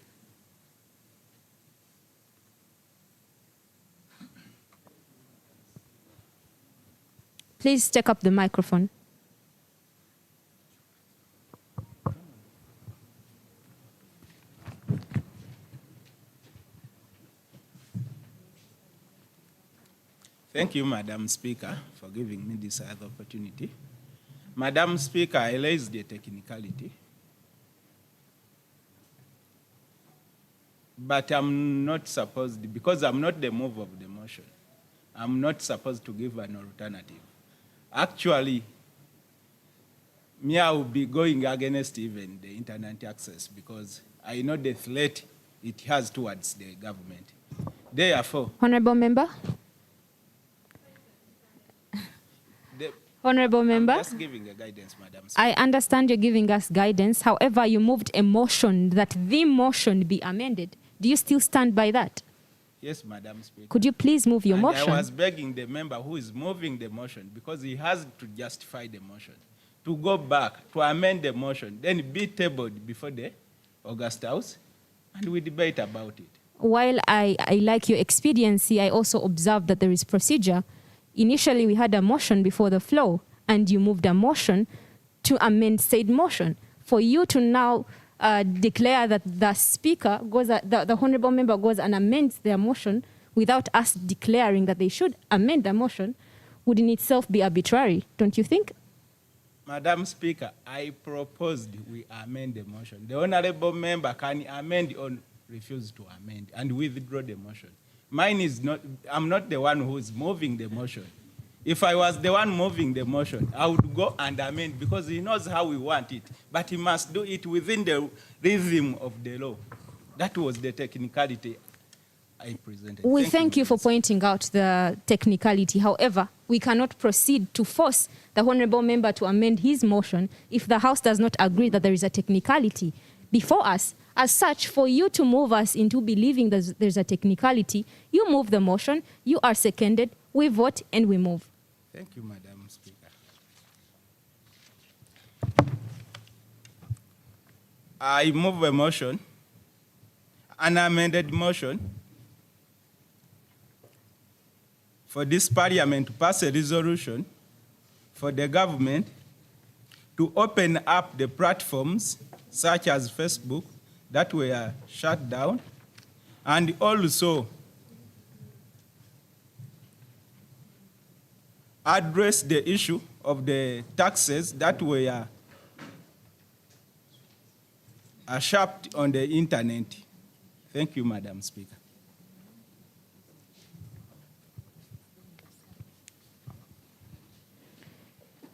Please take up the microphone. Thank you, Madam Speaker, for giving me this other opportunity. Madam Speaker, I raised the technicality. But I'm not supposed, because I'm not the mover of the motion, I'm not supposed to give an alternative. Actually, me, I will be going against even the internet access because I know the threat it has towards the government. Therefore, Honorable Member. Honorable Member. I'm just giving a guidance, Madam Speaker. I understand you're giving us guidance. However, you moved a motion that the motion be amended. Do you still stand by that? Yes, Madam Speaker. Could you please move your motion? I was begging the member who is moving the motion, because he has to justify the motion, to go back, to amend the motion, then be tabled before the August House, and we debate about it. While I like your expediency, I also observed that there is procedure. Initially, we had a motion before the floor, and you moved a motion to amend said motion. For you to now declare that the speaker goes, the honorable member goes and amends their motion without us declaring that they should amend the motion would in itself be arbitrary, don't you think? Madam Speaker, I proposed we amend the motion. The honorable member can amend or refuse to amend and withdraw the motion. Mine is not, I'm not the one who is moving the motion. If I was the one moving the motion, I would go and amend because he knows how we want it. But he must do it within the rhythm of the law. That was the technicality I presented. We thank you for pointing out the technicality. However, we cannot proceed to force the honorable member to amend his motion if the House does not agree that there is a technicality before us. As such, for you to move us into believing that there's a technicality, you move the motion, you are seconded, we vote, and we move. Thank you, Madam Speaker. I move a motion, an amended motion, for this parliament to pass a resolution for the government to open up the platforms such as Facebook that were shut down, and also address the issue of the taxes that were sharped on the internet. Thank you, Madam Speaker.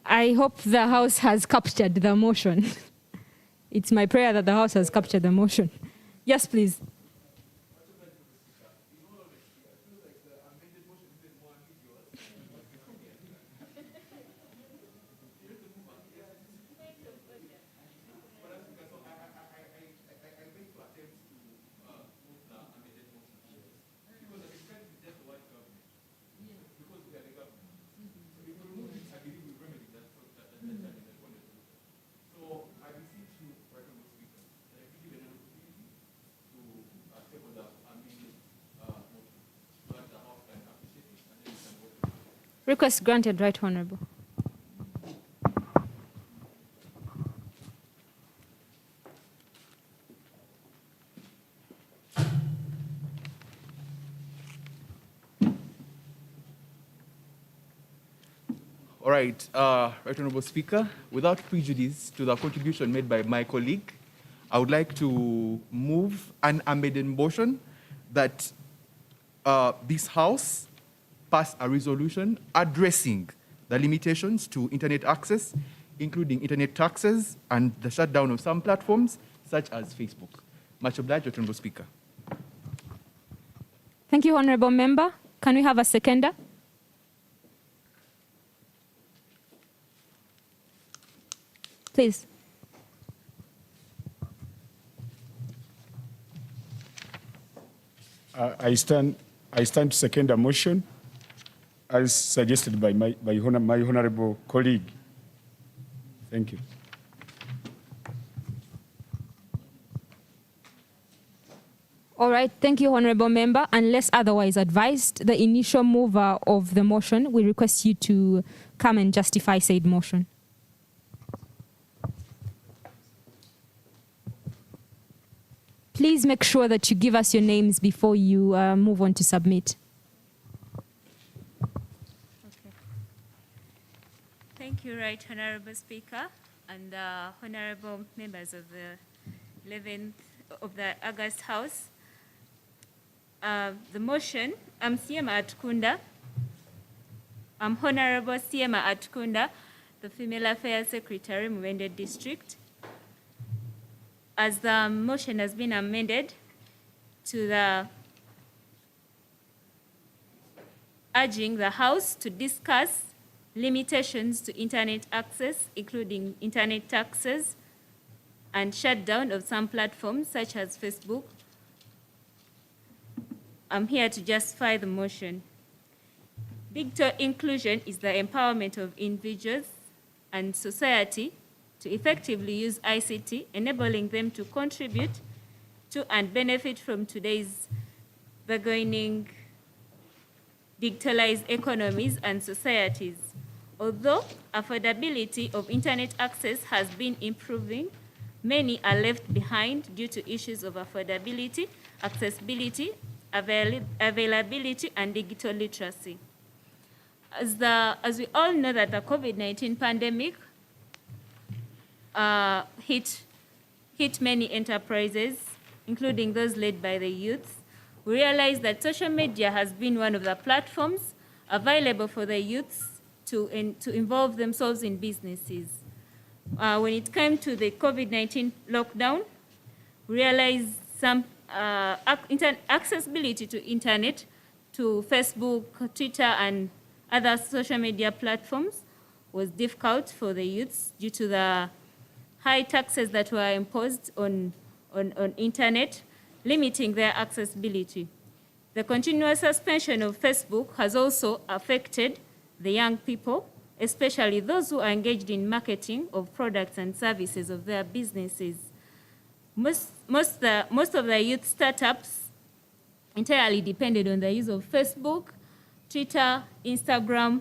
I hope the House has captured the motion. It's my prayer that the House has captured the motion. Yes, please. Request granted, Right Honorable. All right, Right Honorable Speaker, without prejudice to the contribution made by my colleague, I would like to move an amended motion that this House pass a resolution addressing the limitations to internet access, including internet taxes and the shutdown of some platforms, such as Facebook. Much obliged, Right Honorable Speaker. Thank you, Honorable Member. Can we have a seconder? Please. I stand to second a motion as suggested by my honorable colleague. Thank you. All right, thank you, Honorable Member. Unless otherwise advised, the initial mover of the motion, we request you to come and justify said motion. Please make sure that you give us your names before you move on to submit. Thank you, Right Honorable Speaker, and honorable members of the 11th of the August House. The motion, I'm Siema Atkunda. I'm Honorable Siema Atkunda, the Female Affairs Secretary, Mwende District. As the motion has been amended to the urging the House to discuss limitations to internet access, including internet taxes and shutdown of some platforms such as Facebook. I'm here to justify the motion. Digital inclusion is the empowerment of individuals and society to effectively use ICT, enabling them to contribute to and benefit from today's burgeoning digitalized economies and societies. Although affordability of internet access has been improving, many are left behind due to issues of affordability, accessibility, availability, and digital literacy. As we all know that the COVID-19 pandemic hit many enterprises, including those led by the youth, we realize that social media has been one of the platforms available for the youths to involve themselves in businesses. When it came to the COVID-19 lockdown, we realized some accessibility to internet, to Facebook, Twitter, and other social media platforms was difficult for the youths due to the high taxes that were imposed on internet, limiting their accessibility. The continuous suspension of Facebook has also affected the young people, especially those who are engaged in marketing of products and services of their businesses. Most of the youth startups entirely depended on the use of Facebook, Twitter, Instagram,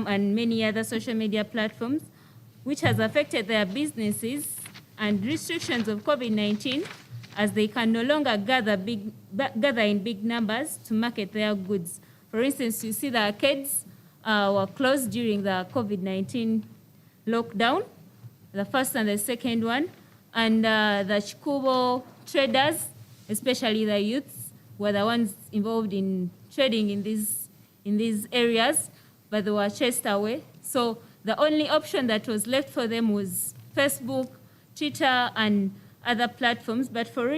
and many other social media platforms, which has affected their businesses, and restrictions of COVID-19 as they can no longer gather in big numbers to market their goods. For instance, you see the arcades were closed during the COVID-19 lockdown, the first and the second one, and the Chikubo traders, especially the youths, were the ones involved in trading in these areas, but they were chased away. So the only option that was left for them was Facebook, Twitter, and other platforms. But for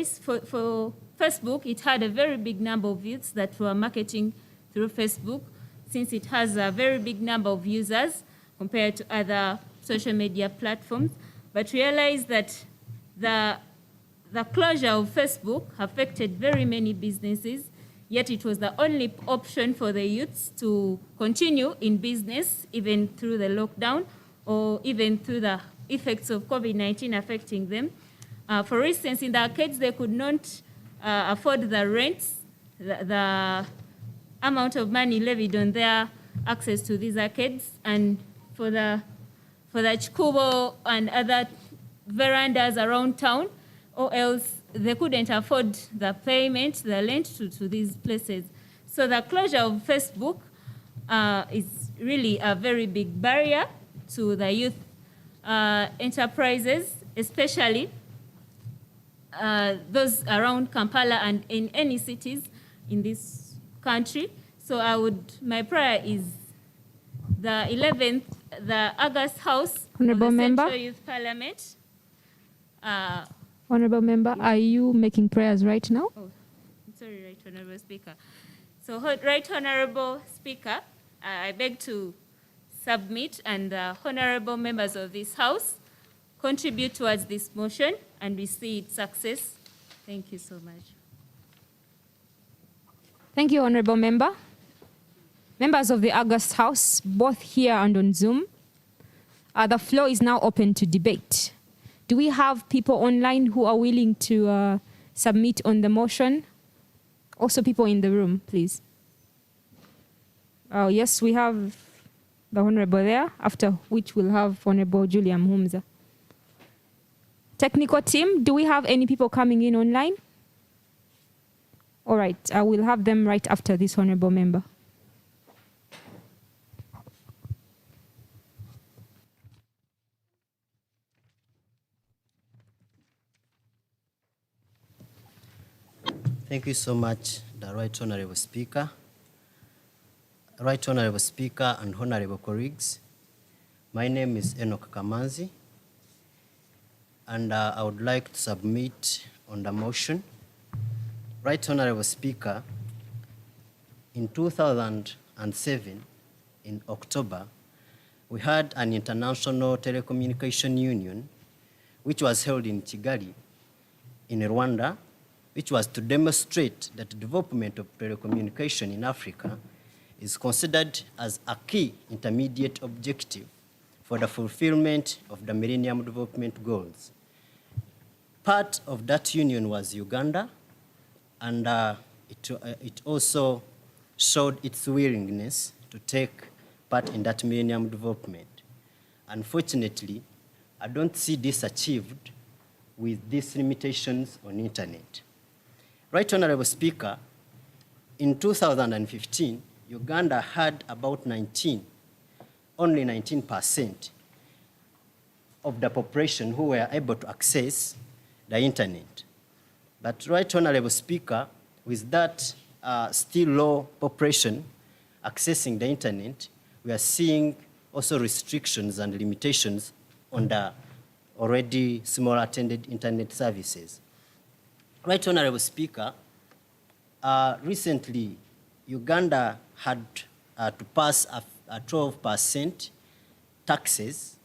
Facebook, it had a very big number of youths that were marketing through Facebook, since it has a very big number of users compared to other social media platforms. But realized that the closure of Facebook affected very many businesses, yet it was the only option for the youths to continue in business, even through the lockdown, or even through the effects of COVID-19 affecting them. For instance, in the arcades, they could not afford the rents, the amount of money levied on their access to these arcades, and for the chikubo and other verandas around town, or else they couldn't afford the payment, the rent to these places. So the closure of Facebook is really a very big barrier to the youth enterprises, especially those around Kampala and in any cities in this country. So my prayer is the 11th, the August House Honorable of the Member. Central Youth Parliament. Honorable Member, are you making prayers right now? Oh, sorry, Right Honorable Speaker. So, Right Honorable Speaker, I beg to submit, and the honorable members of this House contribute towards this motion, and we see its success. Thank you so much. Thank you, Honorable Member. Members of the August House, both here and on Zoom, the floor is now open to debate. Do we have people online who are willing to submit on the motion? Also people in the room, please. Yes, we have the Honorable there, after which we'll have Honorable Julia Mhumza. Technical team, do we have any people coming in online? All right, I will have them right after this Honorable Member. Thank you so much, the Right Honorable Speaker. Right Honorable Speaker and Honorable colleagues, my name is Enoch Kamanzi, and I would like to submit on the motion. Right Honorable Speaker, in 2007, in October, we had an international telecommunication union, which was held in Kigali, in Rwanda, which was to demonstrate that the development of telecommunication in Africa is considered as a key intermediate objective for the fulfillment of the Millennium Development Goals. Part of that union was Uganda, and it also showed its willingness to take part in that Millennium Development. Unfortunately, I don't see this achieved with these limitations on internet. Right Honorable Speaker, in 2015, Uganda had about only 19% of the population who were able to access the internet. But Right Honorable Speaker, with that still low population accessing the internet, we are seeing also restrictions and limitations on the already small attended internet services. Right Honorable Speaker, recently Uganda had to pass a 12% taxes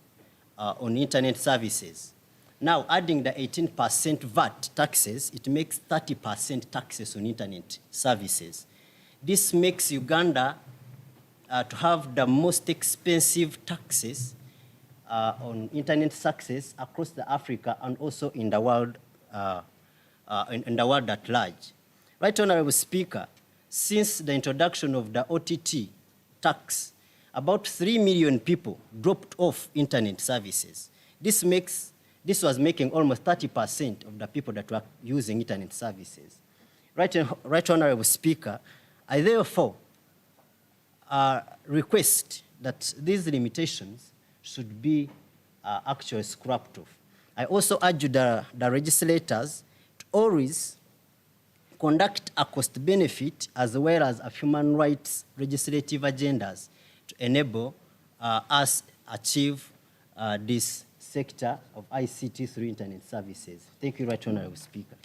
on internet services. Now, adding the 18% VAT taxes, it makes 30% taxes on internet services. This makes Uganda to have the most expensive taxes on internet success across the Africa and also in the world at large. Right Honorable Speaker, since the introduction of the OTT tax, about 3 million people dropped off internet services. This was making almost 30% of the people that were using internet services. Right Honorable Speaker, I therefore request that these limitations should be actually scrapped off. I also urge the legislators to always conduct a cost-benefit as well as a human rights legislative agendas to enable us achieve this sector of ICT through internet services. Thank you, Right Honorable Speaker.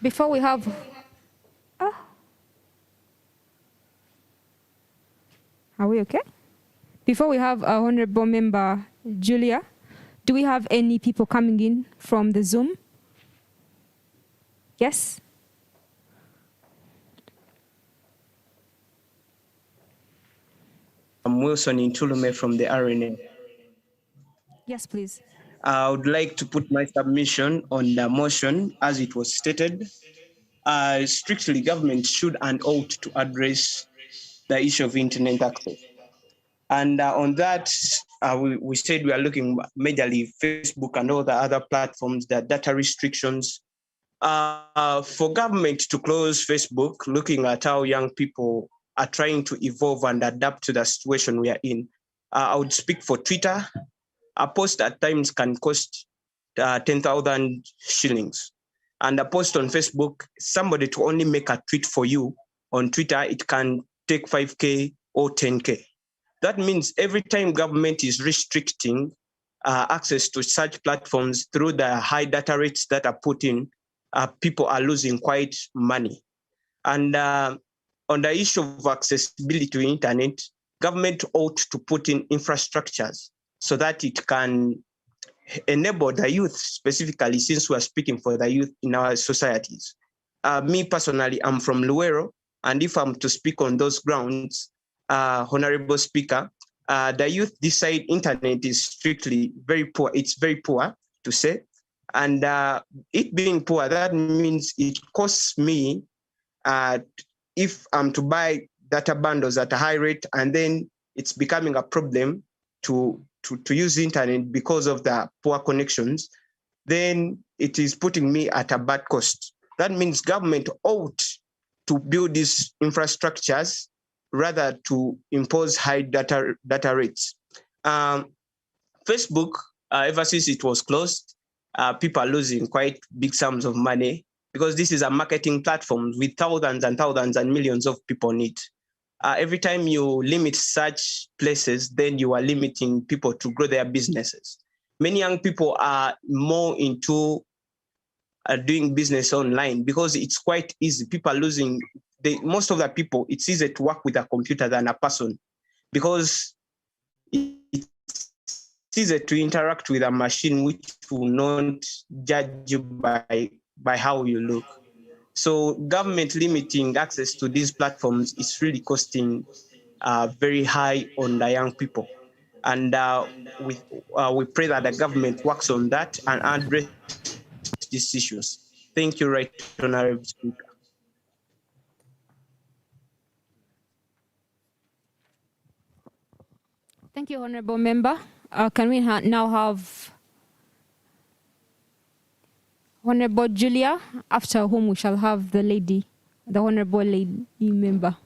Before we have... Are we okay? Before we have our Honorable Member Julia, do we have any people coming in from the Zoom? Yes? I'm Wilson Intulume from the RNA. Yes, please. I would like to put my submission on the motion as it was stated. Strictly, government should and ought to address the issue of internet access. And on that, we said we are looking majorly Facebook and all the other platforms, the data restrictions. For government to close Facebook, looking at how young people are trying to evolve and adapt to the situation we are in, I would speak for Twitter. A post at times can cost 10,000 shillings. And a post on Facebook, somebody to only make a tweet for you on Twitter, it can take 5K or 10K. That means every time government is restricting access to such platforms through the high data rates that are put in, people are losing quite money. And on the issue of accessibility to internet, government ought to put in infrastructures so that it can enable the youth, specifically since we are speaking for the youth in our societies. Me personally, I'm from Luero, and if I'm to speak on those grounds, Honorable Speaker, the youth decide internet is strictly very poor. It's very poor to say. And it being poor, that means it costs me, if I'm to buy data bundles at a high rate, and then it's becoming a problem to use internet because of the poor connections, then it is putting me at a bad cost. That means government ought to build these infrastructures rather to impose high data rates. Facebook, ever since it was closed, people are losing quite big sums of money because this is a marketing platform with thousands and thousands and millions of people on it. Every time you limit such places, then you are limiting people to grow their businesses. Many young people are more into doing business online because it's quite easy. People are losing, most of the people, it's easier to work with a computer than a person because it's easier to interact with a machine which will not judge you by how you look. So government limiting access to these platforms is really costing very high on the young people. And we pray that the government works on that and address these issues. Thank you, Right Honorable Speaker. Thank you, Honorable Member. Can we now have Honorable Julia, after whom we shall have the Honorable Lady Member.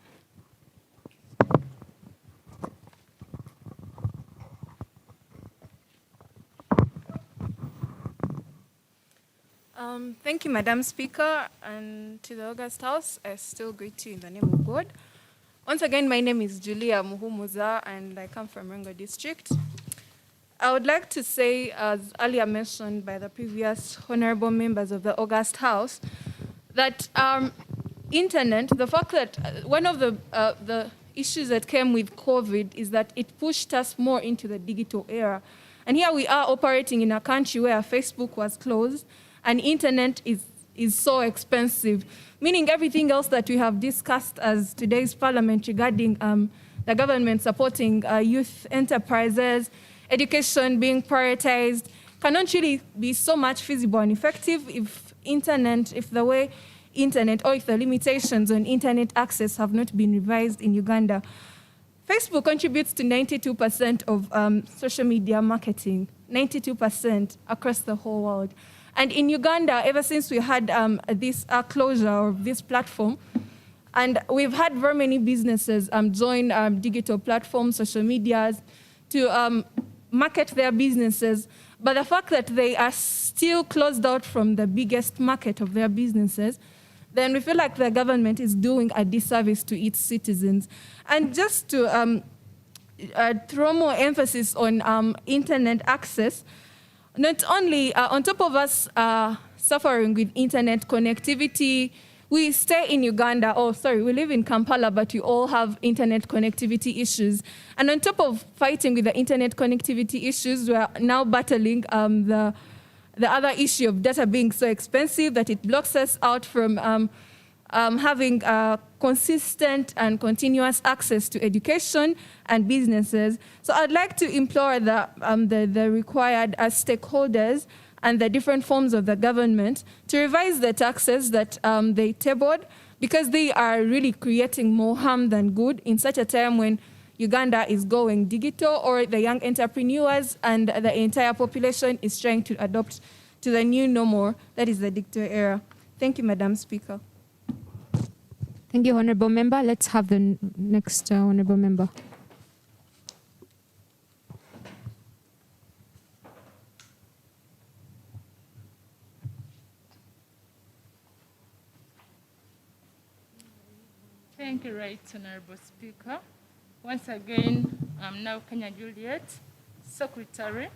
Thank you, Madam Speaker, and to the August House. I still greet you in the name of God. Once again, my name is Julia Muhumuza, and I come from Rengo District. I would like to say, as earlier mentioned by the previous honorable members of the August House, that internet, the fact that one of the issues that came with COVID is that it pushed us more into the digital era. And here we are operating in a country where Facebook was closed and internet is so expensive, meaning everything else that we have discussed as today's parliament regarding the government supporting youth enterprises, education being prioritized, cannot really be so much feasible and effective if the way internet or if the limitations on internet access have not been revised in Uganda. Facebook contributes to 92% of social media marketing, 92% across the whole world. And in Uganda, ever since we had this closure of this platform, and we've had very many businesses join digital platforms, social medias, to market their businesses. But the fact that they are still closed out from the biggest market of their businesses, then we feel like the government is doing a disservice to its citizens. And just to throw more emphasis on internet access, not only on top of us suffering with internet connectivity, we stay in Uganda, we live in Kampala, but we all have internet connectivity issues. And on top of fighting with the internet connectivity issues, we are now battling the other issue of data being so expensive that it blocks us out from having consistent and continuous access to education and businesses. So I'd like to implore the required stakeholders and the different forms of the government to revise the taxes that they tabled, because they are really creating more harm than good in such a time when Uganda is going digital, or the young entrepreneurs and the entire population is trying to adopt to the new normal, that is the digital era. Thank you, Madam Speaker. Thank you, Honorable Member. Let's have the next Honorable Member. Thank you, Right Honorable Speaker. Once again, I'm now Kenya Juliet, Secretary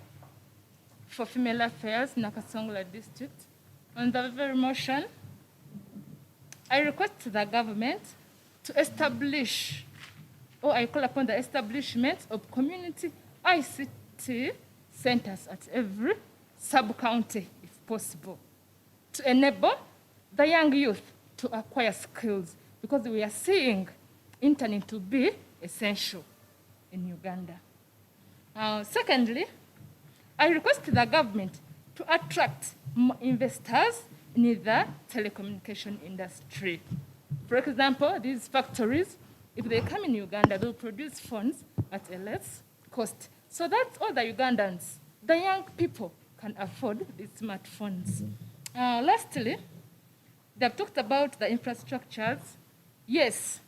for Female Affairs, Nakasongola District. On the very motion, I request the government to establish, or I call upon the establishment of community ICT centers at every sub-county, if possible, to enable the young youth to acquire skills, because we are seeing internet to be essential in Uganda. Secondly, I request the government to attract more investors in the telecommunication industry. For example, these factories, if they come in Uganda, they'll produce phones at a less cost, so that all the Ugandans, the young people, can afford these smartphones. Lastly, they've talked about the infrastructures. Yes,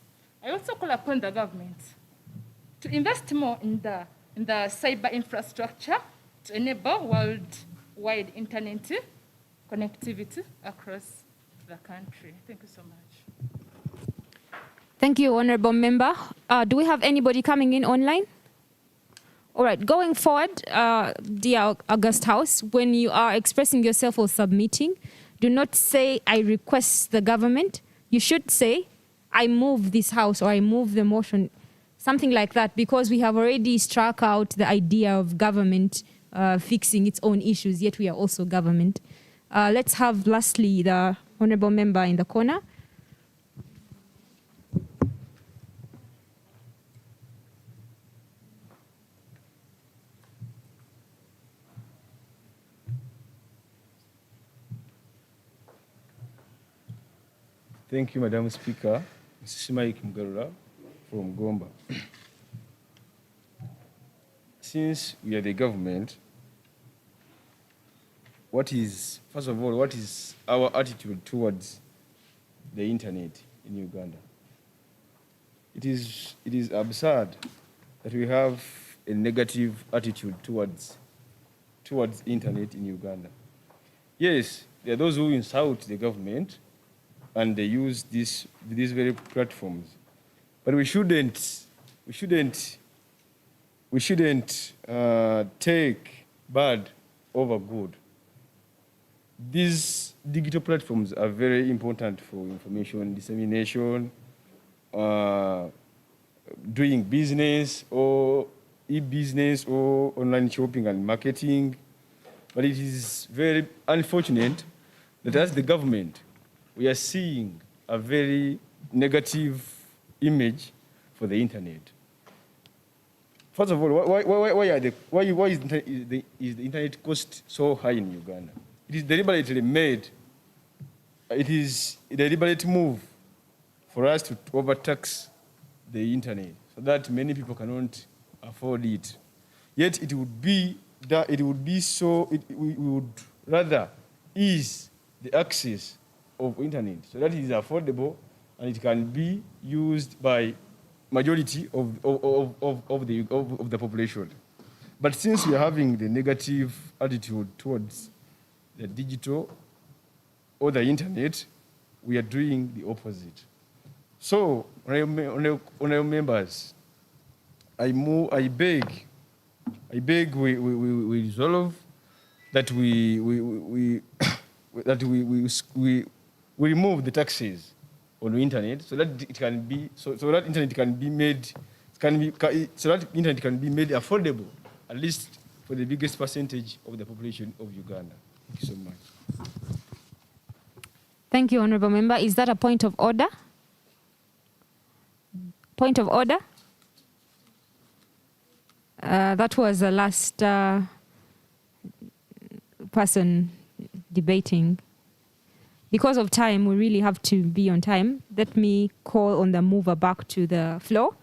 I also call upon the government to invest more in the cyber infrastructure to enable worldwide internet connectivity across the country. Thank you so much. Thank you, Honorable Member. Do we have anybody coming in online? All right, going forward, dear August House, when you are expressing yourself or submitting, do not say, I request the government. You should say, I move this house, or I move the motion, something like that, because we have already struck out the idea of government fixing its own issues, yet we are also government. Let's have lastly the Honorable Member in the corner. Thank you, Madam Speaker. This is Mike Mgarura from Gomba. Since we are the government, first of all, what is our attitude towards the internet in Uganda? It is absurd that we have a negative attitude towards internet in Uganda. Yes, there are those who insult the government and they use these very platforms, but we shouldn't take bad over good. These digital platforms are very important for information dissemination, doing business or e-business or online shopping and marketing. But it is very unfortunate that as the government, we are seeing a very negative image for the internet. First of all, why is the internet cost so high in Uganda? It is deliberately made. It is a deliberate move for us to overtax the internet so that many people cannot afford it. Yet we would rather ease the access of internet so that it is affordable and it can be used by majority of the population. But since we are having the negative attitude towards the digital or the internet, we are doing the opposite. So, honorable members, I beg we resolve that we remove the taxes on the internet so that it can be so that internet can be made affordable, at least for the biggest percentage of the population of Uganda. Thank you so much. Thank you, Honorable Member. Is that a point of order? Point of order? That was the last person debating. Because of time, we really have to be on time. Let me call on the mover back to the floor.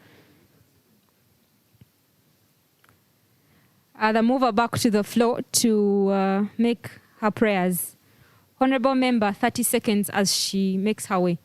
The mover back to the floor to make her prayers. Honorable Member, 30 seconds as she makes her way.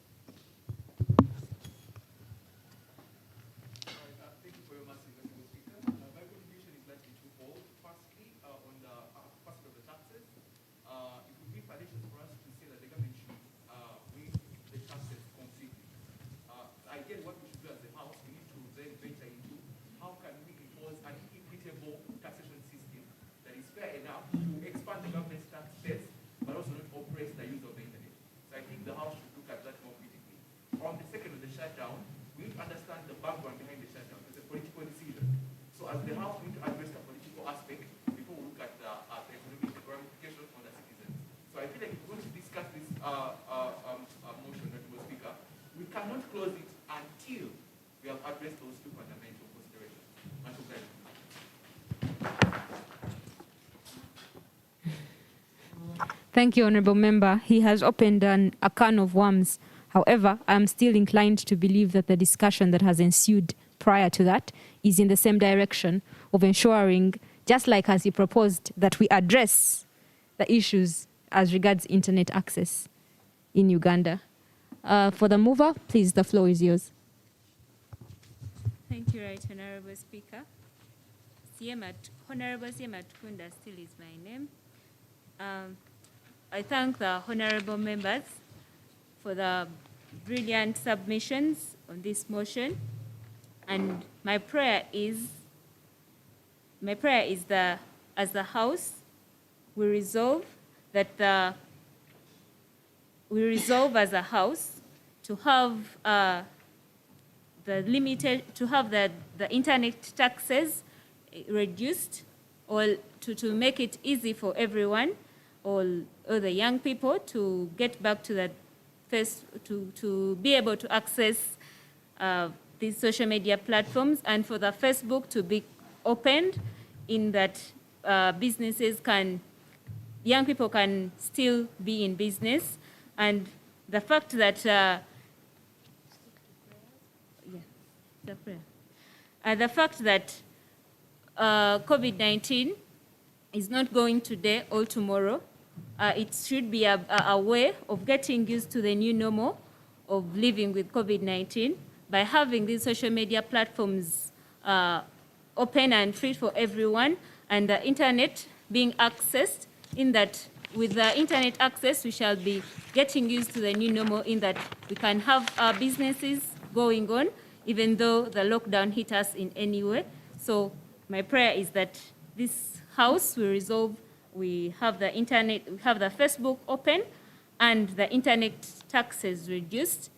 Again, what we should do as a house, we need to then venture into how can we impose an equitable taxation system that is fair enough to expand the government's tax base, but also not oppress the use of the internet. So I think the house should look at that more critically. From the second of the shutdown, we need to understand the background behind the shutdown. It's a political decision. So as the house, we need to address the political aspect before we look at the economic ramifications on the citizens. So I feel like if we're going to discuss this motion that we will speak up, we cannot close it until we have addressed those two fundamental considerations. Thank you, Honorable Member. He has opened a can of worms. However, I am still inclined to believe that the discussion that has ensued prior to that is in the same direction of ensuring, just like as he proposed, that we address the issues as regards internet access in Uganda. For the mover, please, the floor is yours. Thank you, Right Honorable Speaker. Honorable Siemat Kunda still is my name. I thank the honorable members for the brilliant submissions on this motion. And my prayer is that as the House, we resolve as a House to have the internet taxes reduced, or to make it easy for everyone, all the young people to get back to that to be able to access these social media platforms, and for the Facebook to be opened in that young people can still be in business. And the fact that COVID-19 is not going today or tomorrow, it should be a way of getting used to the new normal of living with COVID-19 by having these social media platforms open and free for everyone, and the internet being accessed, in that with the internet access, we shall be getting used to the new normal, in that we can have our businesses going on, even though the lockdown hit us in any way. So my prayer is that this House will resolve, we have the internet, we have the Facebook open, and the internet taxes reduced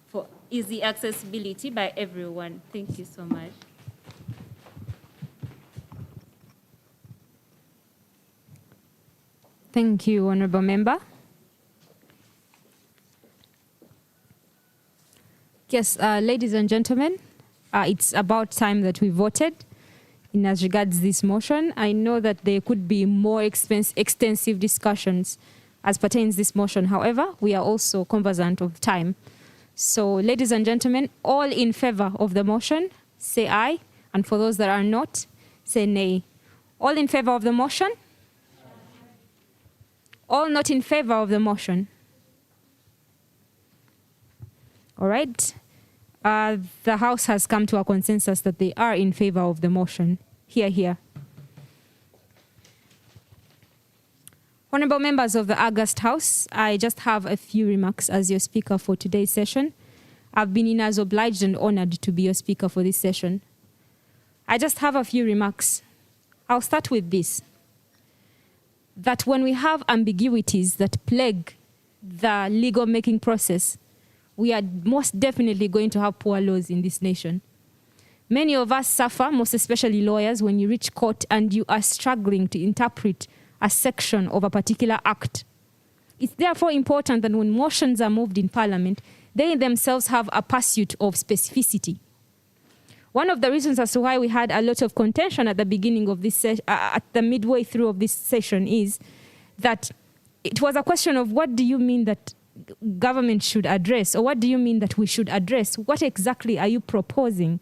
for easy accessibility by everyone. Thank you so much. Thank you, Honorable Member. Yes, ladies and gentlemen, it's about time that we voted in as regards this motion. I know that there could be more extensive discussions as pertains this motion. However, we are also conversant of time. So, ladies and gentlemen, all in favor of the motion, say aye. And for those that are not, say nay. All in favor of the motion? All not in favor of the motion? All right. The House has come to a consensus that they are in favor of the motion. Hear, hear. Honorable members of the August House, I just have a few remarks as your speaker for today's session. I've been in as obliged and honored to be your speaker for this session. I just have a few remarks. I'll start with this. That when we have ambiguities that plague the legal making process, we are most definitely going to have poor laws in this nation. Many of us suffer, most especially lawyers, when you reach court and you are struggling to interpret a section of a particular act. It's therefore important that when motions are moved in Parliament, they themselves have a pursuit of specificity. One of the reasons as to why we had a lot of contention at the beginning of this, at the midway through of this session, is that it was a question of what do you mean that government should address, or what do you mean that we should address? What exactly are you proposing?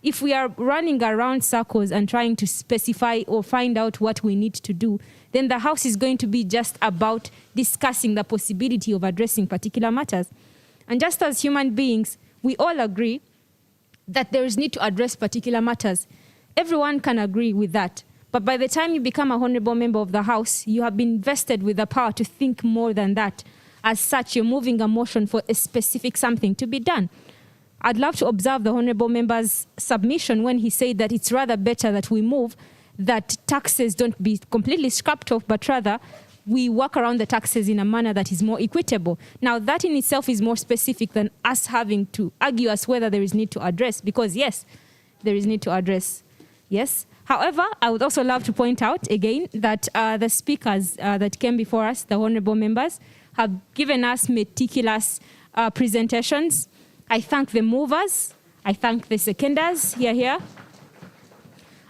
If we are running around circles and trying to specify or find out what we need to do, then the House is going to be just about discussing the possibility of addressing particular matters. And just as human beings, we all agree that there is need to address particular matters. Everyone can agree with that. But by the time you become a honorable member of the House, you have been vested with the power to think more than that. As such, you're moving a motion for a specific something to be done. I'd love to observe the honorable member's submission when he said that it's rather better that we move, that taxes don't be completely scrapped off, but rather we work around the taxes in a manner that is more equitable. Now, that in itself is more specific than us having to argue as whether there is need to address, because yes, there is need to address. Yes. However, I would also love to point out again that the speakers that came before us, the honorable members, have given us meticulous presentations. I thank the movers. I thank the seconders here.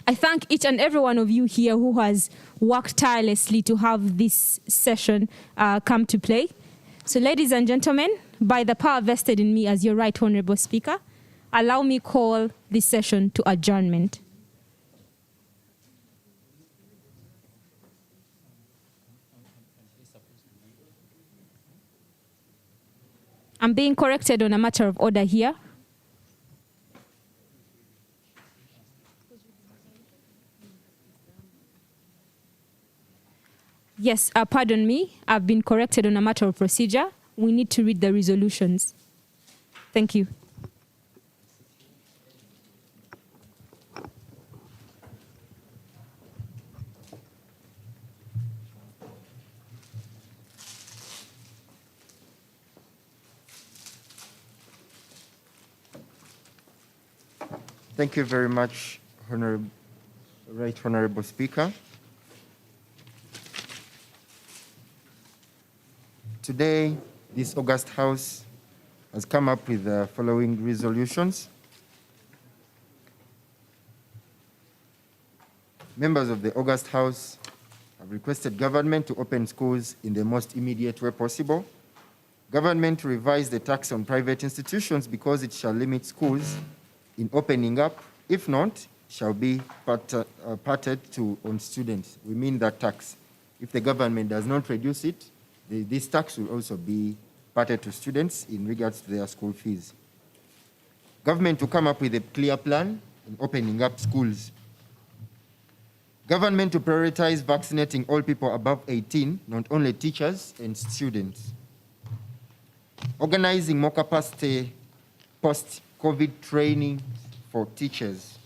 I thank each and every one of you here who has worked tirelessly to have this session come to play. So ladies and gentlemen, by the power vested in me as your right honorable speaker, allow me call this session to adjournment. I'm being corrected on a matter of order here. Yes, pardon me. I've been corrected on a matter of procedure. We need to read the resolutions. Thank you. Thank you very much, Right Honorable Speaker. Today, this August House has come up with the following resolutions. Members of the August House have requested government to open schools in the most immediate way possible. Government to revise the tax on private institutions because it shall limit schools in opening up. If not, shall be parted to on students. We mean that tax. If the government does not reduce it, this tax will also be parted to students in regards to their school fees. Government to come up with a clear plan in opening up schools. Government to prioritize vaccinating all people above 18, not only teachers and students. Organizing more capacity post-COVID training for teachers.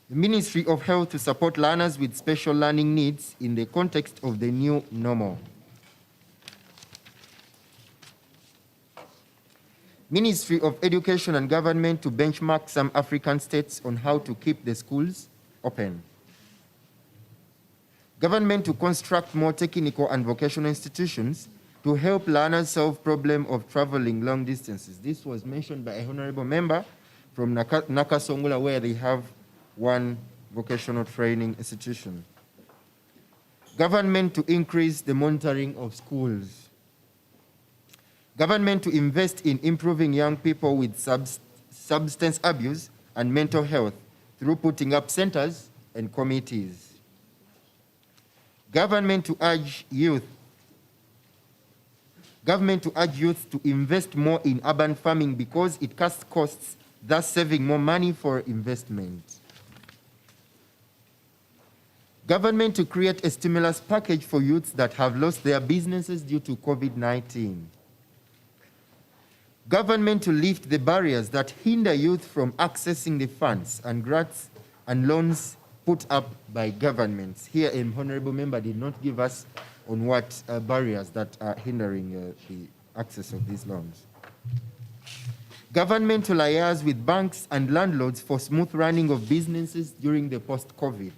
The Ministry of Health to support learners with special learning needs in the context of the new normal. Ministry of Education and Government to benchmark some African states on how to keep the schools open. Government to construct more technical and vocational institutions to help learners solve problem of traveling long distances. This was mentioned by a honorable member from Nakasongula, where they have one vocational training institution. Government to increase the monitoring of schools. Government to invest in improving young people with substance abuse and mental health through putting up centers and committees. Government to urge youth to invest more in urban farming because it cuts costs, thus saving more money for investment. Government to create a stimulus package for youths that have lost their businesses due to COVID-19. Government to lift the barriers that hinder youth from accessing the funds and grants and loans put up by governments. Here, a honorable member did not give us on what barriers that are hindering the access of these loans. Government to liaise with banks and landlords for smooth running of businesses during the post-COVID.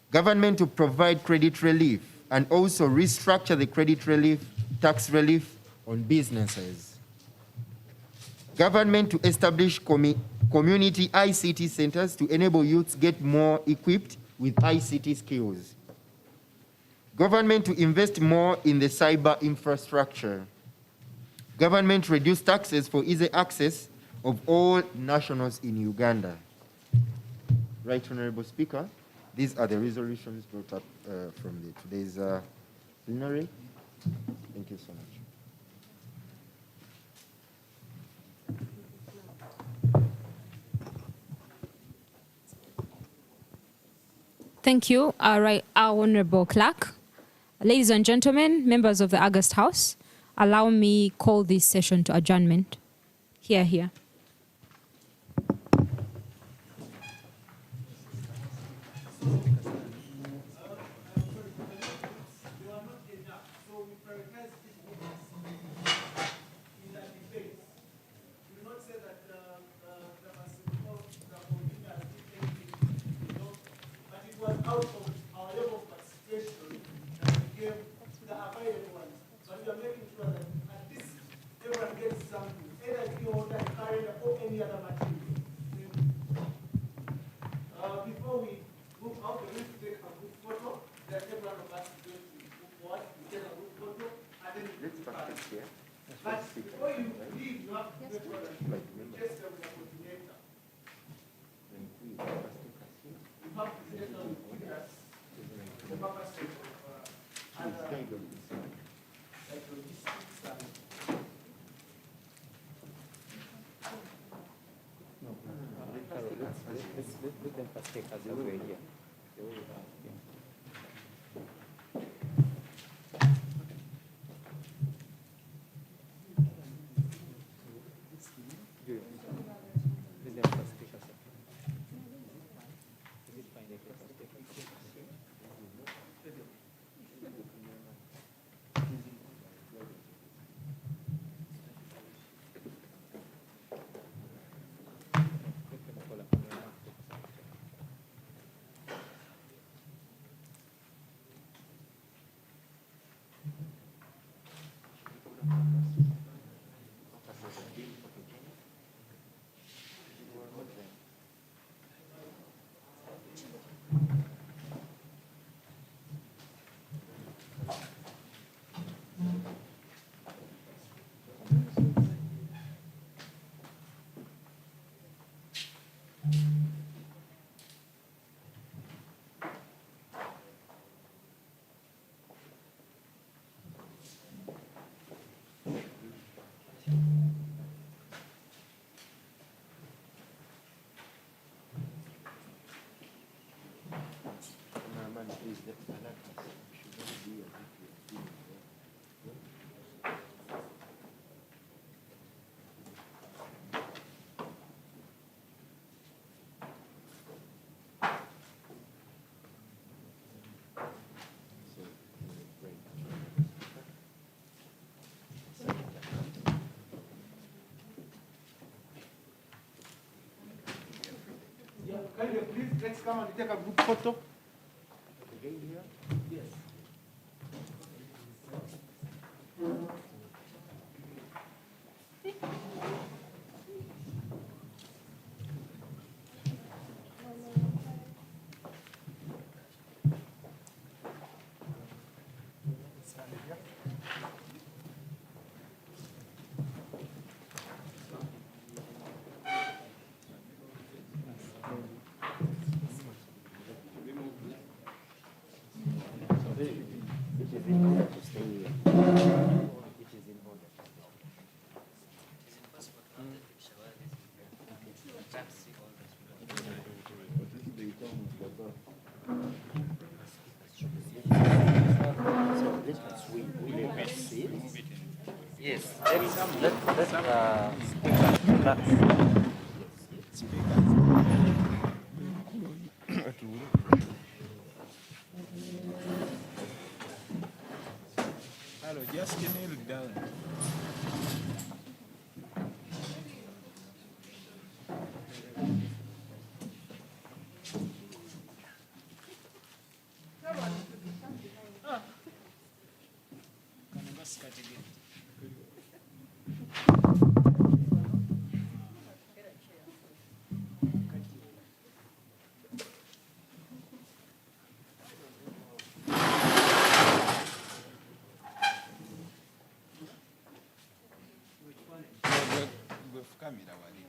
Government to provide credit relief and also restructure the credit relief, tax relief on businesses. Government to establish community ICT centers to enable youths get more equipped with ICT skills. Government to invest more in the cyber infrastructure. Government to reduce taxes for easy access of all nationals in Uganda. Right, Honorable Speaker, these are the resolutions brought up from today's plenary. Thank you so much. Thank you, our Honorable Clerk. Ladies and gentlemen, members of the August House, allow me call this session to adjournment. Hear, hear. Out of our level of participation that we gave to the available ones. But we are making sure that at least everyone gets something, either the calendar or any other material. Before we move out, we need to take a group photo that everyone of us is going to move forward. We take a group photo and then let's practice here. But before you leave, you have to make sure that you just have the coordinator. You have to get on with us. The purpose of like logistics and let them first take us away here. Can you please, let's come and take a group photo. Again here? Yes. Yes, let's Hello, just kneel down. wefukamira wali.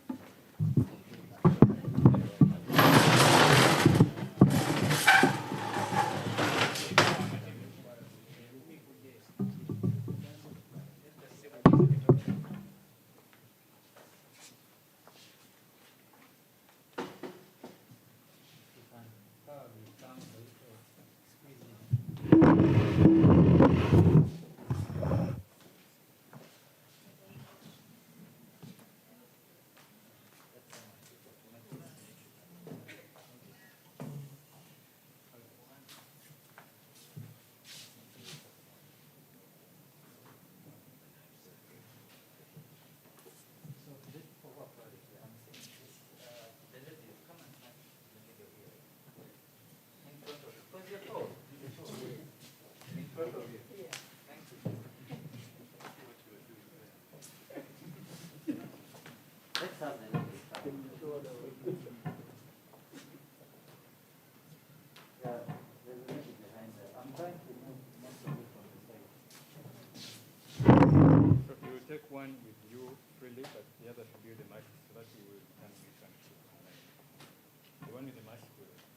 Take one with you freely, but the other should be the mask so that you will can the one with the mask will